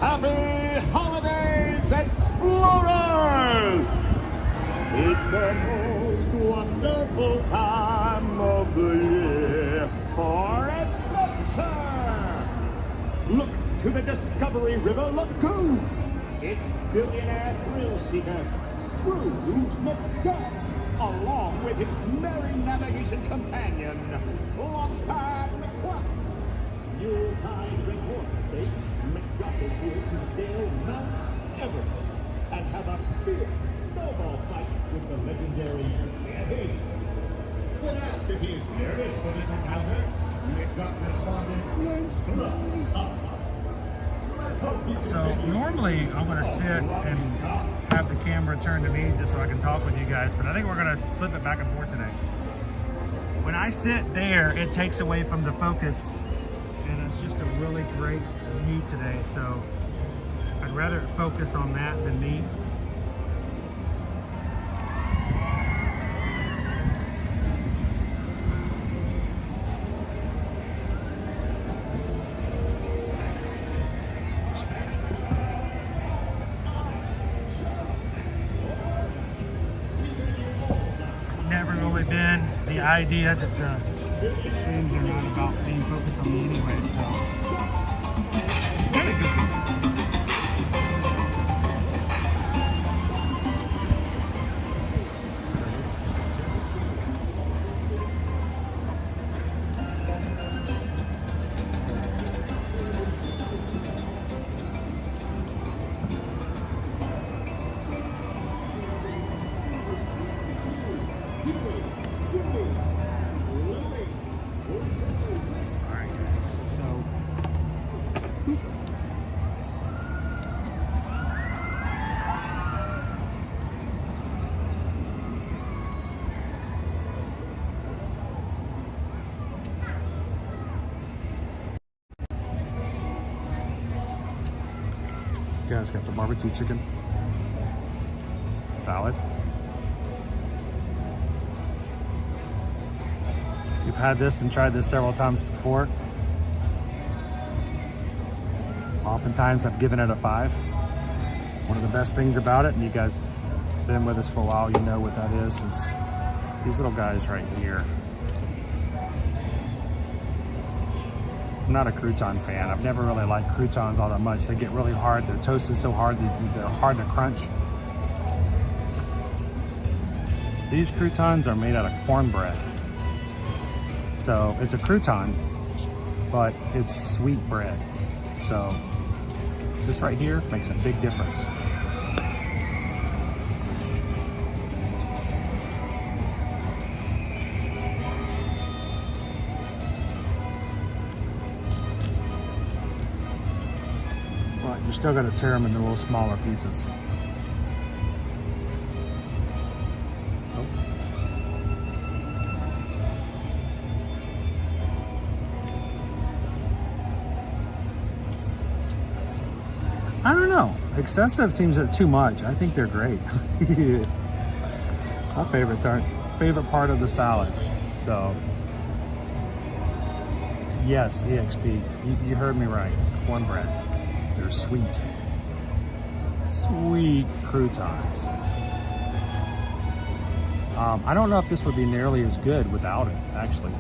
Happy holidays, explorers! It's the most wonderful time of the year for adventure! Look to the Discovery River Lagoon! It's billionaire thrill seeker Scrooge McDuck, along with his merry navigation companion, Launchpad McCluck. Yuletide report state McDuck is here to scale Mount Everest and have a fierce snowball fight with the legendary Yeti. When asked if he is nervous for this encounter, McDuck responded, So normally I'm going to sit and have the camera turned to me just so I can talk with you guys, but I think we're going to flip it back and forth today. When I sit there, it takes away from the focus, and it's just a really great view today, so I'd rather focus on that than me. Never really been the idea that the streams are not about being focused on me anyway, so it's not a good thing. You guys got the barbecue chicken, salad. You've had this and tried this several times before. Oftentimes I've given it a 5. One of the best things about it, and you guys have been with us for a while, you know what that is these little guys right here. I'm not a crouton fan. I've never really liked croutons all that much. They get really hard. They're toasted so hard, they're hard to crunch. These croutons are made out of cornbread. So it's a crouton, but it's sweet bread. So this right here makes a big difference. You're still going to tear them into little smaller pieces. Oh. I don't know. Excessive seems too much. I think they're great. My favorite part of the salad. So, yes, EXP. You heard me right. Cornbread. They're sweet. Sweet croutons. I don't know if this would be nearly as good without it, actually.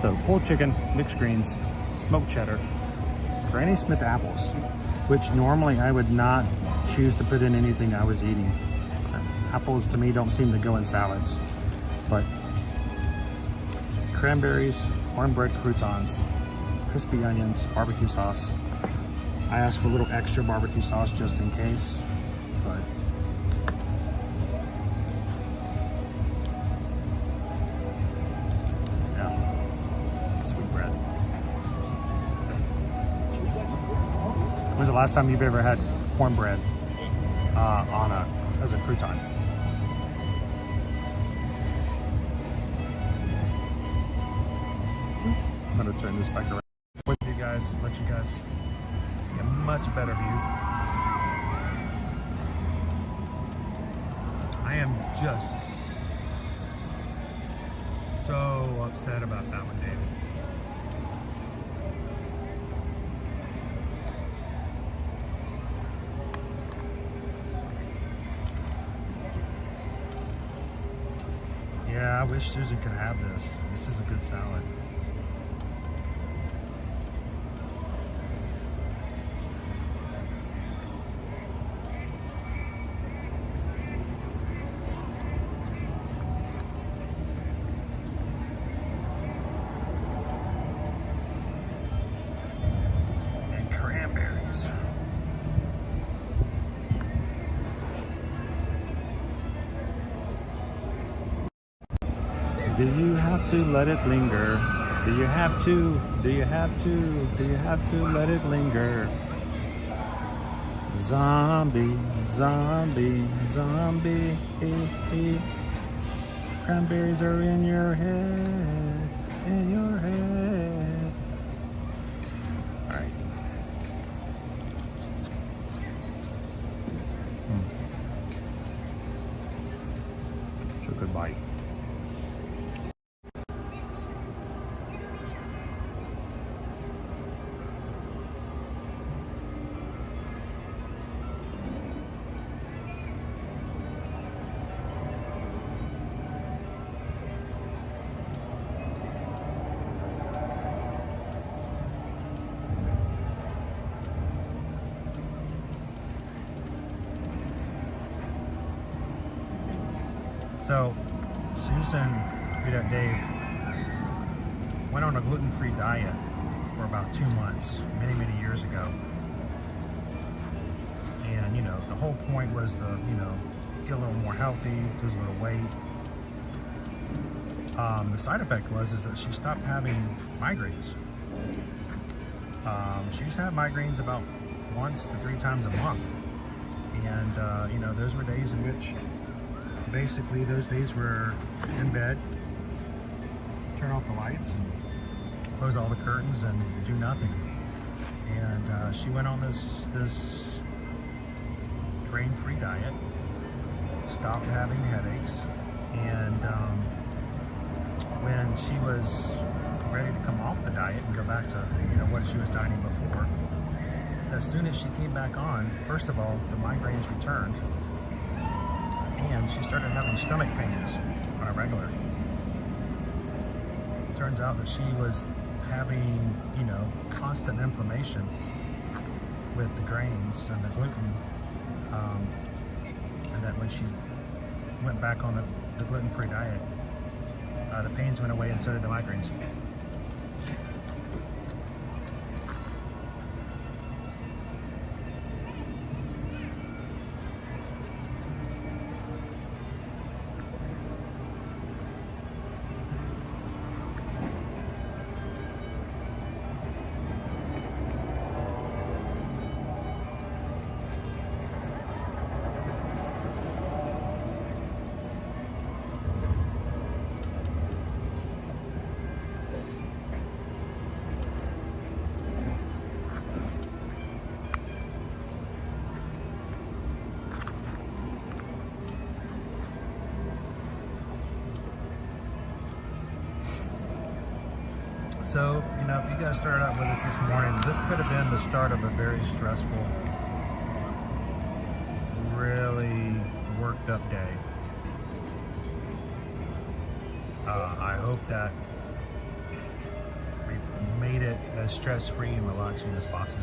So, pulled chicken, mixed greens, smoked cheddar, Granny Smith apples, which normally I would not choose to put in anything I was eating. Apples to me don't seem to go in salads, but cranberries, cornbread croutons, crispy onions, barbecue sauce. I asked for a little extra barbecue sauce just in case, but last time you've ever had cornbread as a crouton? I'm gonna turn this back around with you guys, let you guys see a much better view. I am just so upset about that one, David. Yeah, I wish Susan could have this. This is a good salad. And cranberries. Do you have to let it linger? Do you have to? Do you have to? Do you have to let it linger? Zombie, zombie, zombie. Cranberries are in your head, in your head. All right. It's a good bite. So, Susan, Dave, went on a gluten-free diet for about 2 months, many, many years ago. And, you know, the whole point was to, you know, get a little more healthy, lose a little weight. The side effect is that she stopped having migraines. She used to have migraines about once to 3 times a month. And, you know, those were days in which basically those days were in bed, turn off the lights and close all the curtains and do nothing. And she went on this grain-free diet, stopped having headaches, and when she was ready to come off the diet and go back to, you know, what she was dieting before, as soon as she came back on, first of all, the migraines returned. And she started having stomach pains on a regular. Turns out that she was having, you know, constant inflammation with the grains and the gluten. And that when she went back on the gluten-free diet, the pains went away and so did the migraines. So, you know, if you guys started out with us this morning, this could have been the start of a very stressful, really worked up day. I hope that we've made it as stress-free and relaxing as possible.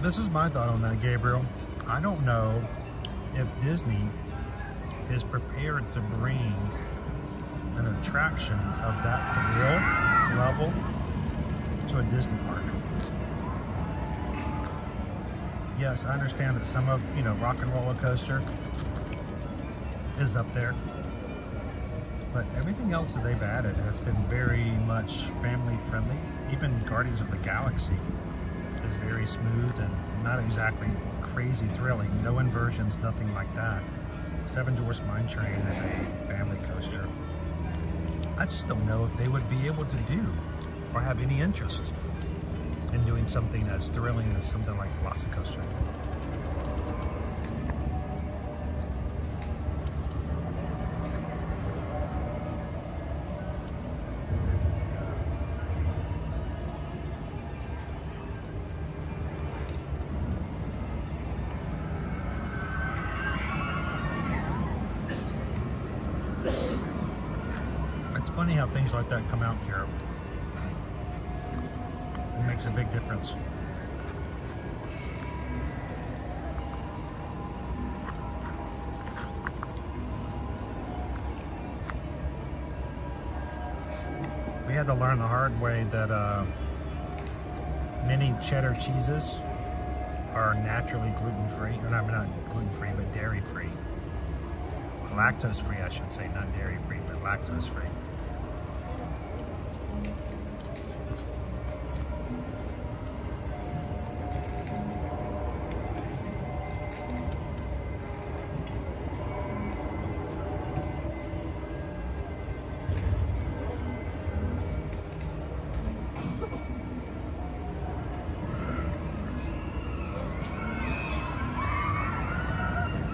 This is my thought on that, Gabriel. I don't know if Disney is prepared to bring an attraction of that thrill level to a Disney park. Yes, I understand that some of, Rock and Roller Coaster is up there, but everything else that they've added has been very much family friendly. Even Guardians of the Galaxy is very smooth and not exactly crazy thrilling. No inversions, nothing like that. Seven Dwarfs Mine Train is a family coaster. I just don't know if they would be able to do or have any interest in doing something as thrilling as something like Velocicoaster. It's funny how things like that come out here. It makes a big difference. We had to learn the hard way that many cheddar cheeses are naturally gluten-free. Or not gluten-free, but dairy-free. Lactose-free, I should say, not dairy-free, but lactose-free.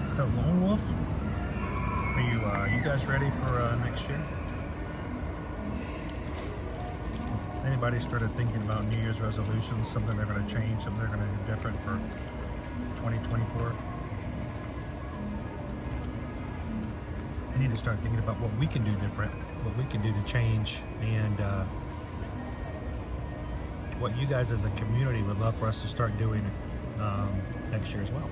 So Lone Wolf, are you guys ready for next year? Anybody started thinking about New Year's resolutions, something they're going to change, something they're going to do different for 2024? I need to start thinking about what we can do different, what we can do to change, and what you guys as a community would love for us to start doing next year as well.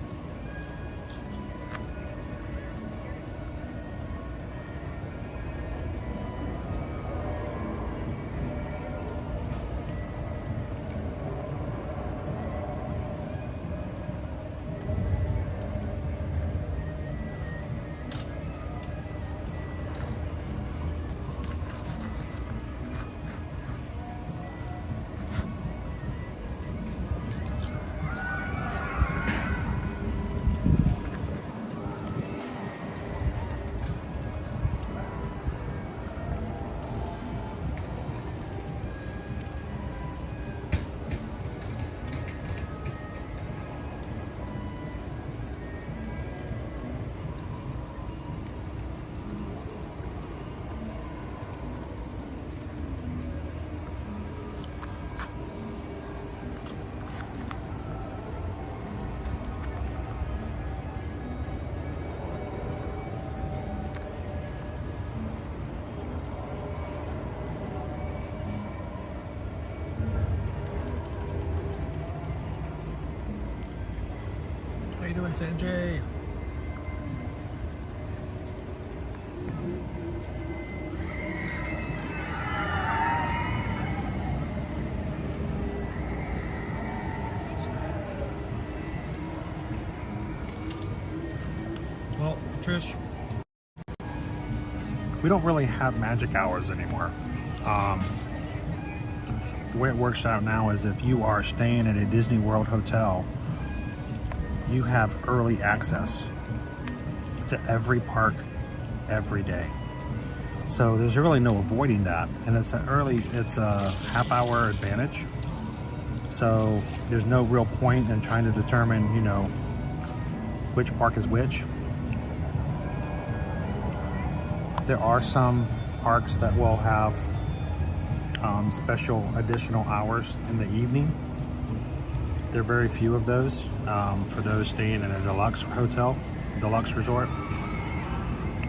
How you doing, Sanjay? Well, Trish, we don't really have magic hours anymore. The way it works out now is if you are staying at a Disney World hotel, you have early access to every park every day. So there's really no avoiding that. And it's a half-hour advantage. So there's no real point in trying to determine, which park is which. There are some parks that will have special additional hours in the evening. There are very few of those for those staying in a deluxe hotel, deluxe resort.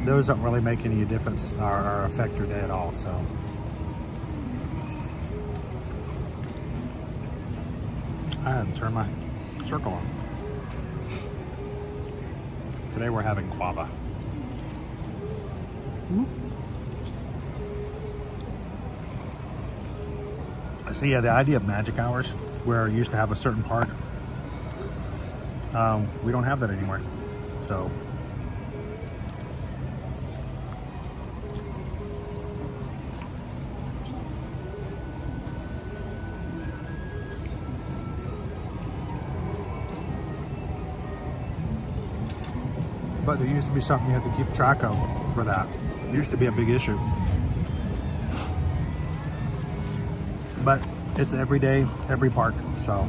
Those don't really make any difference or affect your day at all. So I had to turn my circle on. Today we're having guava. So yeah, the idea of magic hours, where you used to have a certain park, we don't have that anymore. So but there used to be something you had to keep track of for that. It used to be a big issue. But it's every day, every park, so.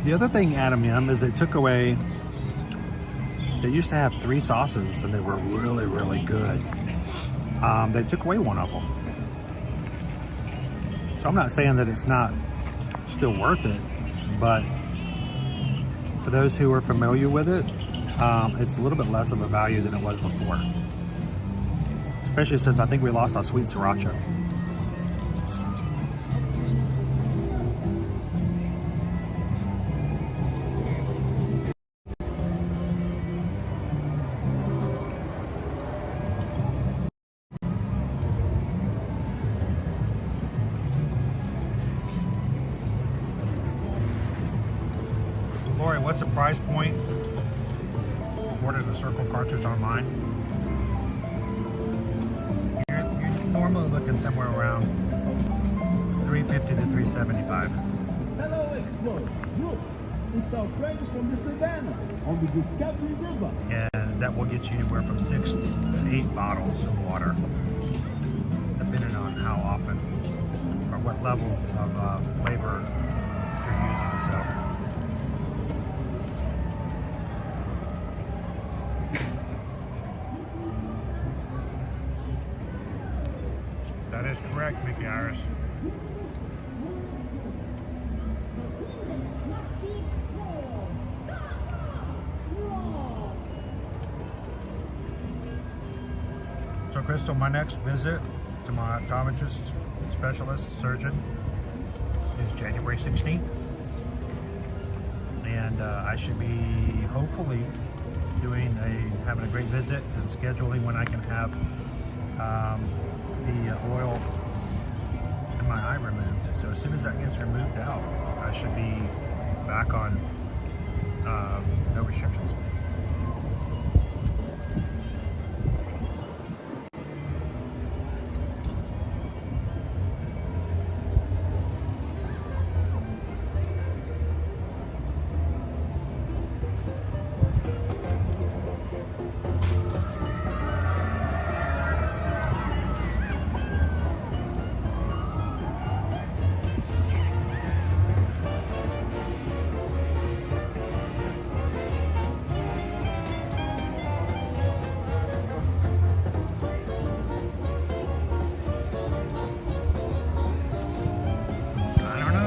The other thing, Adam, is they took away, they used to have 3 sauces and they were really, really good. They took away one of them. So I'm not saying that it's not still worth it, but for those who are familiar with it, it's a little bit less of a value than it was before. Especially since I think we lost our sweet sriracha. Lori, what's the price point? Ordered the Circle cartridge online. You're normally looking somewhere around $350 to $375. Hello, explorers. Look, it's our friends from the Savannah on the Discovery River. And that will get you anywhere from 6 to 8 bottles of water, depending on how often or what level of flavor you're using. So. That is correct, Mickey Iris. So, Crystal, my next visit to my optometrist, specialist, surgeon is January 16th. And I should be hopefully having a great visit and scheduling when I can have the oil in my eye removed. So as soon as that gets removed out, I should be back on no restrictions.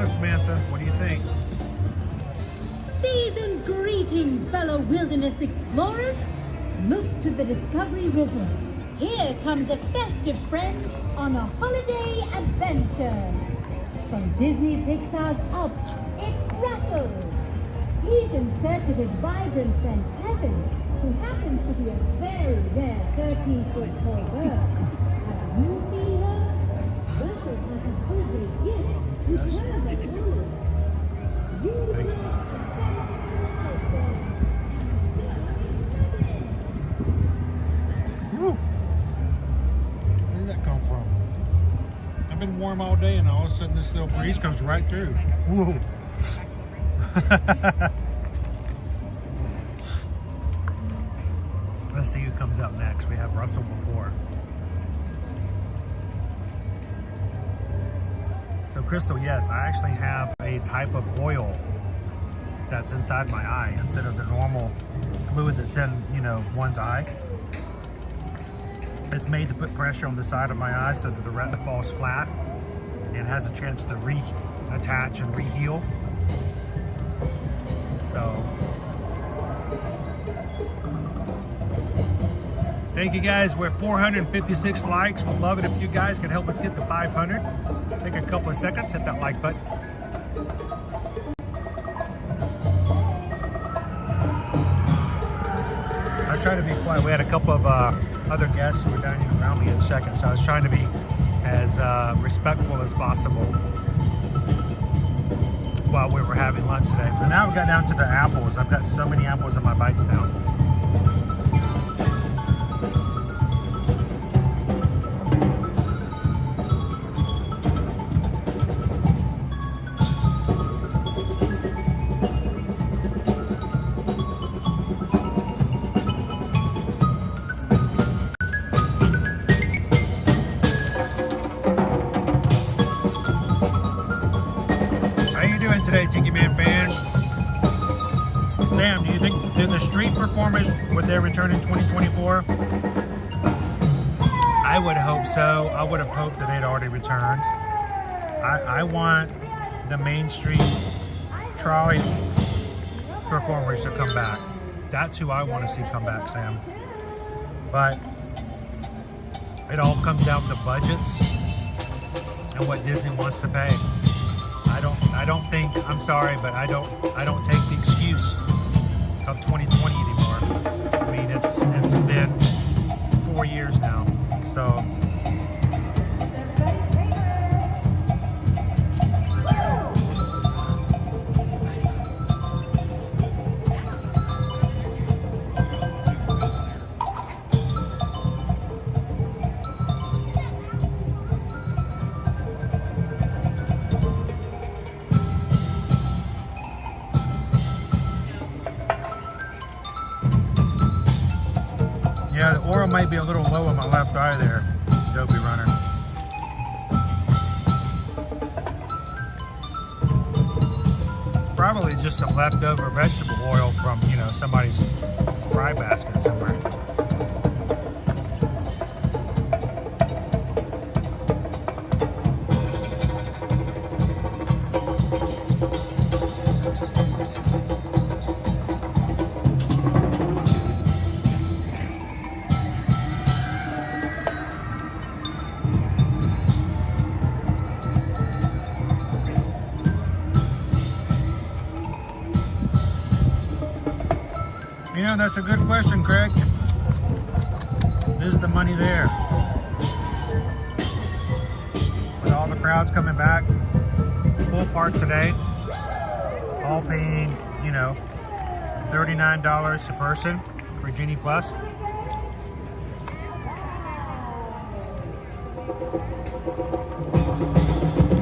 Samantha, what do you think? Season's greetings, fellow wilderness explorers. Look to the Discovery River. Here comes a festive friend on a holiday adventure. From Disney Pixar's Up, it's Russell. He's in search of his vibrant friend Kevin, who happens to be a very rare 13-foot tall bird. Have you seen her? Russell has a holiday gift. Where did that come from? I've been warm all day and all of a sudden this little breeze comes right through. Whoa. Let's see who comes out next. We have Russell before. So Crystal, yes, I actually have a type of oil that's inside my eye instead of the normal fluid that's in, one's eye. It's made to put pressure on the side of my eye so that the retina falls flat and has a chance to reattach and reheal. So Thank you guys. We're at 456 likes. We'd love it if you guys could help us get to 500. Take a couple of seconds, hit that like button. I was trying to be quiet. We had a couple of other guests who were dining around me in a second, so I was trying to be as respectful as possible while we were having lunch today. And now we've got down to the apples. I've got so many apples in my bites now. Today, Tiki Man fan. Sam, do you think the street performers, would they return in 2024? I would hope so. I would have hoped that they'd already returned. I want the Main Street trolley performers to come back. That's who I want to see come back, Sam. But it all comes down to budgets and what Disney wants to pay. I don't think, I'm sorry, but I don't take the excuse of 2020 anymore. I mean, it's been 4 years now, so. Yeah, the aura might be a little low on my left eye there, Adobe Runner. Probably just some leftover vegetable oil from, you know, somebody's fry basket somewhere. You know, that's a good question, Craig. Is the money there? With all the crowds coming back, full park today, all paying, you know, $39 a person for Genie Plus.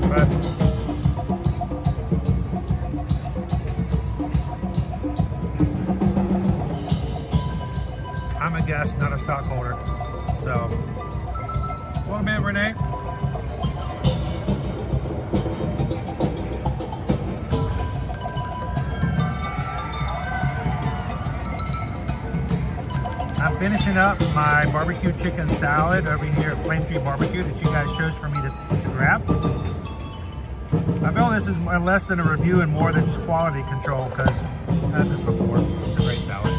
But I'm a guest, not a stockholder. So, welcome in, Renee. I'm finishing up my barbecue chicken salad over here at Plain Tree Barbecue that you guys chose for me to grab. I feel this is less than a review and more than just quality control because I've had this before. It's a great salad.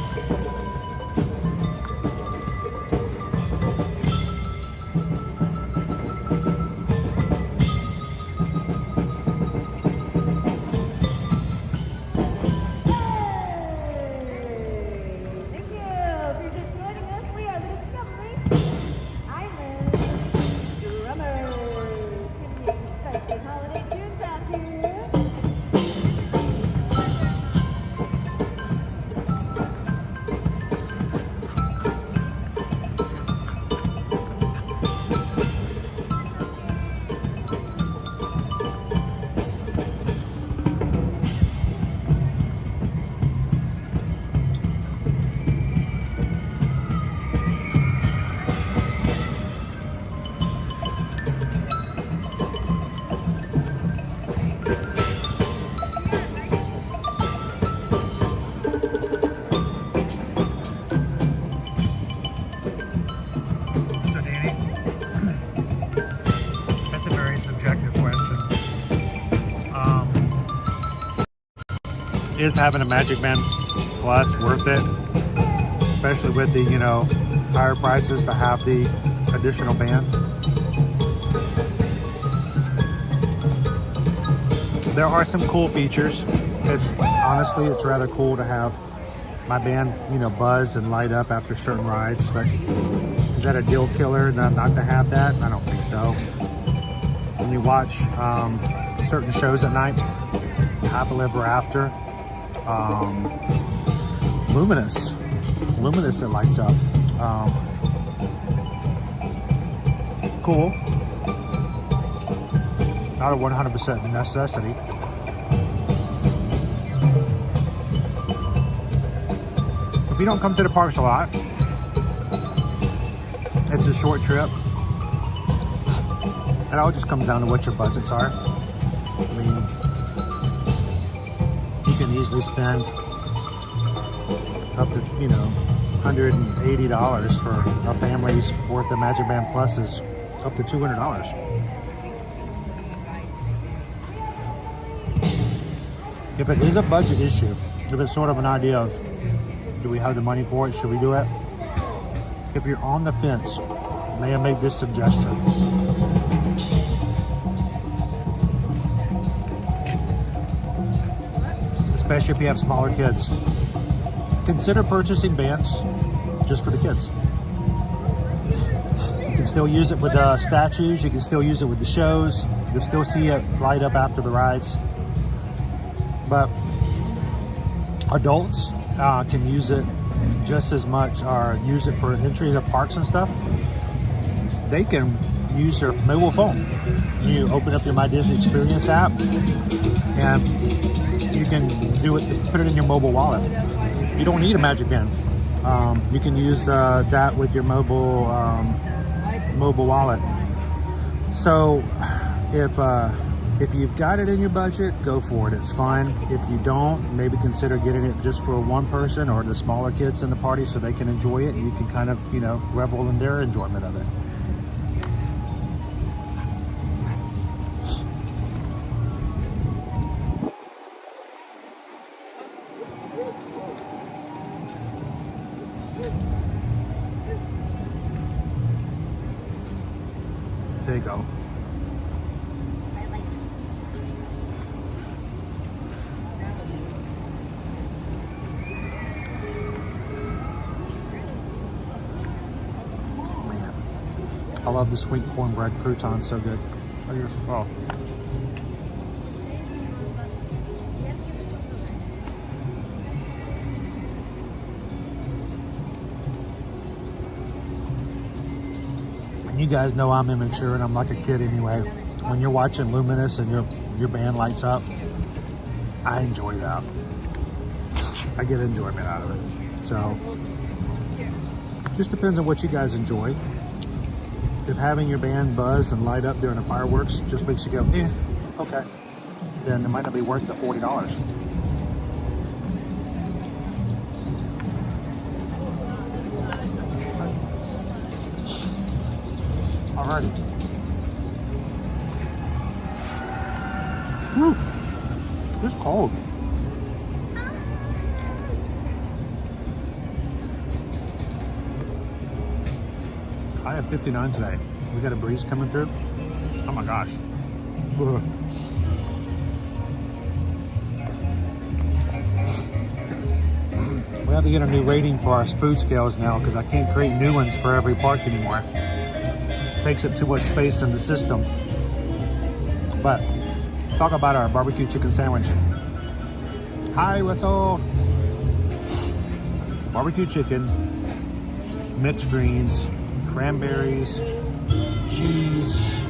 Is having a Magic Band Plus worth it? Especially with the, you know, higher prices to have the additional bands. There are some cool features. It's honestly, it's rather cool to have my band, you know, buzz and light up after certain rides, but is that a deal killer not to have that? I don't think so. When you watch certain shows at night, Happily Ever After, Luminous it lights up. Cool. Not a 100% necessity. If you don't come to the parks a lot, it's a short trip. It all just comes down to what your budgets are. I mean, you can easily spend up to, you know, $180 for a family's worth of Magic Band Pluses, up to $200. If it is a budget issue, if it's sort of an idea of, do we have the money for it, should we do it? If you're on the fence, may I make this suggestion? Especially if you have smaller kids. Consider purchasing bands just for the kids. You can still use it with statues, you can still use it with the shows, you'll still see it light up after the rides. But adults can use it just as much, or use it for entry to parks and stuff. They can use their mobile phone. You open up your My Disney Experience app and you can do it, put it in your mobile wallet. You don't need a Magic Band. You can use that with your mobile wallet. So if you've got it in your budget, go for it. It's fine. If you don't, maybe consider getting it just for one person or the smaller kids in the party so they can enjoy it and you can kind of, you know, revel in their enjoyment of it. There you go. I love the sweet cornbread croutons, so good. Oh. And you guys know I'm immature and I'm like a kid anyway. When you're watching Luminous and your band lights up, I enjoy that. I get enjoyment out of it. So, just depends on what you guys enjoy. If having your band buzz and light up during the fireworks just makes you go, okay, then it might not be worth the $40. Alrighty. Whew. It's cold. I have 59 today. We got a breeze coming through. Oh my gosh. Ugh. We have to get a new rating for our food scales now because I can't create new ones for every park anymore. It takes up too much space in the system. But talk about our barbecue chicken sandwich. Hi, Russell. Barbecue chicken, mixed greens, cranberries, cheese,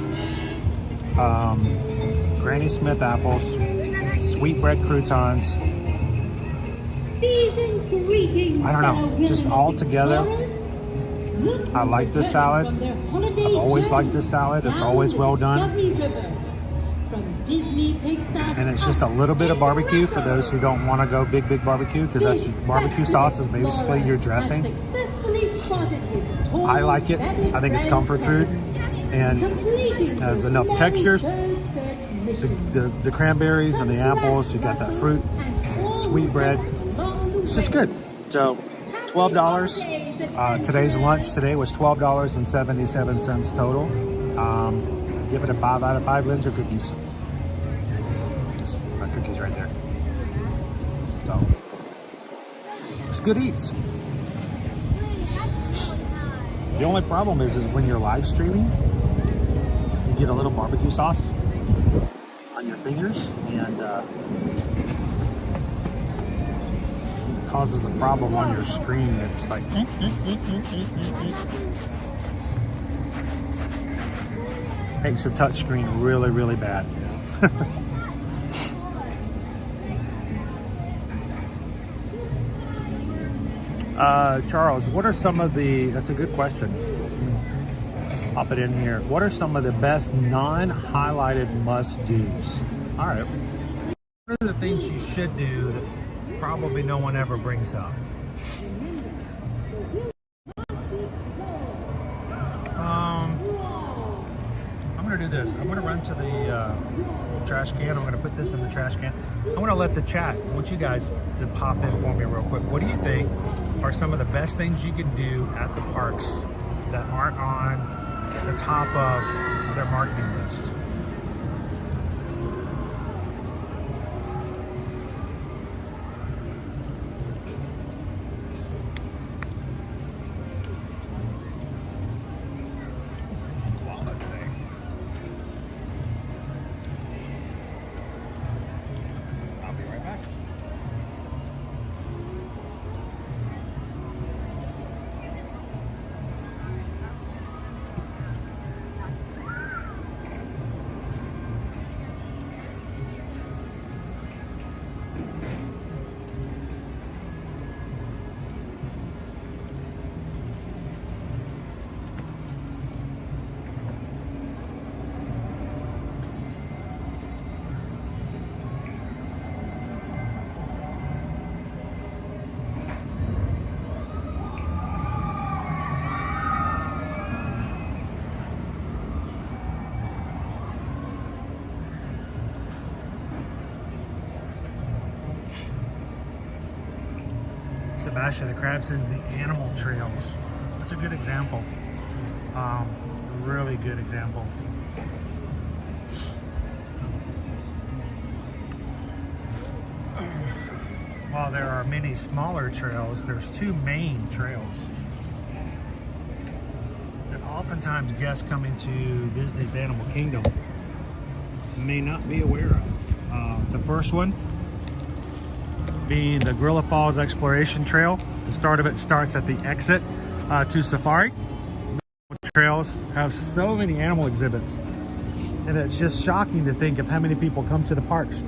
Granny Smith apples, sweetbread croutons. I don't know, just all together. I like this salad. I've always liked this salad. It's always well done. And it's just a little bit of barbecue for those who don't want to go big barbecue, because that's barbecue sauce is basically your dressing. I like it. I think it's comfort food and has enough textures. The cranberries and the apples, you got that fruit, sweet bread. It's just good. So $12. Today's lunch today was $12.77 total. Give it a 5 out of 5 Linzer cookies. My cookies right there. So it's good eats. The only problem is when you're live streaming, you get a little barbecue sauce on your fingers, and it causes a problem on your screen. It's like makes the touch screen really, really bad. Charles, what are some of the, that's a good question. Pop it in here. What are some of the best non-highlighted must-dos? All right. What are the things you should do that probably no one ever brings up? I'm going to do this. I'm going to run to the trash can. I'm going to put this in the trash can. I want to let the chat, I want you guys to pop in for me real quick. What do you think are some of the best things you can do at the parks that aren't on the top of their marketing list? Sebastian the Crab says the animal trails. That's a good example. Really good example. While there are many smaller trails, there's 2 main trails that oftentimes guests coming to Disney's Animal Kingdom may not be aware of. The first one being the Gorilla Falls Exploration Trail. The start of it starts at the exit to Safari. Trails have so many animal exhibits, and it's just shocking to think of how many people come to the parks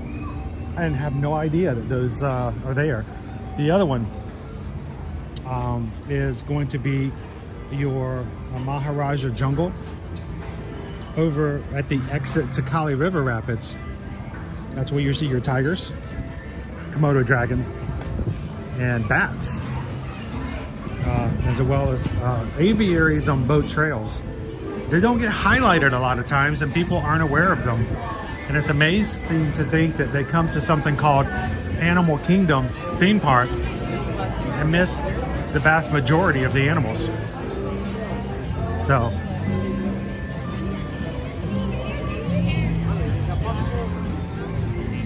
and have no idea that those are there. The other one is going to be your Maharaja Jungle over at the exit to Kali River Rapids. That's where you see your tigers, Komodo dragon, and bats, as well as aviaries on boat trails. They don't get highlighted a lot of times, and people aren't aware of them. And it's amazing to think that they come to something called Animal Kingdom theme park and miss the vast majority of the animals. So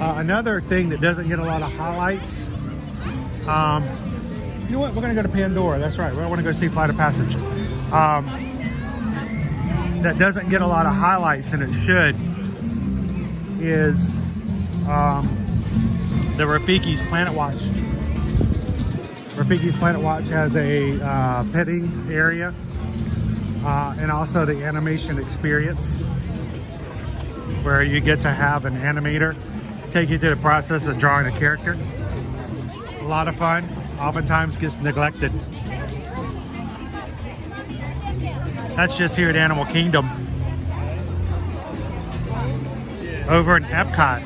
another thing that doesn't get a lot of highlights, you know what, we're gonna go to Pandora. That's right, we want to go see Flight of Passage. That doesn't get a lot of highlights, and it should, is the Rafiki's Planet Watch. Rafiki's Planet Watch has a petting area and also the animation experience, where you get to have an animator take you through the process of drawing a character. A lot of fun, oftentimes gets neglected. That's just here at Animal Kingdom. Over in Epcot,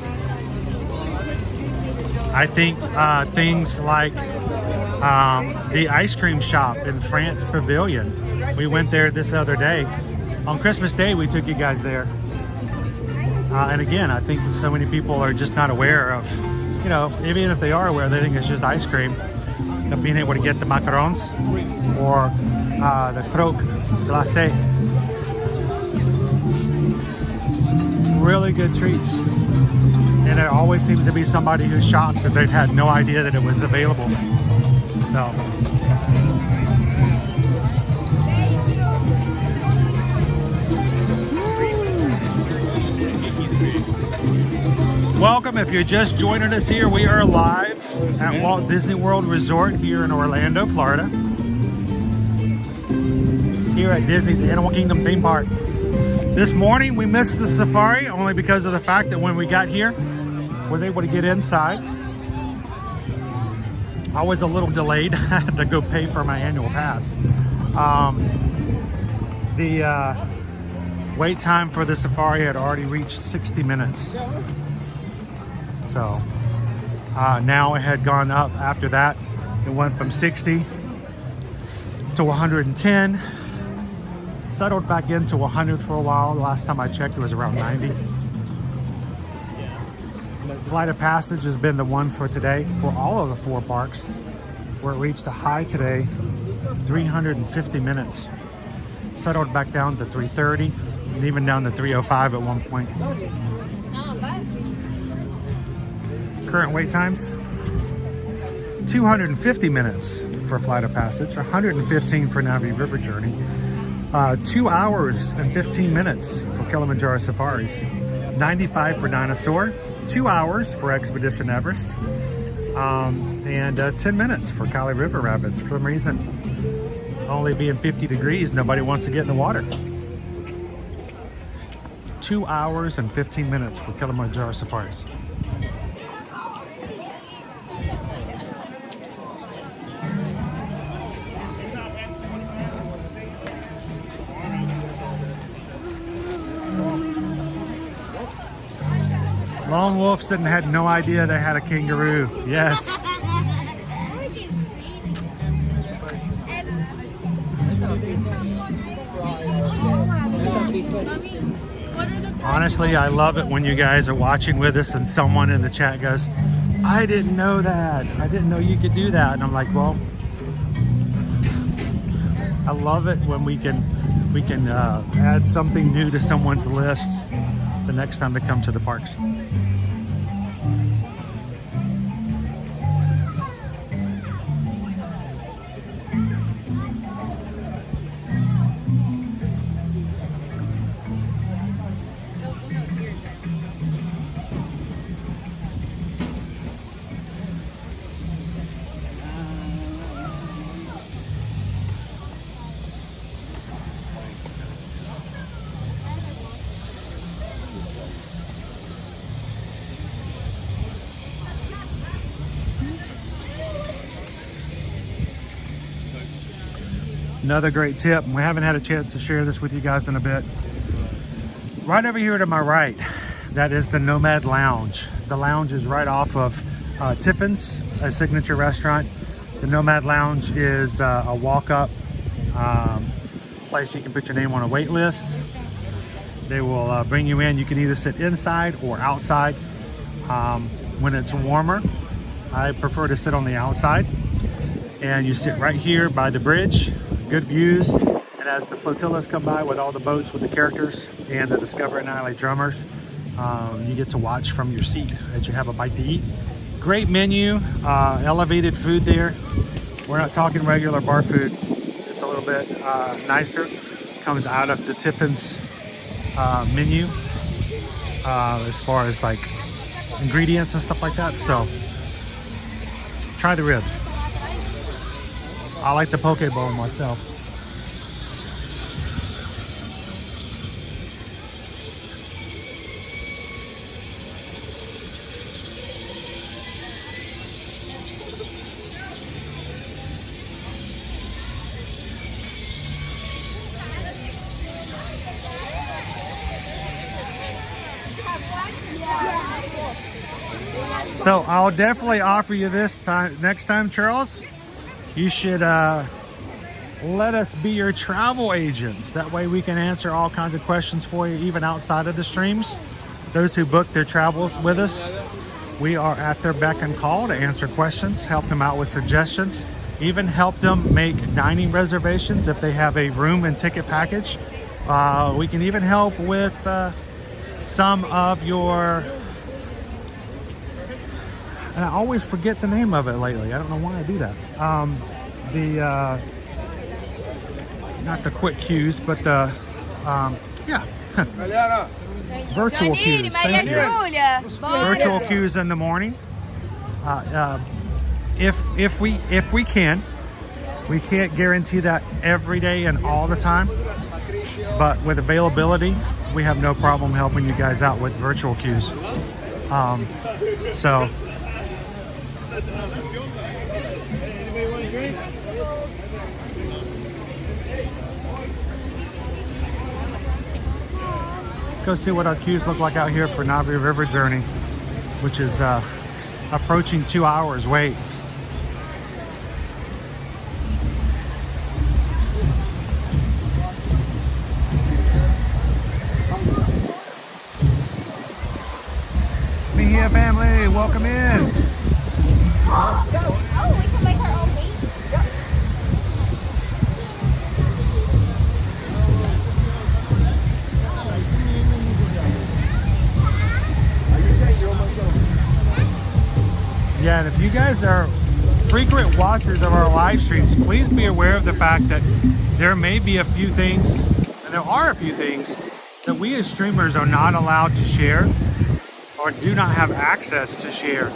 I think things like the ice cream shop in France Pavilion. We went there this other day. On Christmas Day, we took you guys there. And again, I think so many people are just not aware of, you know, even if they are aware, they think it's just ice cream. of being able to get the macarons or the croque glacé. Really good treats. And there always seems to be somebody who's shocked that they've had no idea that it was available. So. Welcome. If you're just joining us here, we are live at Walt Disney World Resort here in Orlando, Florida. Here at Disney's Animal Kingdom theme park. This morning we missed the safari only because of the fact that when we got here, was able to get inside. I was a little delayed. I had to go pay for my annual pass. The wait time for the safari had already reached 60 minutes. So now it had gone up after that. It went from 60 to 110. Settled back into 100 for a while. The last time I checked, it was around 90. Flight of Passage has been the one for today for all of the 4 parks, where it reached a high today, 350 minutes. Settled back down to 330 and even down to 305 at one point. Current wait times, 250 minutes for Flight of Passage, 115 for Navi River Journey, 2 hours and 15 minutes for Kilimanjaro Safaris, 95 for Dinosaur, 2 hours for Expedition Everest, and 10 minutes for Kali River Rapids. For some reason, only being 50 degrees, nobody wants to get in the water. 2 hours and 15 minutes for Kilimanjaro Safaris. Lone Wolf said had no idea they had a kangaroo. Yes. Honestly, I love it when you guys are watching with us and someone in the chat goes, I didn't know that. I didn't know you could do that. And I'm like, well, I love it when we can add something new to someone's list the next time they come to the parks. Another great tip, and we haven't had a chance to share this with you guys in a bit. Right over here to my right, that is the Nomad Lounge. The lounge is right off of Tiffin's, a signature restaurant. The Nomad Lounge is a walk-up place you can put your name on a wait list. They will bring you in. You can either sit inside or outside. When it's warmer, I prefer to sit on the outside. And you sit right here by the bridge. Good views, and as the flotillas come by with all the boats with the characters and the Discover and Island drummers, you get to watch from your seat as you have a bite to eat. Great menu, elevated food there. We're not talking regular bar food. It's a little bit nicer. Comes out of the Tiffin's menu as far as like ingredients and stuff like that. So try the ribs. I like the poke bowl myself. So I'll definitely offer you this time next time, Charles. You should let us be your travel agents. That way we can answer all kinds of questions for you, even outside of the streams. Those who book their travels with us, we are at their beck and call to answer questions, help them out with suggestions. even help them make dining reservations if they have a room and ticket package. We can even help with some of your, and I always forget the name of it lately. I don't know why I do that. Not the quick queues, but the, yeah. Virtual queues. Thank you. Virtual queues in the morning. If we can. We can't guarantee that every day and all the time, but with availability, we have no problem helping you guys out with virtual queues. So let's go see what our queues look like out here for Navi River Journey, which is approaching 2 hours wait. Mejia family, welcome in. Oh, we can make our own meat. Yeah, and if you guys are frequent watchers of our live streams, please be aware of the fact that there may be a few things, and there are a few things, that we as streamers are not allowed to share or do not have access to share,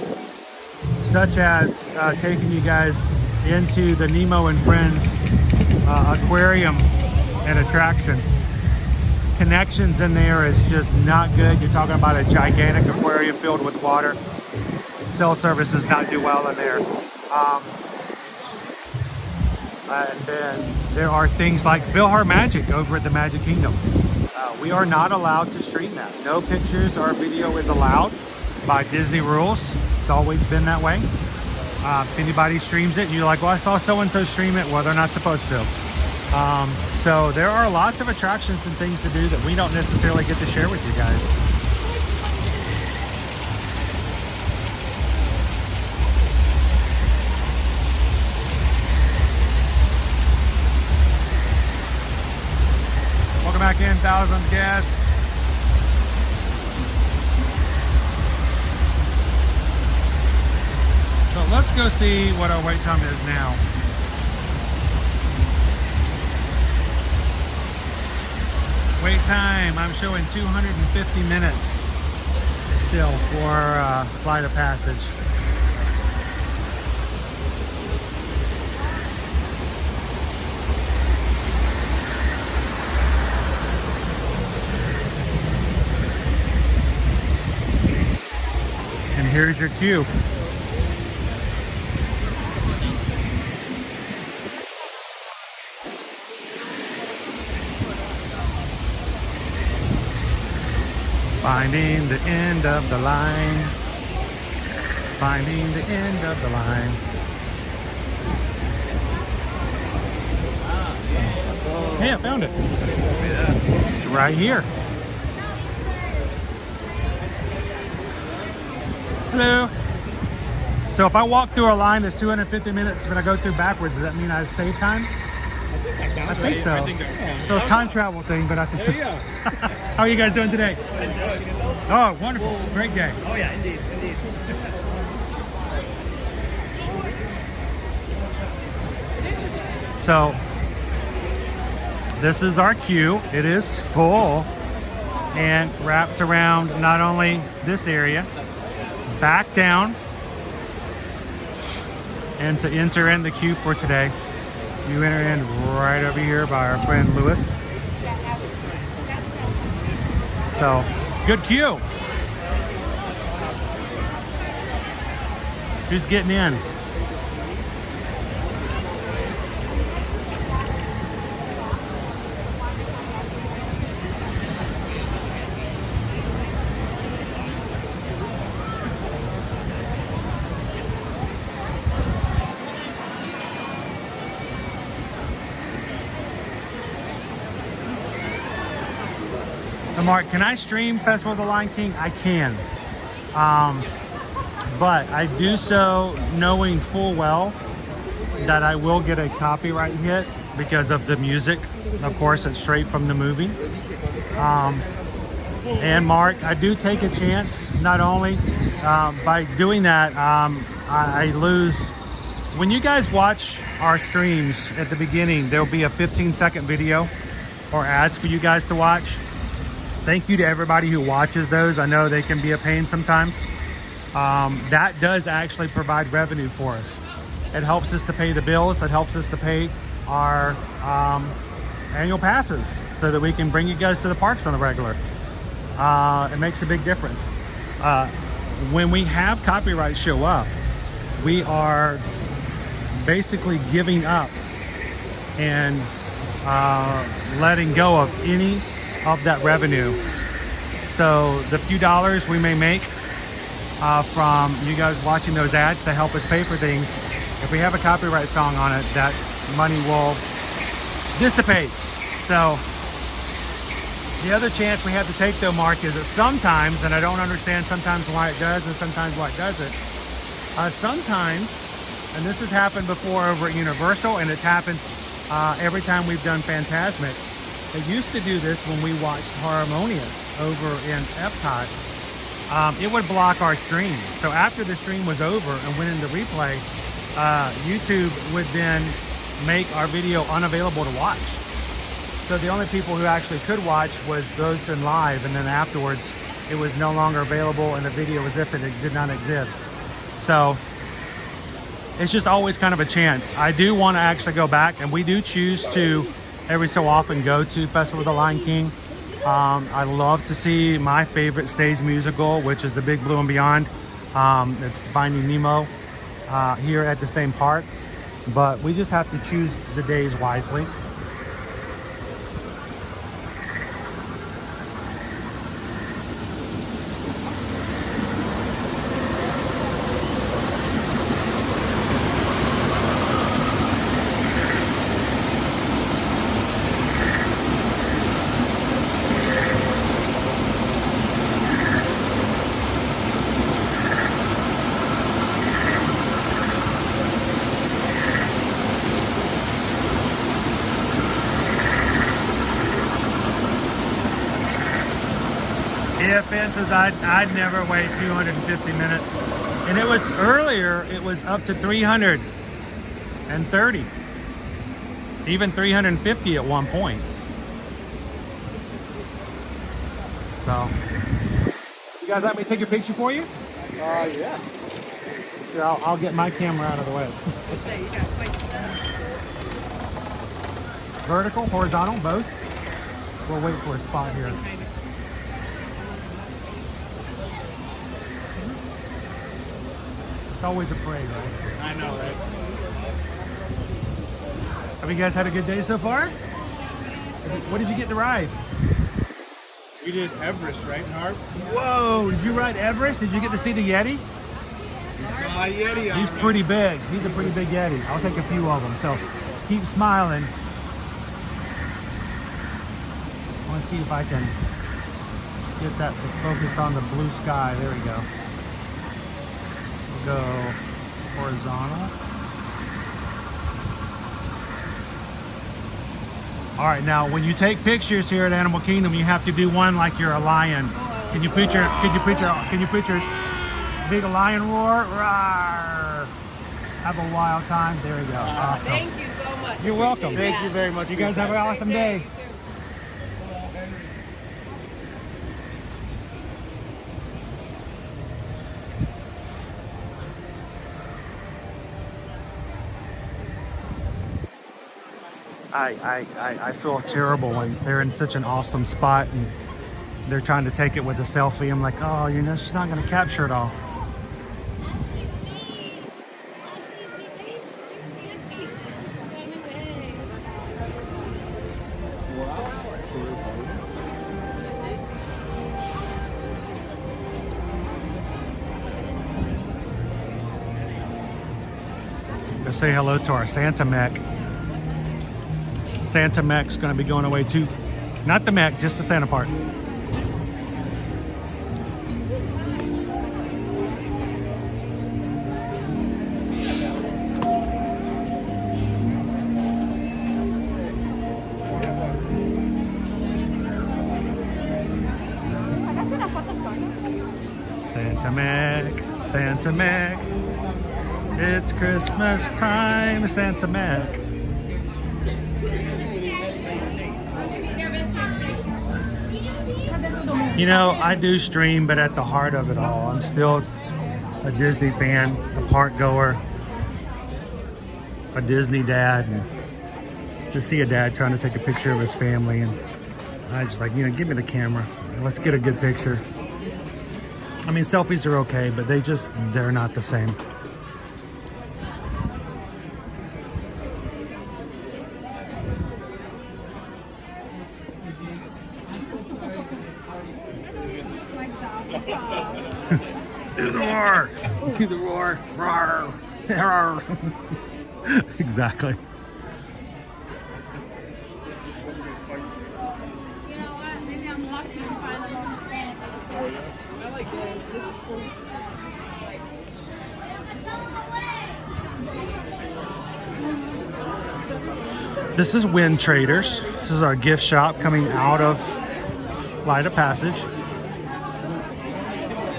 such as taking you guys into the Nemo and Friends aquarium and attraction. Connections in there is just not good. You're talking about a gigantic aquarium filled with water. Cell service does not do well in there. And then there are things like Vilhar Magic over at the Magic Kingdom. We are not allowed to stream that. No pictures or video is allowed by Disney rules. It's always been that way. If anybody streams it and you're like, well, I saw so-and-so stream it, well, they're not supposed to. So there are lots of attractions and things to do that we don't necessarily get to share with you guys. Welcome back in, 1,000 guests. So let's go see what our wait time is now. Wait time, I'm showing 250 minutes still for Flight of Passage. And here's your queue. Finding the end of the line. Finding the end of the line. Hey, I found it. It's right here. Hello. So if I walk through a line that's 250 minutes, when I go through backwards, does that mean I save time? I think so. So time travel thing, but I think. There you go. How are you guys doing today? Oh, wonderful. Great day. Oh yeah, indeed, indeed. So this is our queue. It is full and wraps around not only this area, back down, and to enter in the queue for today, you enter in right over here by our friend Lewis. So, good queue. Who's getting in? Mark, can I stream Festival of the Lion King? I can. But I do so knowing full well that I will get a copyright hit because of the music. Of course, it's straight from the movie. And Mark, I do take a chance. Not only by doing that, I lose. When you guys watch our streams at the beginning, there'll be a 15-second video or ads for you guys to watch. Thank you to everybody who watches those. I know they can be a pain sometimes. That does actually provide revenue for us. It helps us to pay the bills. It helps us to pay our annual passes so that we can bring you guys to the parks on the regular. It makes a big difference. When we have copyright show up, we are basically giving up and letting go of any of that revenue. So the few dollars we may make from you guys watching those ads to help us pay for things, if we have a copyright song on it, that money will dissipate. So the other chance we have to take though, Mark, is that sometimes, and I don't understand sometimes why it does and sometimes why it doesn't, sometimes, and this has happened before over at Universal, and it's happened every time we've done Phantasmic. They used to do this when we watched Harmonious over in Epcot. It would block our stream. So after the stream was over and went into replay, YouTube would then make our video unavailable to watch. So the only people who actually could watch was those in live, and then afterwards it was no longer available and the video as if it did not exist. So it's just always kind of a chance. I do want to actually go back, and we do choose to every so often go to Festival of the Lion King. I love to see my favorite stage musical, which is The Big Blue and Beyond. It's Finding Nemo here at the same park, but we just have to choose the days wisely. Fences, I'd never wait 250 minutes, and it was earlier, it was up to 330, even 350 at one point. So you guys let me take a picture for you? Yeah. Here, I'll get my camera out of the way. Vertical, horizontal, both. We'll wait for a spot here. It's always a parade, right? I know, right? Have you guys had a good day so far? What did you get to ride? We did Everest, right, Harp? Whoa, did you ride Everest? Did you get to see the Yeti? You saw my Yeti on He's me. pretty big. He's a pretty big Yeti. I'll take a few of them, so keep smiling. I want to see if I can get that to focus on the blue sky. There we go. We'll go horizontal. All right, now when you take pictures here at Animal Kingdom, you have to do one like you're a lion. Can you put your big lion roar? Rawr. Have a wild time. There we go. Awesome. Thank you so much. You're welcome. Thank you very much. You guys have an awesome day. I feel terrible when they're in such an awesome spot and they're trying to take it with a selfie. I'm like, oh, you know, she's not going to capture it all. Go say hello to our Santa Mech. Santa Mech's going to be going away too. Not the Mech, just the Santa part. Santa Mac, Santa Mac. It's Christmas time, Santa Mac. You know, I do stream, but at the heart of it all, I'm still a Disney fan, a park goer, a Disney dad, and to see a dad trying to take a picture of his family, and I just like, you know, give me the camera. Let's get a good picture. I mean, selfies are okay, but they're not the same. Do the roar! Do the roar! Roar! Roar! Exactly. You know what? Maybe I'm lucky to find the most fan. I like this. This is cool. This is Wind Traders. This is our gift shop coming out of Flight of Passage.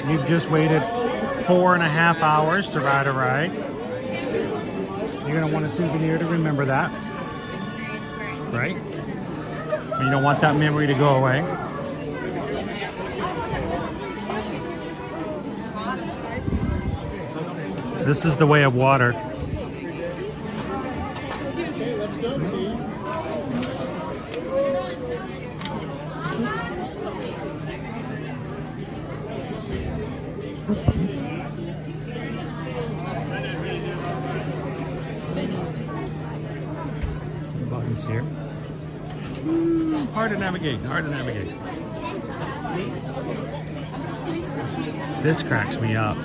We've just waited 4.5 hours to ride a ride. You're gonna want a souvenir to remember that, right? You don't want that memory to go away. This is the way of water. Buttons here. Hard to navigate, hard to navigate. This cracks me up.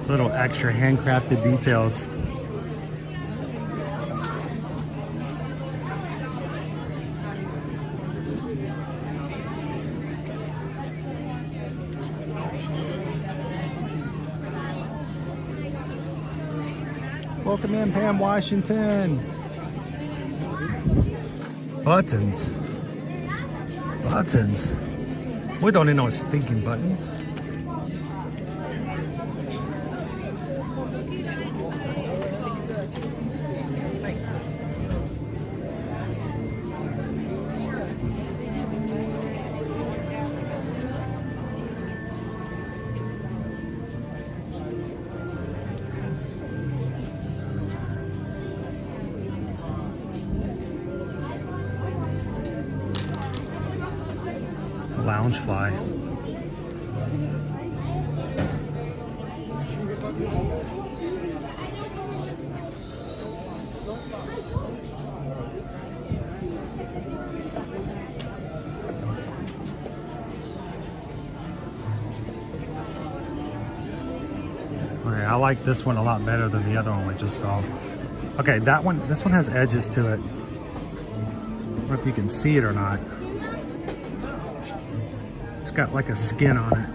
Little extra handcrafted details. Welcome in, Pam Washington. Buttons. Buttons. We don't need no stinking buttons. Loungefly. Okay, I like this one a lot better than the other one we just saw. Okay, this one has edges to it. I don't know if you can see it or not. It's got like a skin on it.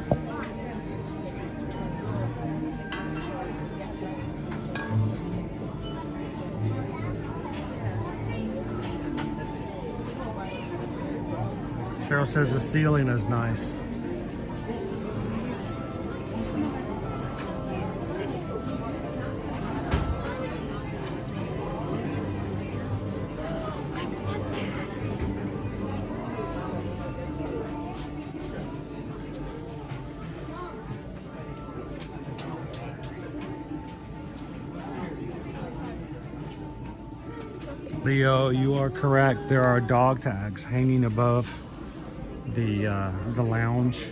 Cheryl says the ceiling is nice. Leo, you are correct. There are dog tags hanging above the lounge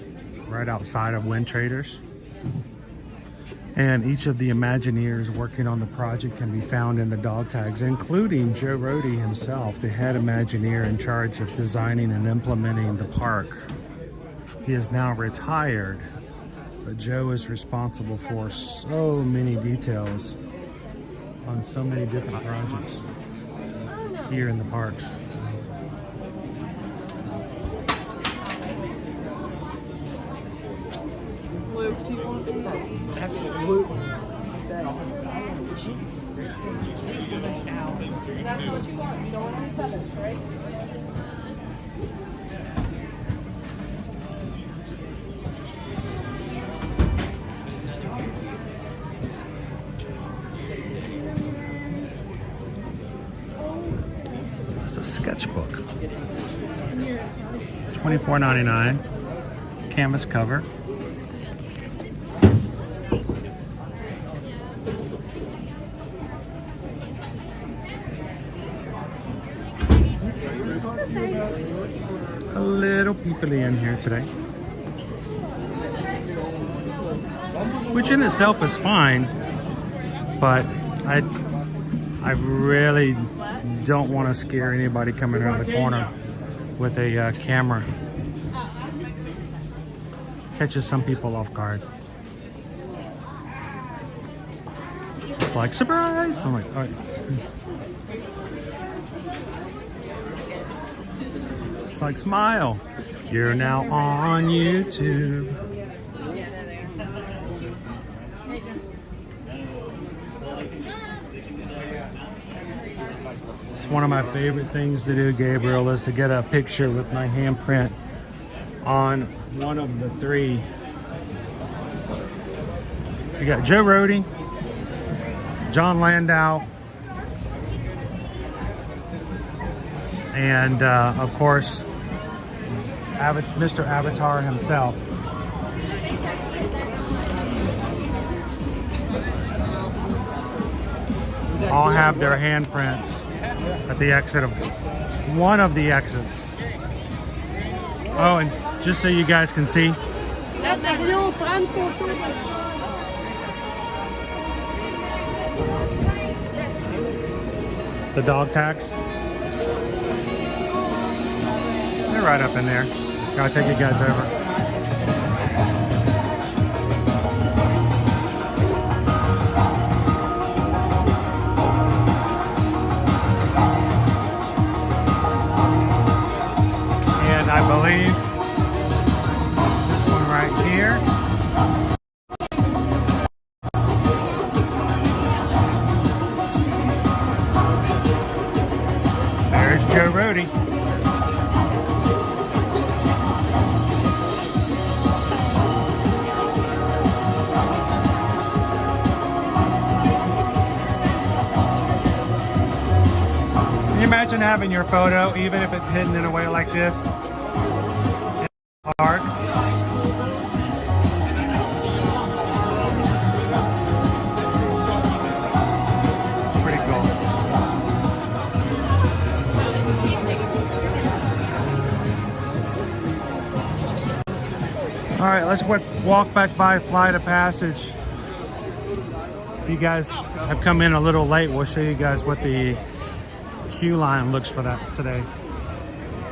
right outside of Wind Traders. And each of the Imagineers working on the project can be found in the dog tags, including Joe Rohde himself, the head Imagineer in charge of designing and implementing the park. He is now retired, but Joe is responsible for so many details on so many different projects here in the parks. Luke, do you want to? Absolutely. That's what you want. You don't want any feathers, right? sketchbook. $24.99. Canvas cover. A little peoply in here today, which in itself is fine, but I really don't want to scare anybody coming around the corner with a camera. Catches some people off guard. It's like, surprise! I'm like, all right. It's like, smile. You're now on YouTube. It's one of my favorite things to do, Gabriel, is to get a picture with my handprint on one of the three. You got Joe Rohde, John Landau, and of course, Mr. Avatar himself. All have their handprints at the exit of one of the exits. Oh, and just so you guys can see, the dog tags, they're right up in there. Gotta take you guys over. And I believe this one right here. There's Joe Rohde. Imagine having your photo, even if it's hidden in a way like this, in the park. Pretty cool. All right, let's walk back by Flight of Passage. If you guys have come in a little late, we'll show you guys what the queue line looks for that today.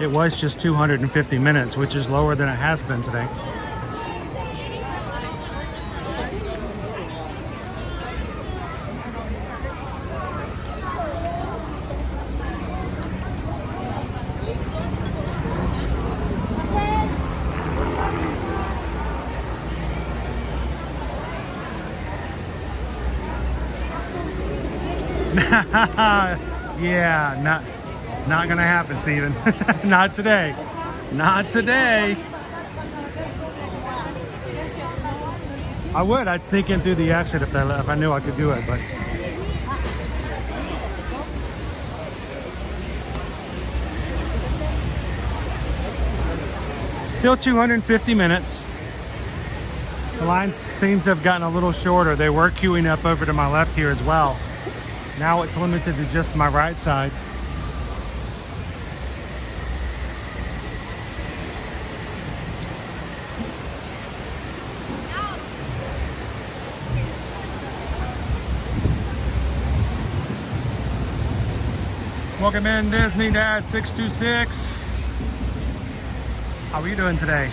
It was just 250 minutes, which is lower than it has been today. Yeah, not gonna happen, Steven. Not today. Not today. I would. I'd sneak in through the exit if I knew I could do it, but still 250 minutes. The line seems to have gotten a little shorter. They were queuing up over to my left here as well. Now it's limited to just my right side. Welcome in, Disney Dad 626. How are you doing today?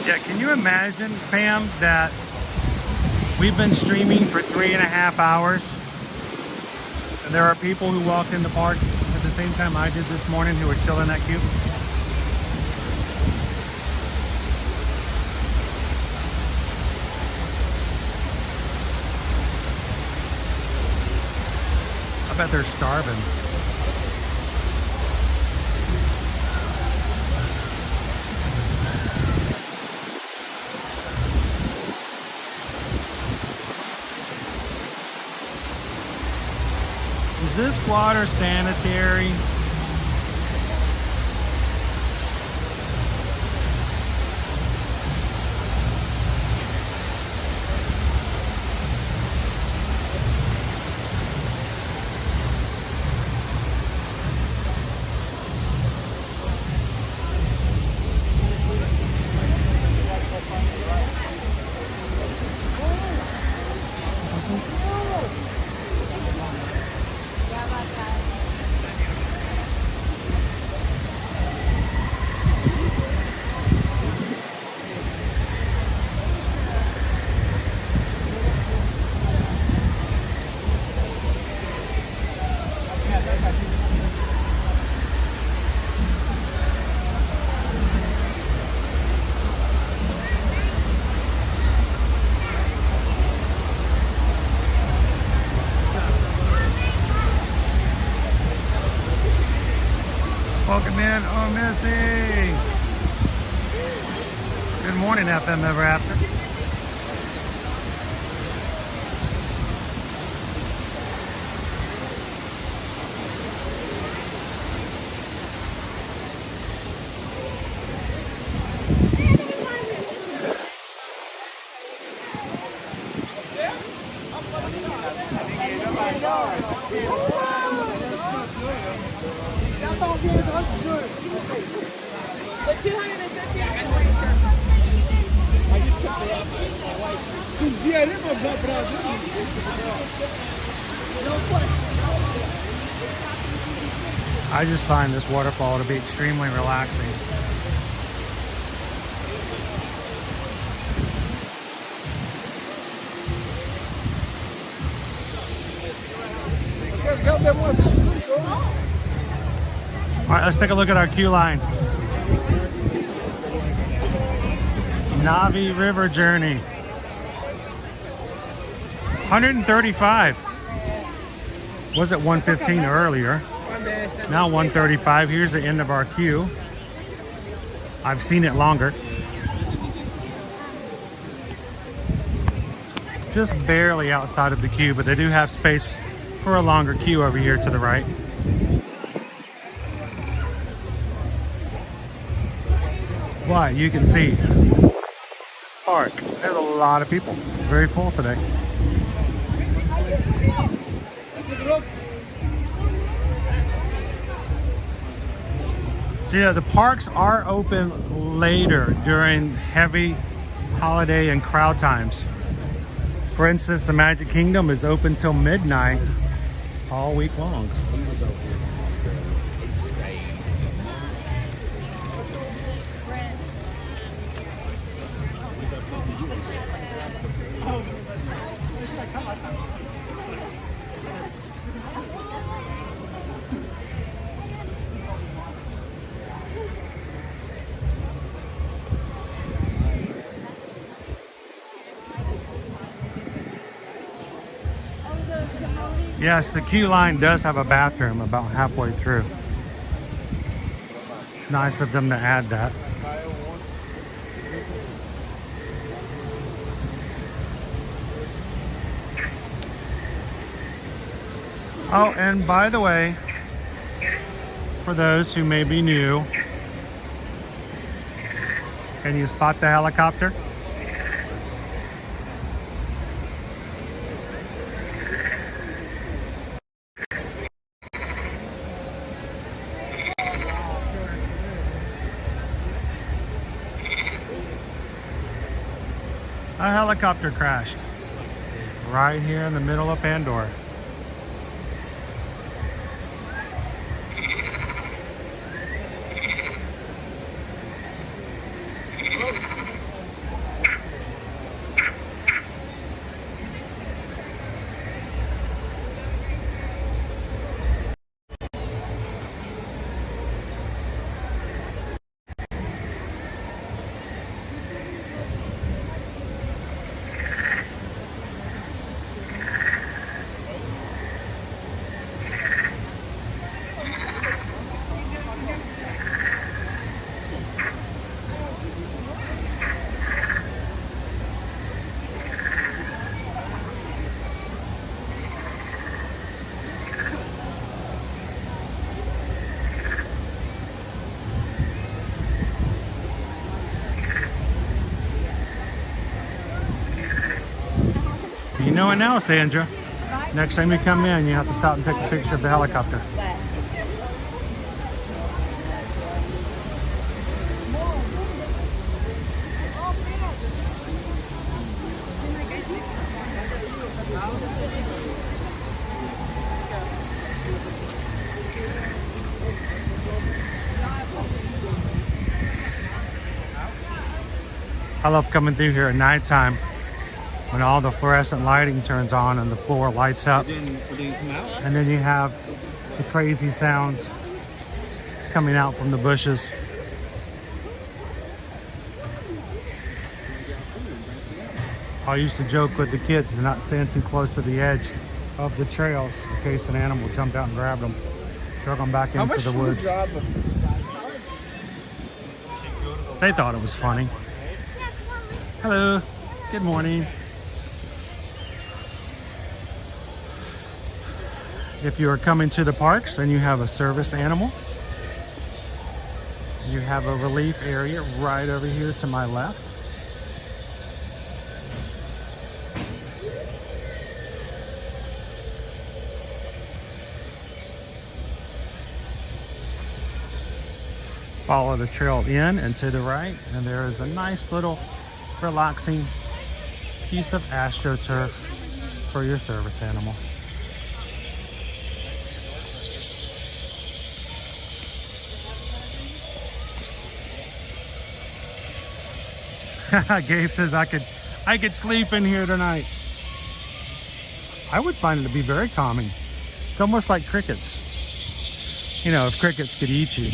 Yeah, can you imagine, Pam, that we've been streaming for 3.5 hours There are people who walked in the park at the same time I did this morning who are still in that queue. I bet they're starving. Is this water sanitary? Welcome in, oh Missy! Good morning, FM Ever After. The 250 I just picked her up. I just find this waterfall to be extremely relaxing. All right, let's take a look at our queue line. Navi River Journey. 135. Was it 115 earlier? Now 135. Here's the end of our queue. I've seen it longer. Just barely outside of the queue, but they do have space for a longer queue over here to the right. But you can see this park, there's a lot of people. It's very full today. So yeah, the parks are open later during heavy holiday and crowd times. For instance, the Magic Kingdom is open till midnight all week long. Yes, the queue line does have a bathroom about halfway through. It's nice of them to add that. Oh, and by the way, for those who may be new, can you spot the helicopter? A helicopter crashed right here in the middle of Pandora. know it now, Sandra. Next time you come in, you have to stop and take a picture of the helicopter. I love coming through here at nighttime when all the fluorescent lighting turns on and the floor lights up. And then you have the crazy sounds coming out from the bushes. I used to joke with the kids to not stand too close to the edge of the trails in case an animal jumped out and grabbed them. Drug them back into the woods. They thought it was funny. Hello, good morning. If you are coming to the parks and you have a service animal, you have a relief area right over here to my left. Follow the trail in and to the right, and there is a nice little relaxing piece of astroturf for your service animal. Gabe says I could sleep in here tonight. I would find it to be very calming. It's almost like crickets. You know, if crickets could eat you.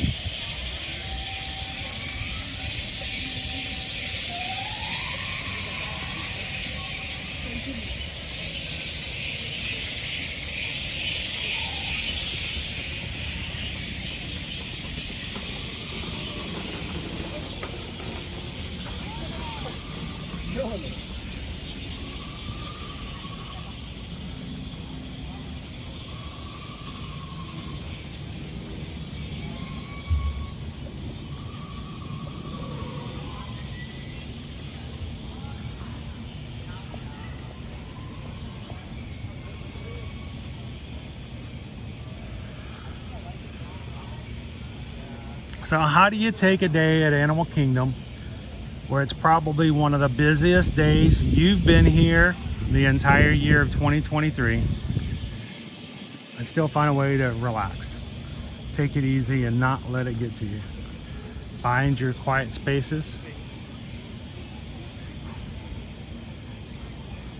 So how do you take a day at Animal Kingdom where it's probably one of the busiest days you've been here the entire year of 2023 and still find a way to relax? Take it easy and not let it get to you. Find your quiet spaces.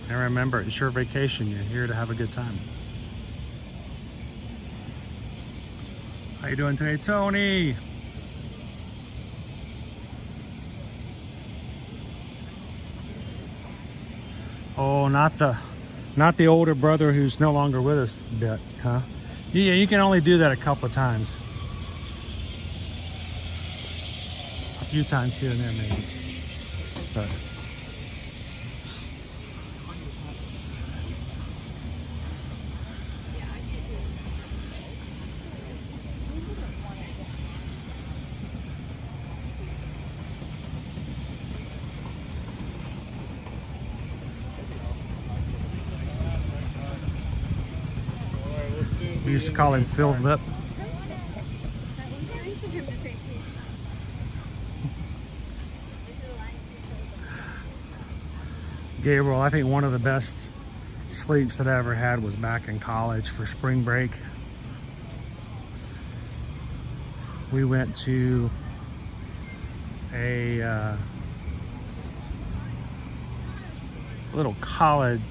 And remember, it's your vacation. You're here to have a good time. How you doing today, Tony? Oh, not the older brother who's no longer with us bit, huh? Yeah, you can only do that a couple of times. A few times here and there, maybe. But we used to call him Phil Lip. Gabriel, I think one of the best sleeps that I ever had was back in college for spring break. We went to a little cottage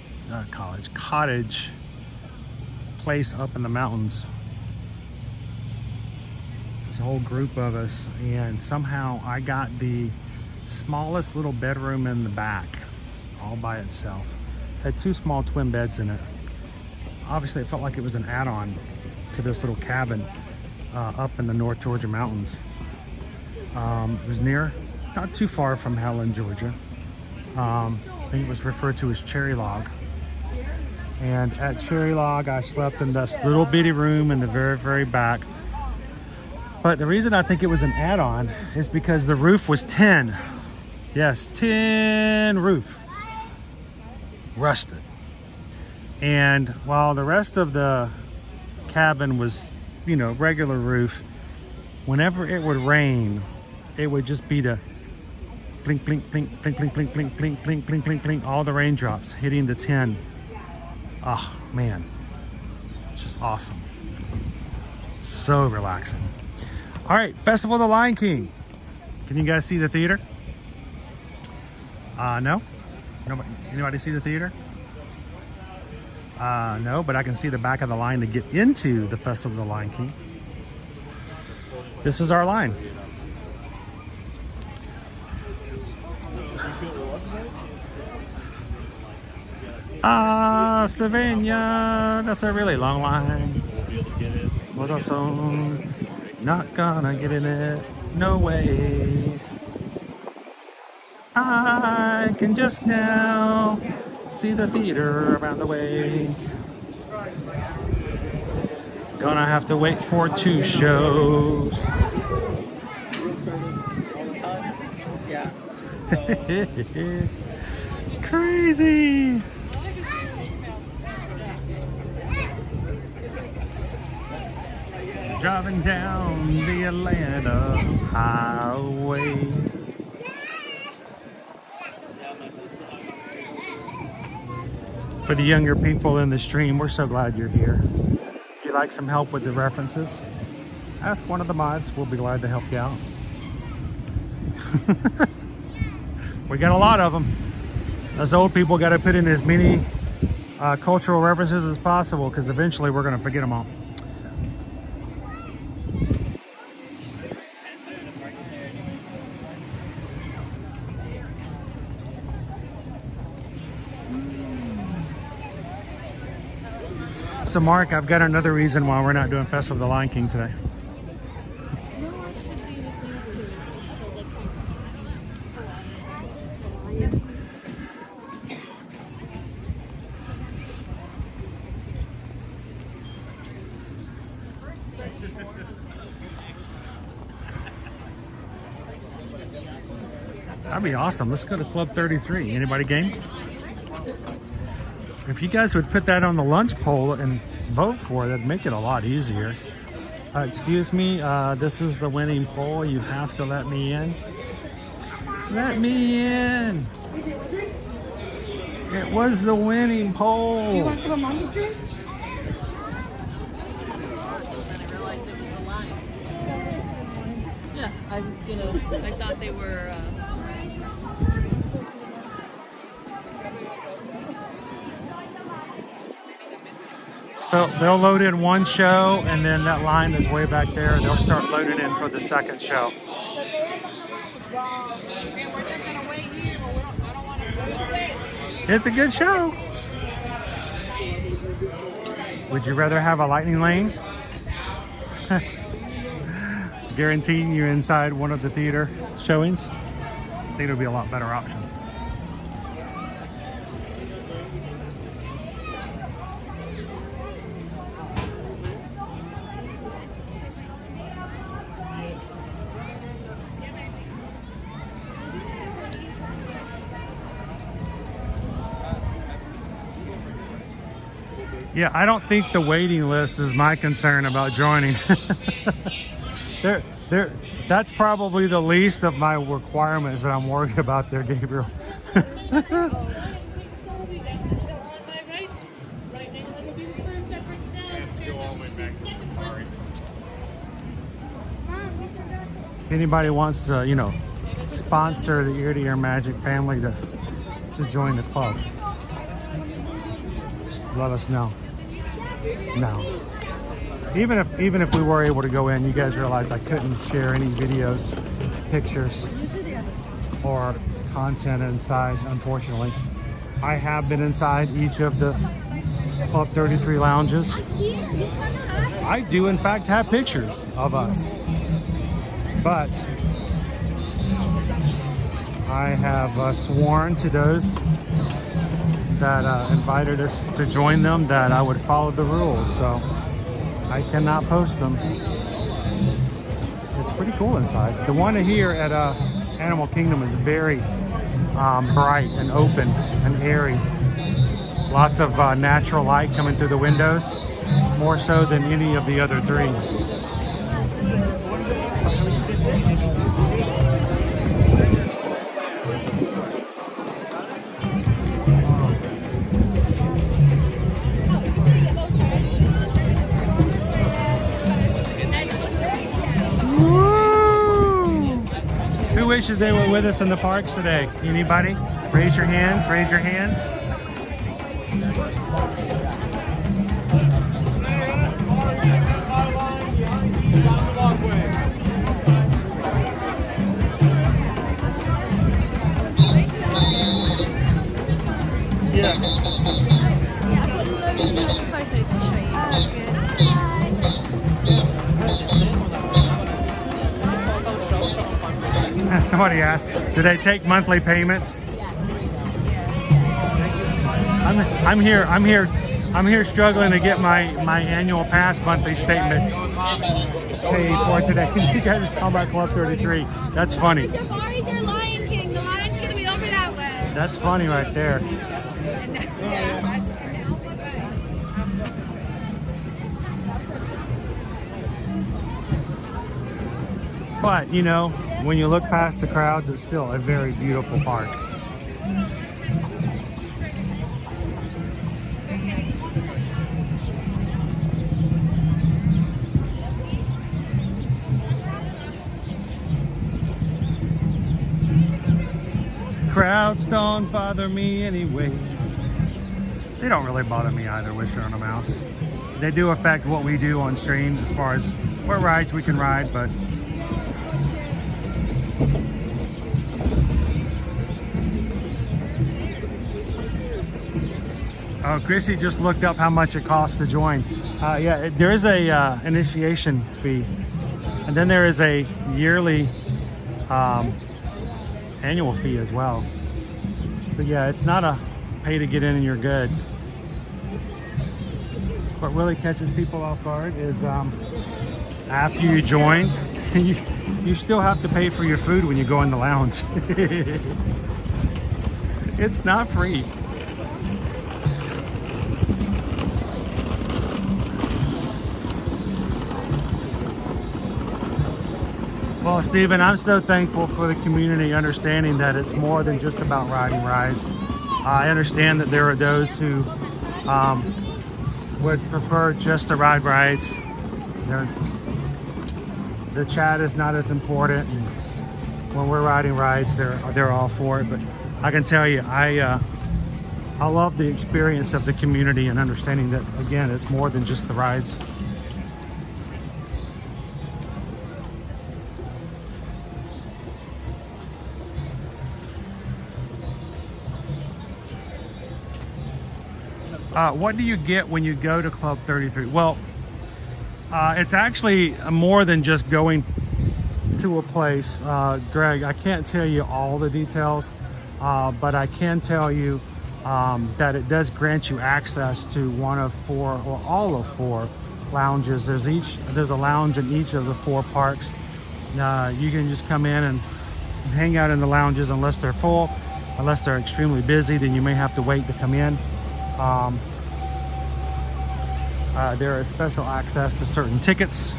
place up in the mountains. There's a whole group of us, and somehow I got the smallest little bedroom in the back all by itself. Had two small twin beds in it. Obviously it felt like it was an add-on to this little cabin up in the North Georgia mountains. It was not too far from Helen, Georgia. I think it was referred to as Cherry Log. And at Cherry Log, I slept in this little bitty room in the very, very back. But the reason I think it was an add-on is because the roof was tin. Yes, tin roof. Rusted. And while the rest of the cabin was, you know, regular roof, whenever it would rain, it would just be the blink, blink, blink, blink, blink, blink, blink, blink, blink, blink, blink, blink, all the raindrops hitting the tin. Oh man, it's just awesome. So relaxing. All right, Festival of the Lion King. Can you guys see the theater? No? Nobody, anybody see the theater? No, but I can see the back of the line to get into the Festival of the Lion King. This is our line. Savannah, that's a really long line. Was also not gonna get in it, no way. I can just now see the theater around the way. Gonna have to wait for 2 shows. Crazy. Driving down the Atlanta highway. For the younger people in the stream, we're so glad you're here. If you'd like some help with the references, ask one of the mods. We'll be glad to help you out. We got a lot of them. Us old people got to put in as many cultural references as possible, because eventually we're going to forget them all. So Mark, I've got another reason why we're not doing Festival of the Lion King today. That'd be awesome. Let's go to Club 33. Anybody game? If you guys would put that on the lunch poll and vote for it, that'd make it a lot easier. Excuse me, this is the winning poll. You have to let me in. Let me in. It was the winning poll. Do you want some of Mommy's drink? Yeah, I was gonna. I thought they were. So they'll load in one show, and then that line is way back there. They'll start loading in for the second show. It's a good show. Would you rather have a lightning lane? Guaranteeing you inside one of the theater showings? I think it would be a lot better option. Yeah, I don't think the waiting list is my concern about joining. That's probably the least of my requirements that I'm worried about there, Gabriel. If anybody wants to, you know, sponsor the Ear to Ear Magic family to join the club, just let us know. No. Even if we were able to go in, you guys realize I couldn't share any videos, pictures, or content inside, unfortunately. I have been inside each of the Club 33 lounges. I do in fact have pictures of us, but I have sworn to those that invited us to join them that I would follow the rules, so I cannot post them. It's pretty cool inside. The one here at Animal Kingdom is very bright and open and airy, Lots of natural light coming through the windows, more so than any of the other three. Who wishes they were with us in the parks today? Anybody? Raise your hands, raise your hands. Somebody asked, do they take monthly payments? I'm here struggling to get my annual pass monthly statement paid for today. You guys are talking about Club 33. That's funny. Safaris are Lion King. The lion's gonna be over that way. That's funny right there. But, you know, when you look past the crowds, it's still a very beautiful park. Crowds don't bother me anyway. They don't really bother me either, Wisher on a Mouse. They do affect what we do on streams as far as what rides we can ride, but oh, Chrissy just looked up how much it costs to join. Yeah, there is a initiation fee, and then there is a yearly annual fee as well. So yeah, it's not a pay to get in and you're good. What really catches people off guard is after you join, you still have to pay for your food when you go in the lounge. It's not free. Well, Stephen, I'm so thankful for the community understanding that it's more than just about riding rides. I understand that there are those who would prefer just to ride rides. The chat is not as important. And when we're riding rides, they're all for it. But I can tell you, I love the experience of the community and understanding that, again, it's more than just the rides. What do you get when you go to Club 33? Well, it's actually more than just going to a place. Greg, I can't tell you all the details, but I can tell you that it does grant you access to one of four, or all of four lounges. There's a lounge in each of the four parks. You can just come in and hang out in the lounges unless they're full. Unless they're extremely busy, then you may have to wait to come in. There is special access to certain tickets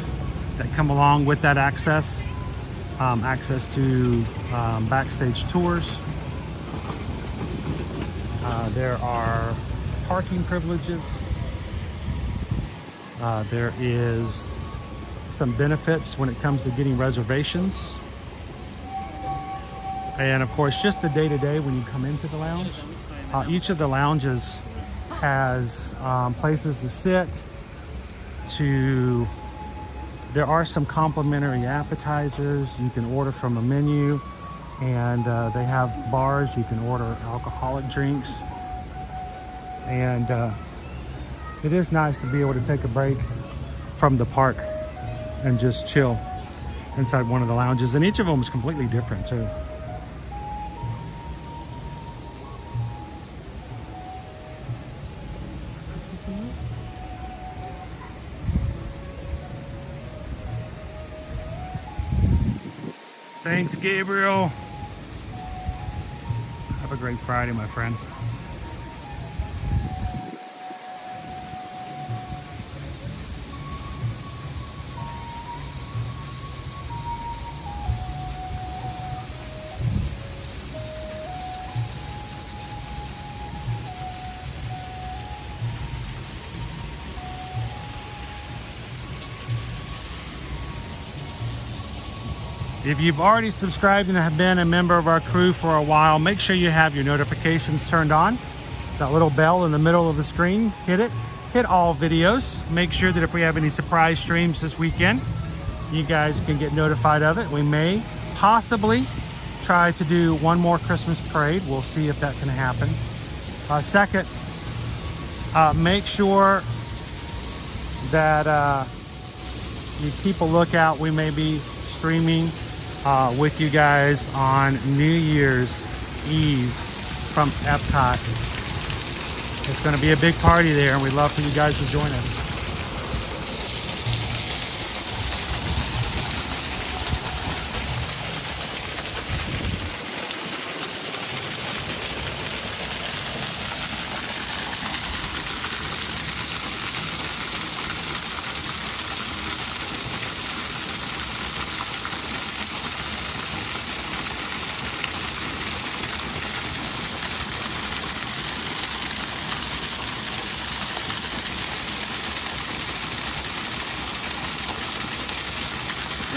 that come along with that access. Access to backstage tours. There are parking privileges. There is some benefits when it comes to getting reservations. And of course, just the day-to-day when you come into the lounge. Each of the lounges has places to sit. There are some complimentary appetizers you can order from a menu, and they have bars you can order alcoholic drinks. And it is nice to be able to take a break from the park and just chill inside one of the lounges, and each of them is completely different too. Thanks, Gabriel. Have a great Friday, my friend. If you've already subscribed and have been a member of our crew for a while, make sure you have your notifications turned on. That little bell in the middle of the screen, hit it. Hit all videos. Make sure that if we have any surprise streams this weekend, you guys can get notified of it. We may possibly try to do one more Christmas parade. We'll see if that can happen. Second, make sure that you keep a lookout. We may be streaming with you guys on New Year's Eve from Epcot. It's going to be a big party there, and we'd love for you guys to join us.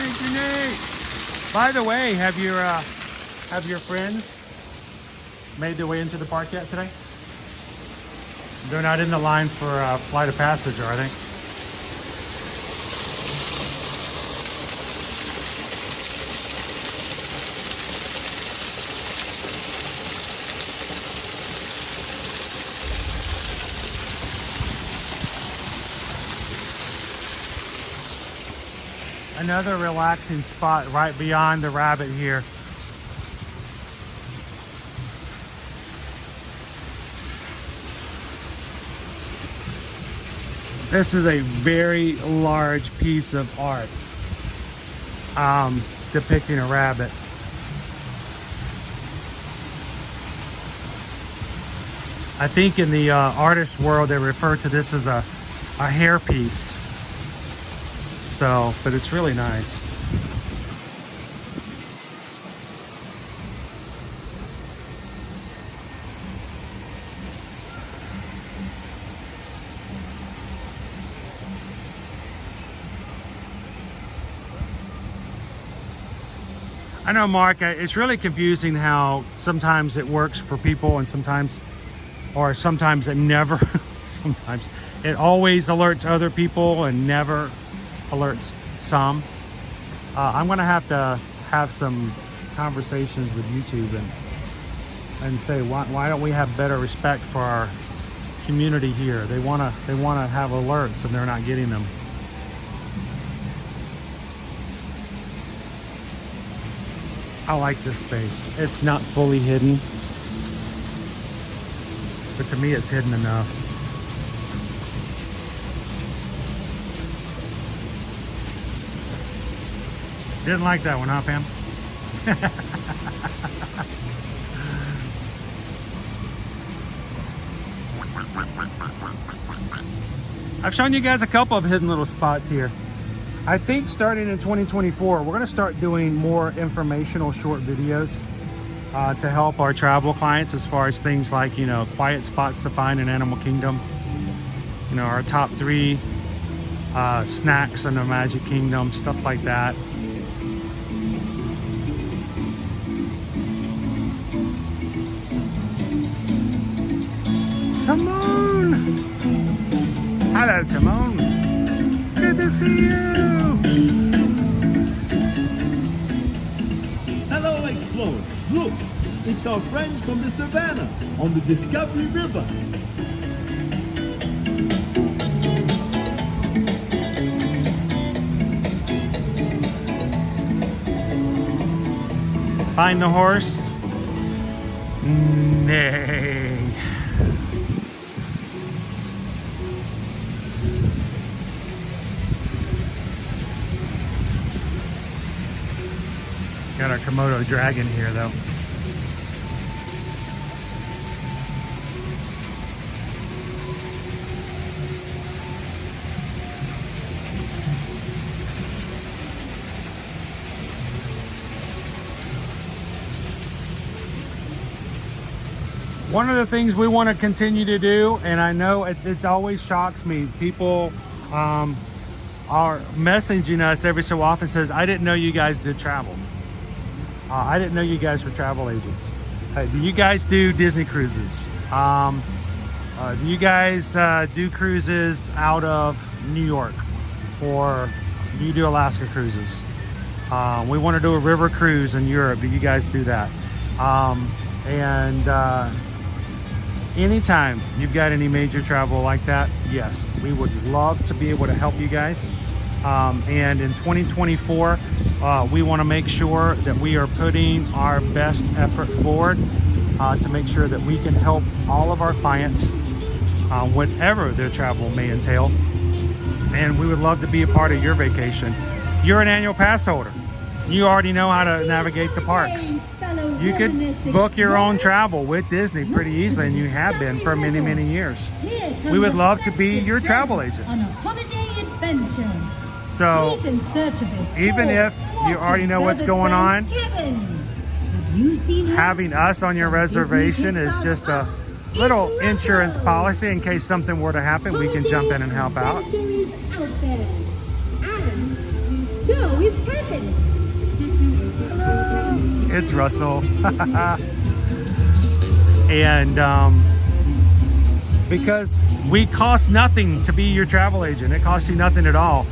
Thank you, Nate. By the way, have your friends made their way into the park yet today? They're not in the line for Flight of Passage, are they? Another relaxing spot right beyond the rabbit here. This is a very large piece of art depicting a rabbit. I think in the artist world they refer to this as a hairpiece. So, but it's really nice. I know, Mark, it's really confusing how sometimes it works for people and sometimes it never, sometimes it always alerts other people and never alerts some. I'm gonna have to have some conversations with YouTube and say why don't we have better respect for our community here? They wanna have alerts and they're not getting them. I like this space. It's not fully hidden, but to me it's hidden enough. Didn't like that one, huh, Pam? I've shown you guys a couple of hidden little spots here. I think starting in 2024, we're going to start doing more informational short videos to help our travel clients as far as things like, you know, quiet spots to find in Animal Kingdom. You know, our top 3 snacks in the Magic Kingdom, stuff like that. Timon! Hello, Timon. Good to see you. Hello, explorers. Look, it's our friends from the savannah on the Discovery River. Find the horse? Nay. Got our Komodo dragon here, though. One of the things we want to continue to do, and I know it always shocks me, people are messaging us every so often, says, I didn't know you guys did travel. I didn't know you guys were travel agents. Do you guys do Disney cruises? Do you guys do cruises out of New York, or do you do Alaska cruises? We want to do a river cruise in Europe. Do you guys do that? Anytime you've got any major travel like that, yes, we would love to be able to help you guys. And in 2024, we want to make sure that we are putting our best effort forward to make sure that we can help all of our clients, whatever their travel may entail. And we would love to be a part of your vacation. You're an annual pass holder. You already know how to navigate the parks. You could book your own travel with Disney pretty easily, and you have been for many, many years. We would love to be your travel agent. On a holiday adventure. So, even if you already know what's going on, having us on your reservation is just a little insurance policy in case something were to happen. We can jump in and help out. It's Russell. And because we cost nothing to be your travel agent, it costs you nothing at all.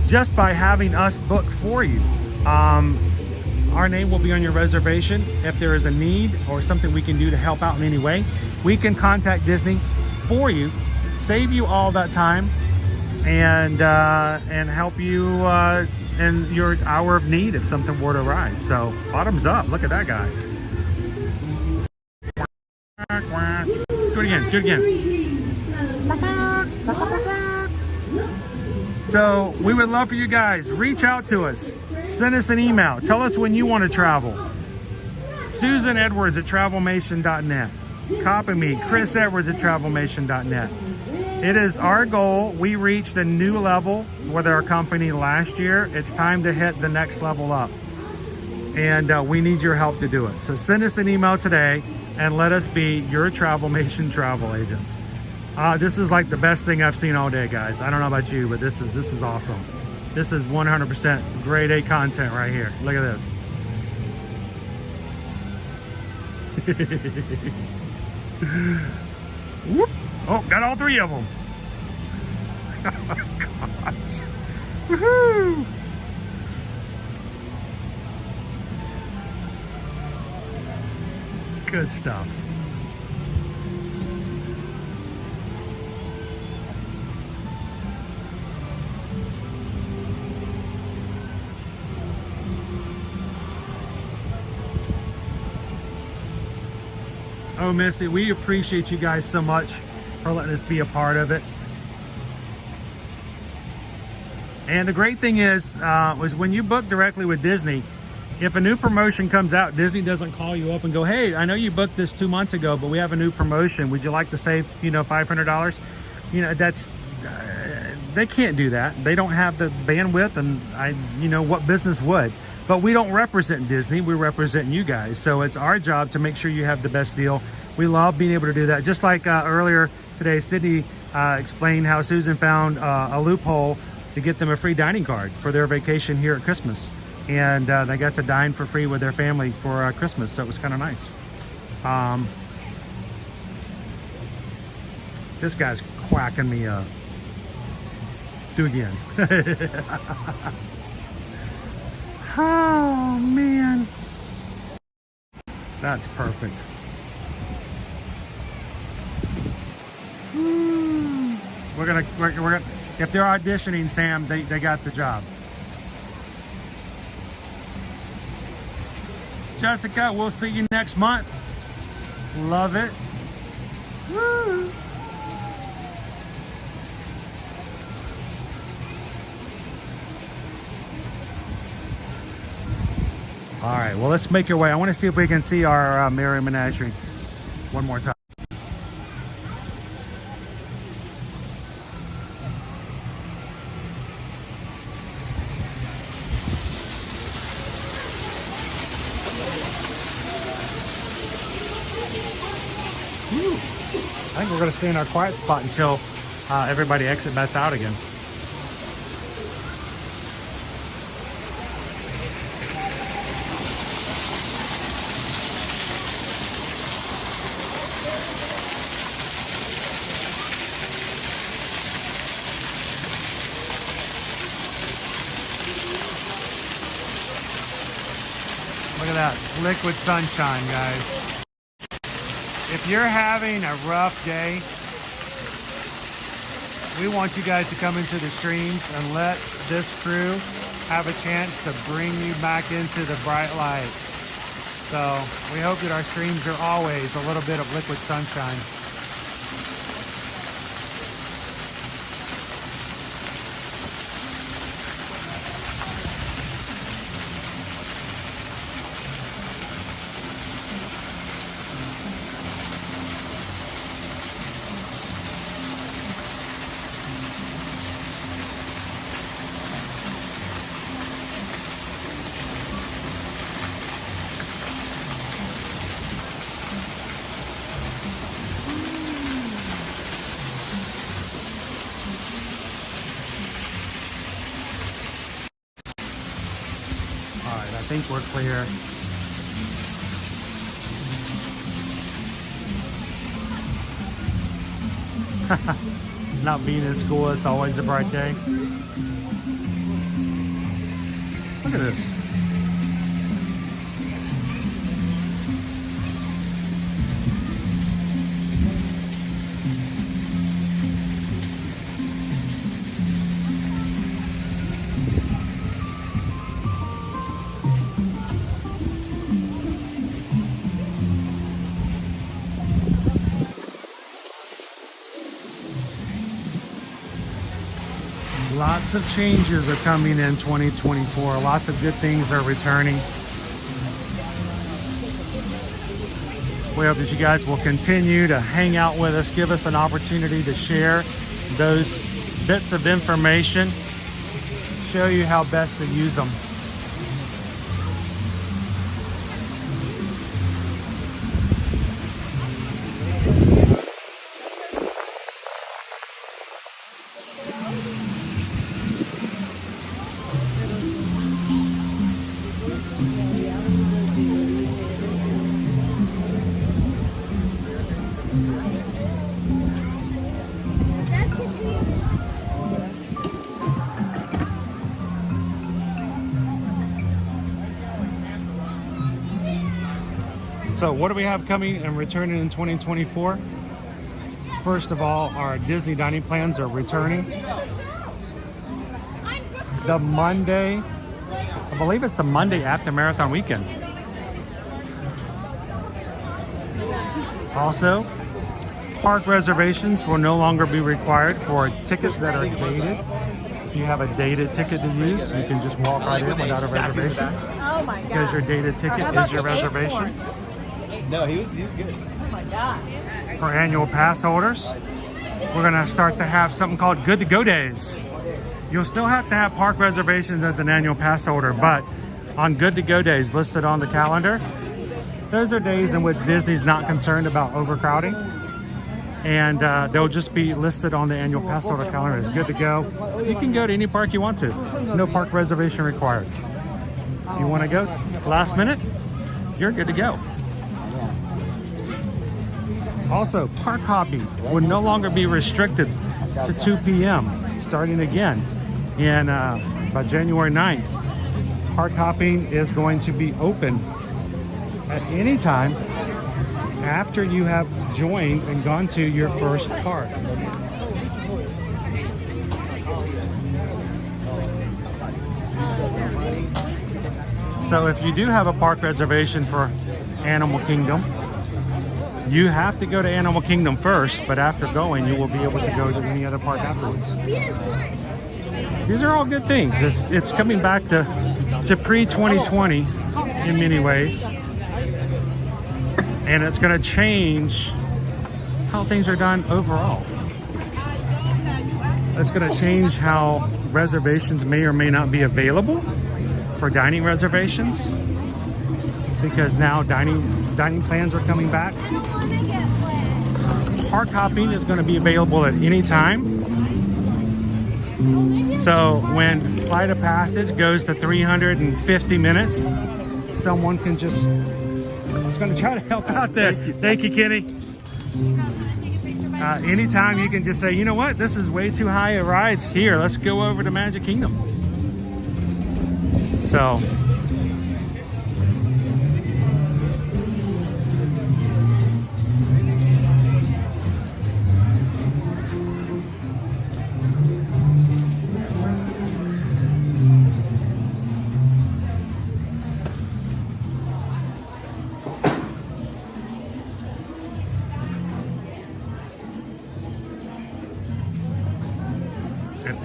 Just by having us book for you. Our name will be on your reservation. If there is a need or something we can do to help out in any way, we can contact Disney for you, save you all that time, and help you in your hour of need if something were to arise. So bottoms up. Look at that guy. Do it again. Do it again. So we would love for you guys, reach out to us, send us an email, tell us when you want to travel. susanedwards at travelmation.net. Copy me, chrisedwards at travelmation.net. It is our goal. We reached a new level with our company last year. It's time to hit the next level up. And we need your help to do it. So send us an email today and let us be your Travelmation travel agents. This is like the best thing I've seen all day, guys. I don't know about you, but this is awesome. This is 100% grade A content right here. Look at this. Whoop. Oh, got all three of them. Oh, gosh. Woohoo! Good stuff. Oh, Missy, we appreciate you guys so much for letting us be a part of it. And the great thing is when you book directly with Disney, if a new promotion comes out, Disney doesn't call you up and go, hey, I know you booked this 2 months ago, but we have a new promotion. Would you like to save, $500? That's, they can't do that. They don't have the bandwidth, and what business would? But we don't represent Disney, we represent you guys. So it's our job to make sure you have the best deal. We love being able to do that. Just like earlier today, Sydney explained how Susan found a loophole to get them a free dining card for their vacation here at Christmas. And they got to dine for free with their family for Christmas, so it was kind of nice. This guy's quacking me up. Do it again. Oh man, that's perfect. We're gonna. If they're auditioning, Sam, they got the job. Jessica, we'll see you next month. Love it. Woo. All right, well, let's make your way. I want to see if we can see our Merry Menagerie one more time. I think we're going to stay in our quiet spot until everybody bats out again. that liquid sunshine, guys. If you're having a rough day, we want you guys to come into the streams and let this crew have a chance to bring you back into the bright light. So we hope that our streams are always a little bit of liquid sunshine. I think we're clear. Not being in school, it's always a bright day. Look at this. Lots of changes are coming in 2024. Lots of good things are returning. We hope that you guys will continue to hang out with us, give us an opportunity to share those bits of information, show you how best to use them. So what do we have coming and returning in 2024? First of all, our Disney dining plans are returning. The Monday, I believe it's the Monday after Marathon Weekend. Also, park reservations will no longer be required for tickets that are dated. If you have a dated ticket to use, you can just walk right in without a reservation. Oh my God. Because your dated ticket is your reservation. No, he was good. Oh my God. For annual pass holders, we're gonna start to have something called Good to Go Days. You'll still have to have park reservations as an annual pass holder, but on Good to Go Days listed on the calendar, those are days in which Disney's not concerned about overcrowding, and they'll just be listed on the annual pass holder calendar as good to go. You can go to any park you want to. No park reservation required. You wanna go last minute? You're good to go. Also, park hopping will no longer be restricted to 2 p.m. starting again in by January 9th. Park hopping is going to be open at any time after you have joined and gone to your first park. So if you do have a park reservation for Animal Kingdom, you have to go to Animal Kingdom first, but after going, you will be able to go to any other park afterwards. These are all good things. It's coming back to pre-2020 in many ways. And it's going to change how things are done overall. It's going to change how reservations may or may not be available for dining reservations, because now dining plans are coming back. Park hopping is going to be available at any time. So when Flight of Passage goes to 350 minutes, someone can just, I was going to try to help out there. Thank you, Kenny. Anytime you can just say, you know what, this is way too high a rides here. Let's go over to Magic Kingdom. So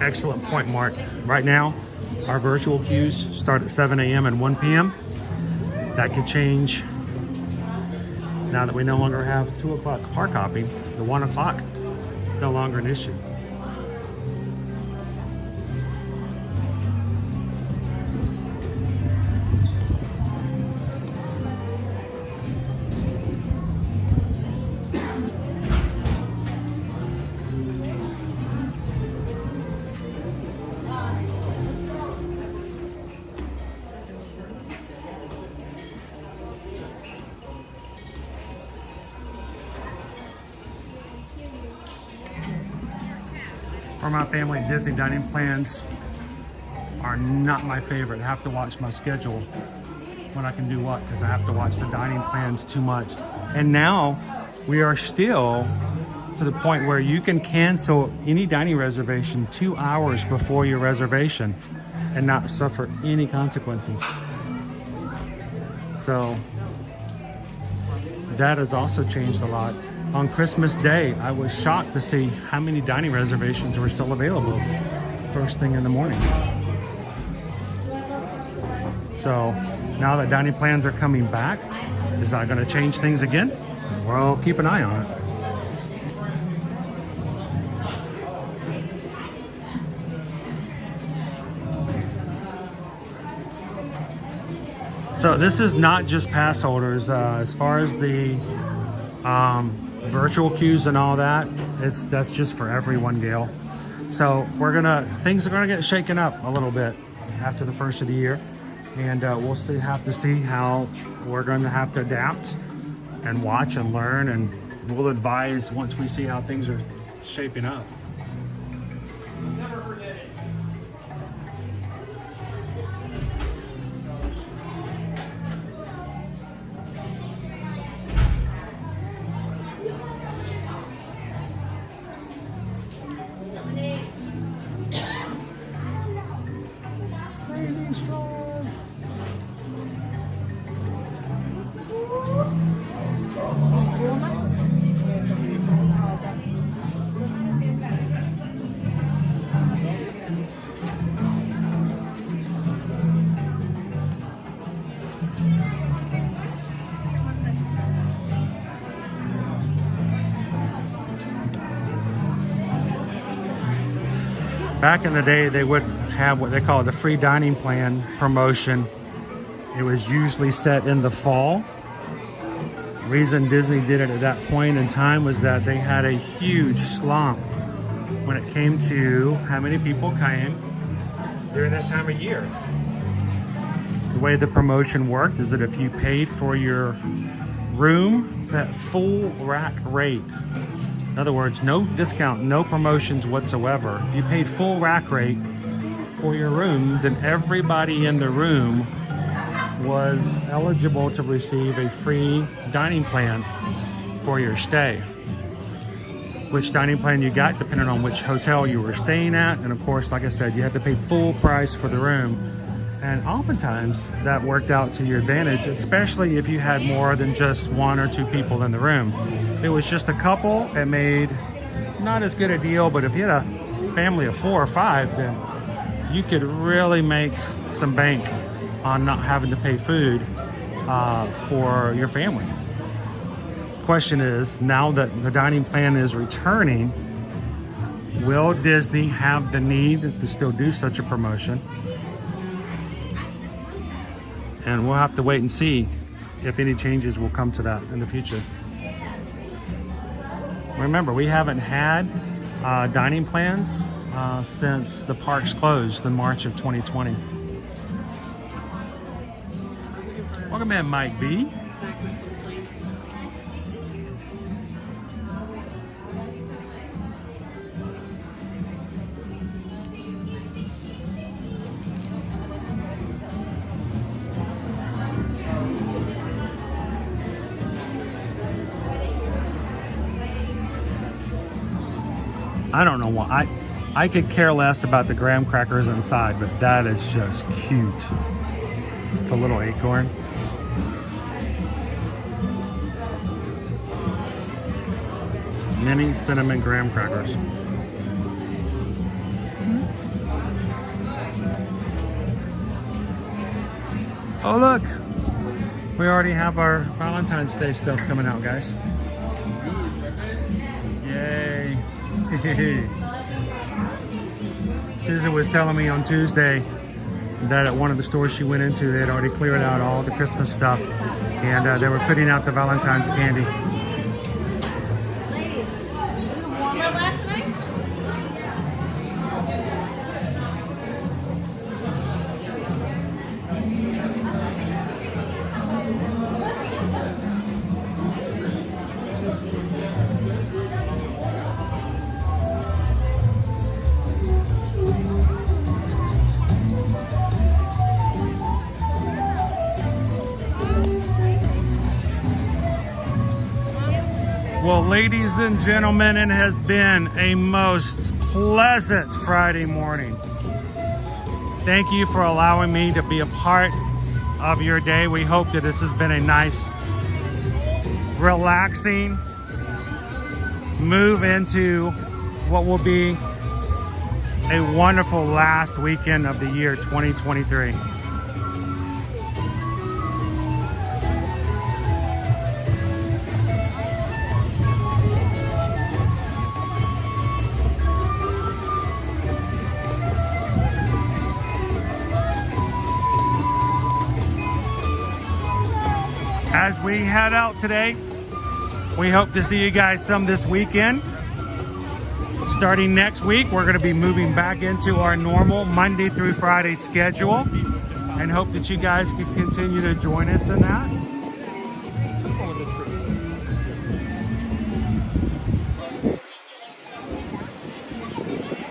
Excellent point, Mark. Right now, our virtual queues start at 7 a.m. and 1 p.m. That could change now that we no longer have 2 o'clock hard copy. The 1 o'clock is no longer an issue. For my family, Disney dining plans are not my favorite. I have to watch my schedule when I can do what, because I have to watch the dining plans too much. And now we are still to the point where you can cancel any dining reservation 2 hours before your reservation and not suffer any consequences. So that has also changed a lot. On Christmas Day, I was shocked to see how many dining reservations were still available first thing in the morning. So now that dining plans are coming back, is that going to change things again? Well, keep an eye on it. So this is not just pass holders. As far as the virtual queues and all that, that's just for everyone, Gail. So things are gonna get shaken up a little bit after the first of the year, and we'll have to see how we're going to have to adapt and watch and learn, and we'll advise once we see how things are shaping up. Back in the day, they would have what they call the free dining plan promotion. It was usually set in the fall. The reason Disney did it at that point in time was that they had a huge slump when it came to how many people came during that time of year. The way the promotion worked is that if you paid for your room at full rack rate, in other words, no discount, no promotions whatsoever. If you paid full rack rate for your room, then everybody in the room was eligible to receive a free dining plan for your stay. Which dining plan you got depending on which hotel you were staying at. And of course, like I said, you had to pay full price for the room. And oftentimes that worked out to your advantage, especially if you had more than just 1 or 2 people in the room. If it was just a couple, it made not as good a deal, but if you had a family of 4 or 5, then you could really make some bank on not having to pay food for your family. Question is, now that the dining plan is returning, will Disney have the need to still do such a promotion? And we'll have to wait and see if any changes will come to that in the future. Remember, we haven't had dining plans since the parks closed in March of 2020. Welcome in, Mike B. I don't know why. I could care less about the graham crackers inside, but that is just cute. The little acorn. Mini cinnamon graham crackers. Oh look, we already have our Valentine's Day stuff coming out, guys. Yay. Susan was telling me on Tuesday that at one of the stores she went into, they had already cleared out all the Christmas stuff, and they were putting out the Valentine's candy. Ladies, warmer last night? Well, ladies and gentlemen, it has been a most pleasant Friday morning. Thank you for allowing me to be a part of your day. We hope that this has been a nice, relaxing move into what will be a wonderful last weekend of the year 2023. As we head out today, we hope to see you guys some this weekend. Starting next week, we're going to be moving back into our normal Monday through Friday schedule, and hope that you guys can continue to join us in that.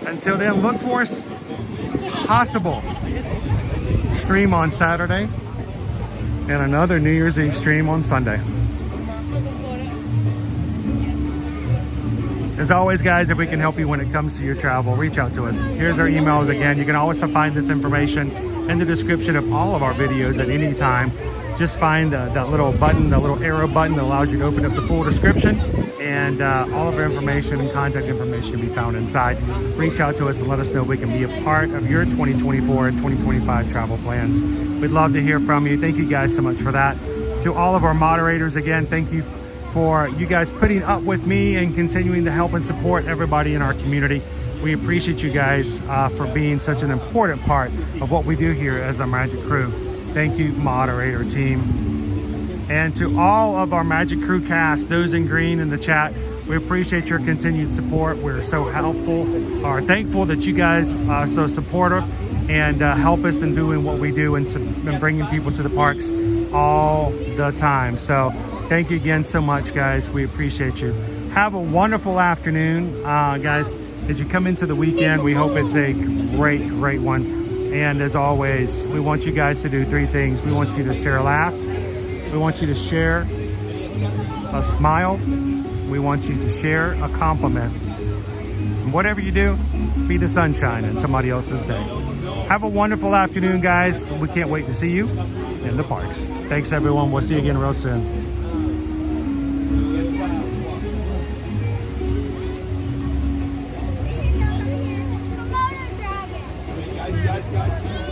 Until then, look for us possible stream on Saturday and another New Year's Eve stream on Sunday. As always, guys, if we can help you when it comes to your travel, reach out to us. Here's our emails again. You can always find this information in the description of all of our videos at any time. Just find that little button, that little arrow button that allows you to open up the full description, and all of our information and contact information can be found inside. Reach out to us and let us know if we can be a part of your 2024 and 2025 travel plans. We'd love to hear from you. Thank you guys so much for that. To all of our moderators, again, thank you for you guys putting up with me and continuing to help and support everybody in our community. We appreciate you guys for being such an important part of what we do here as a Magic Crew. Thank you, moderator team. And to all of our Magic Crew cast, those in green in the chat, we appreciate your continued support. We're so helpful, or thankful that you guys are so supportive and help us in doing what we do and bringing people to the parks all the time. So thank you again so much, guys. We appreciate you. Have a wonderful afternoon, guys. As you come into the weekend, we hope it's a great one. And as always, we want you guys to do three things. We want you to share a laugh. We want you to share a smile. We want you to share a compliment. And whatever you do, be the sunshine in somebody else's day. Have a wonderful afternoon, guys. We can't wait to see you in the parks. Thanks, everyone. We'll see you again real soon. Guys.